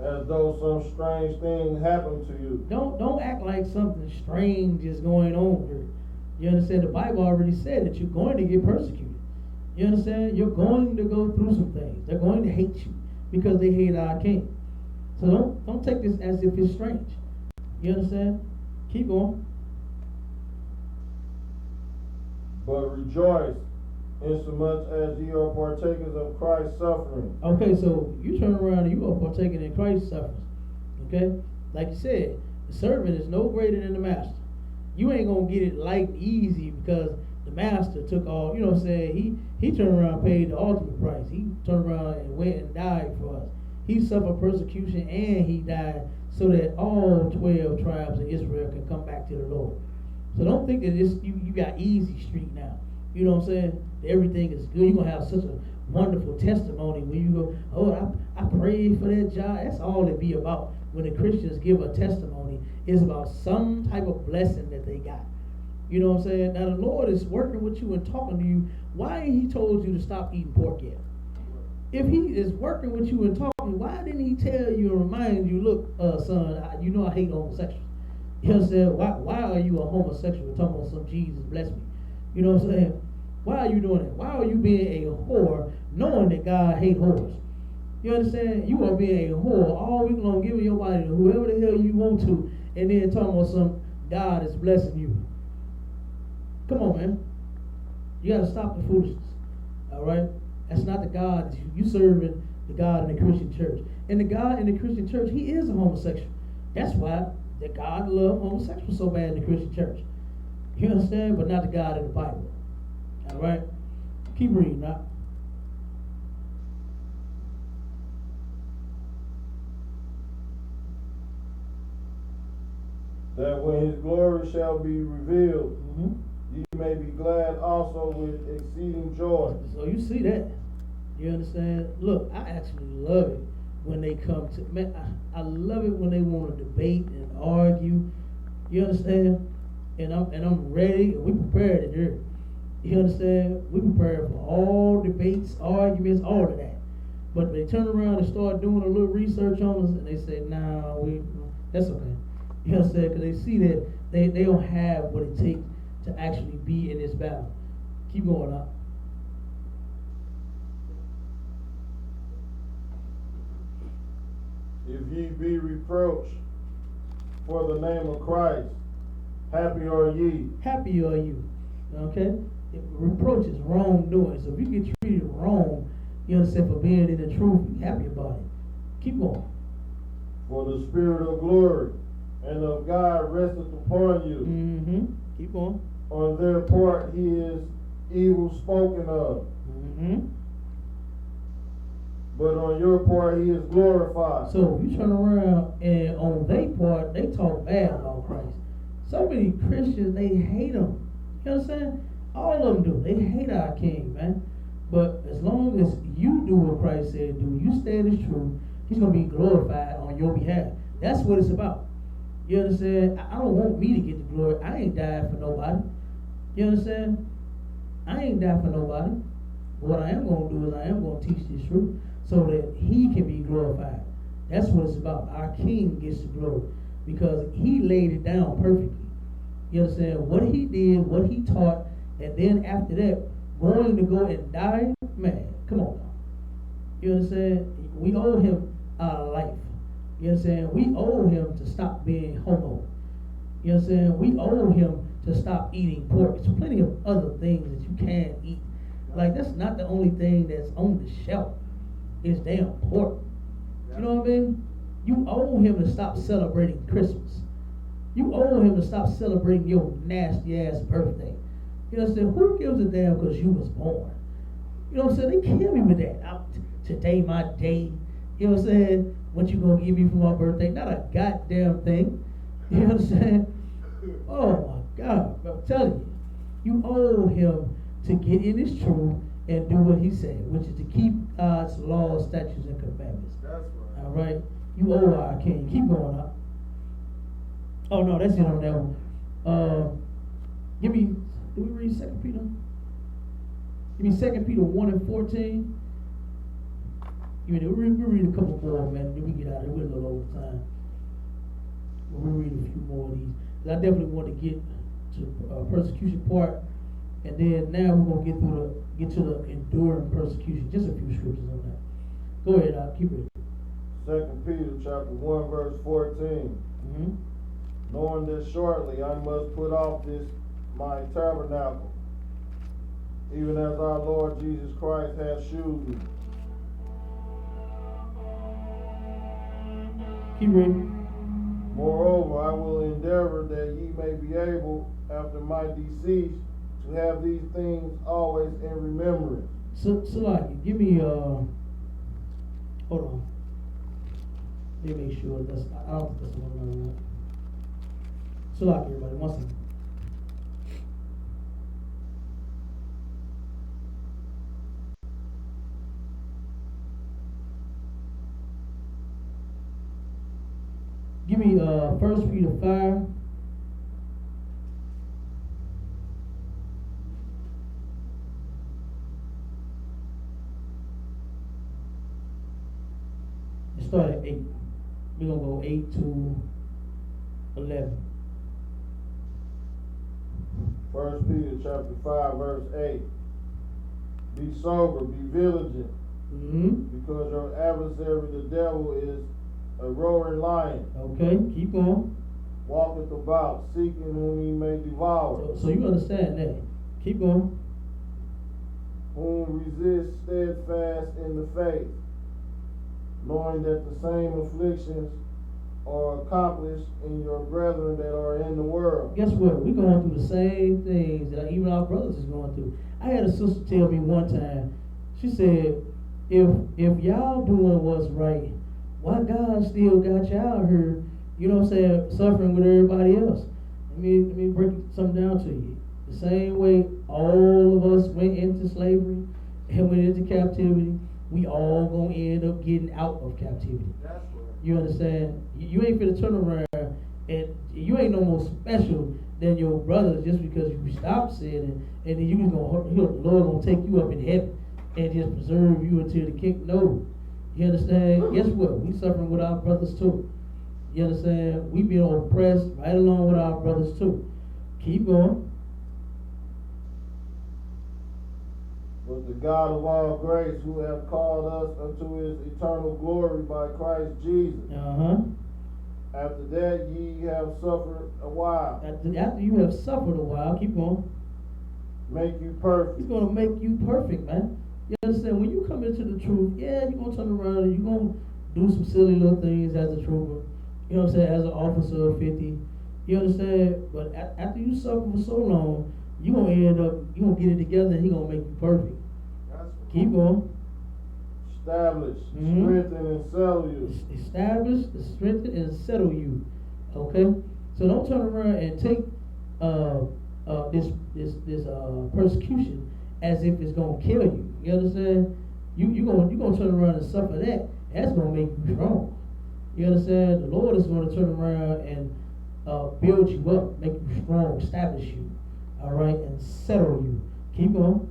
Speaker 4: As though some strange thing happened to you.
Speaker 2: Don't act like something strange is going on here. You understand? The Bible already said that you're going to get persecuted. You understand? You're going to go through some things. They're going to hate you because they hate our king. So don't take this as if it's strange. You understand? Keep going.
Speaker 4: But rejoice, insomuch as ye are partakers of Christ's suffering.
Speaker 2: Okay, so you turn around and you are partaking in Christ's sufferings. Okay? Like you said, the servant is no greater than the master. You ain't going to get it light and easy because the master took all, you know what I'm saying? He turned around and paid the ultimate price. He turned around and went and died for us. He suffered persecution and he died so that all 12 tribes of Israel can come back to the Lord. So don't think that you got easy street now. You know what I'm saying? Everything is good. You're going to have such a wonderful testimony when you go, oh, I prayed for that job. That's all it be about. When the Christians give a testimony, it's about some type of blessing that they got. You know what I'm saying? Now the Lord is working with you and talking to you. Why ain't he told you to stop eating pork yet? If he is working with you and talking, why didn't he tell you and remind you, look, son, you know I hate homosexuals. You know what I'm saying? Why are you a homosexual talking about some Jesus bless me? You know what I'm saying? Why are you doing that? Why are you being a whore knowing that God hates whores? You understand? You are being a whore all week long, giving your body to whoever the hell you want to, and then talking about some God is blessing you. Come on, man. You gotta stop the foolishness. All right? That's not the God. You serving the God in the Christian church. And the God in the Christian church, he is a homosexual. That's why the God loved homosexuals so bad in the Christian church. You understand? But not the God in the Bible. All right? Keep reading now.
Speaker 4: That when his glory shall be revealed,
Speaker 2: Mm-hmm.
Speaker 4: ye may be glad also with exceeding joy.
Speaker 2: So you see that. You understand? Look, I actually love it when they come to, man, I love it when they want to debate and argue. You understand? And I'm ready, and we prepared it here. You understand? We prepared for all debates, arguments, all of that. But they turn around and start doing a little research on us, and they say, nah, that's okay. You understand? Because they see that they don't have what it takes to actually be in this battle. Keep going up.
Speaker 4: If ye be reproached for the name of Christ, happy are ye.
Speaker 2: Happy are you. Okay? Reproach is wrongdoing. So if you get treated wrong, you understand, for being in the truth, be happy about it. Keep going.
Speaker 4: For the spirit of glory and of God resteth upon you.
Speaker 2: Mm-hmm. Keep going.
Speaker 4: On their part he is evil spoken of,
Speaker 2: Mm-hmm.
Speaker 4: but on your part he is glorified.
Speaker 2: So you turn around and on their part, they talk bad about Christ. So many Christians, they hate him. You understand? All of them do. They hate our King, man. But as long as you do what Christ said do, you stand as truth, he's going to be glorified on your behalf. That's what it's about. You understand? I don't want me to get the glory. I ain't died for nobody. You understand? I ain't died for nobody. What I am going to do is I am going to teach this truth so that he can be glorified. That's what it's about. Our King gets the glory because he laid it down perfectly. You understand? What he did, what he taught, and then after that, going to go and die, man, come on now. You understand? We owe him our life. You understand? We owe him to stop being homo. You understand? We owe him to stop eating pork. There's plenty of other things that you can eat. Like, that's not the only thing that's on the shelf. It's damn pork. You know what I mean? You owe him to stop celebrating Christmas. You owe him to stop celebrating your nasty ass birthday. You understand? Who gives a damn because you was born? You know what I'm saying? They kill me with that. Today my day. You know what I'm saying? What you gonna give me for my birthday? Not a goddamn thing. You know what I'm saying? Oh my God. I'm telling you. You owe him to get in his truth and do what he said, which is to keep God's laws, statutes, and commandments.
Speaker 5: That's right.
Speaker 2: All right? You owe our King. Keep going up. Oh no, that's it on that one. Give me, did we read 2 Peter? Give me 2 Peter 1 and 14. We'll read a couple more, man, then we get out of here. We're a little over time. We'll read a few more of these. I definitely want to get to the persecution part. And then now we're gonna get to the enduring persecution. Just a few scriptures on that. Go ahead, I'll keep it.
Speaker 4: 2 Peter chapter 1 verse 14.
Speaker 2: Mm-hmm.
Speaker 4: Knowing that shortly I must put off this my tabernacle, even as our Lord Jesus Christ has shewed me.
Speaker 2: Keep reading.
Speaker 4: Moreover, I will endeavor that ye may be able, after my decease, to have these things always in remembrance.
Speaker 2: So like, give me hold on. Let me make sure that's I don't think that's the one I want. So like, everybody, one second. Give me 1 Peter 5. Start at 8. We're gonna go 8 to 11.
Speaker 4: 1 Peter chapter 5, verse 8. Be sober, be vigilant, because your adversary, the devil, is a roaring lion.
Speaker 2: Okay, keep going.
Speaker 4: Walketh about, seeking whom he may devour.
Speaker 2: So you understand that. Keep going.
Speaker 4: Whom resist steadfast in the faith, knowing that the same afflictions are accomplished in your brethren that are in the world.
Speaker 2: Guess what? We're going through the same things that even our brothers is going through. I had a sister tell me one time, she said, if y'all doing what's right, why God still got y'all here, you know what I'm saying, suffering with everybody else? Let me break something down to you. The same way all of us went into slavery and went into captivity, we all gonna end up getting out of captivity.
Speaker 5: That's right.
Speaker 2: You understand? You ain't finna turn around and you ain't no more special than your brothers just because you stop sinning and then you just the Lord gonna take you up in heaven and just preserve you until the king. No. You understand? Guess what? We suffering with our brothers too. You understand? We being oppressed right along with our brothers too. Keep going.
Speaker 4: But the God of all grace, who hath called us unto his eternal glory by Christ Jesus. After that ye have suffered a while.
Speaker 2: After you have suffered a while, keep going.
Speaker 4: Make you perfect.
Speaker 2: He's gonna make you perfect, man. You understand? When you come into the truth, yeah, you're gonna turn around and you're gonna do some silly little things as a trooper. You know what I'm saying? As an officer of 50. You understand? But after you suffer for so long, you're gonna end up, you're gonna get it together and he's gonna make you perfect. Keep going.
Speaker 4: Establish, strengthen, and settle you.
Speaker 2: Establish, strengthen, and settle you. Okay? So don't turn around and take this persecution as if it's gonna kill you. You understand? You gonna turn around and suffer that. That's gonna make you strong. You understand? The Lord is gonna turn around and build you up, make you strong, establish you. All right, and settle you. Keep going.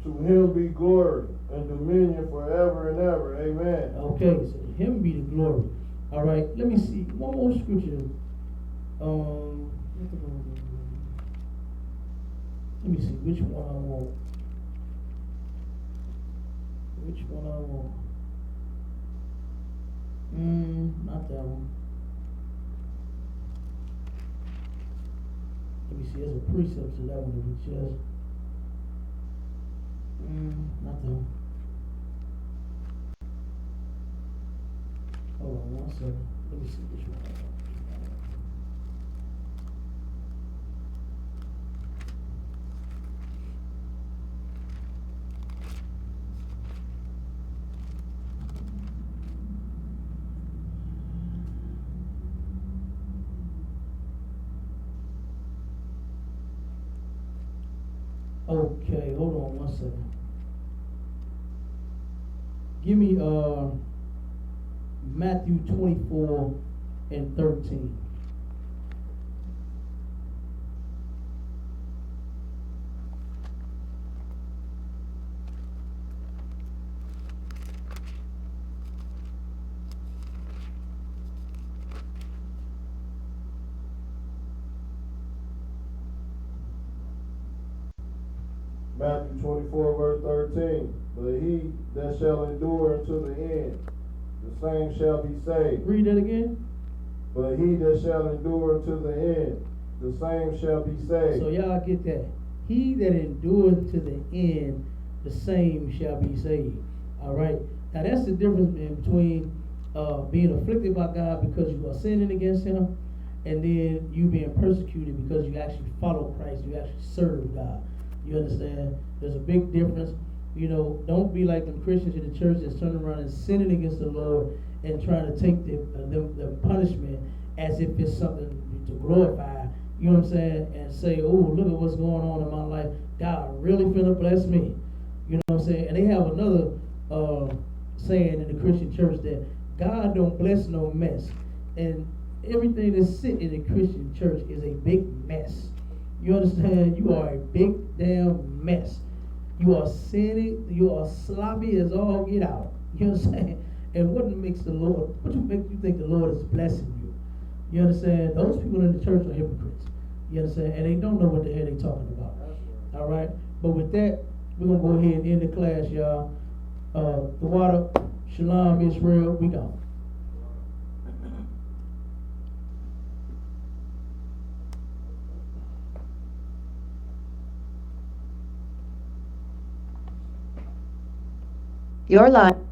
Speaker 4: To him be glory and dominion forever and ever. Amen.
Speaker 2: Okay, so to him be the glory. All right, let me see one more scripture. Let me see which one I want. Which one I want? Not that one. Let me see. There's a precept to that one. If it's just. Not that one. Hold on 1 second. Let me see which one. Okay, hold on 1 second. Give me Matthew 24 and 13.
Speaker 4: Matthew 24, verse 13. But he that shall endure unto the end, the same shall be saved.
Speaker 2: Read that again.
Speaker 4: But he that shall endure unto the end, the same shall be saved.
Speaker 2: So y'all get that. He that endureth to the end, the same shall be saved. All right. Now that's the difference in between being afflicted by God because you are sinning against him, and then you being persecuted because you actually follow Christ, you actually serve God. You understand? There's a big difference. You know, don't be like them Christians in the church that's turning around and sinning against the Lord and trying to take the punishment as if it's something to glorify. You know what I'm saying? And say, oh, look at what's going on in my life. God really finna bless me. You know what I'm saying? And they have another saying in the Christian church that God don't bless no mess. And everything that's sitting in the Christian church is a big mess. You understand? You are a big damn mess. You are sinning. You are sloppy as all get out. You understand? And what makes you think the Lord is blessing you? You understand? Those people in the church are hypocrites. You understand? And they don't know what the hell they talking about.
Speaker 4: That's right.
Speaker 2: All right. But with that, we're gonna go ahead and end the class, y'all. The water, Shalom, Israel, we gone.
Speaker 6: Your line.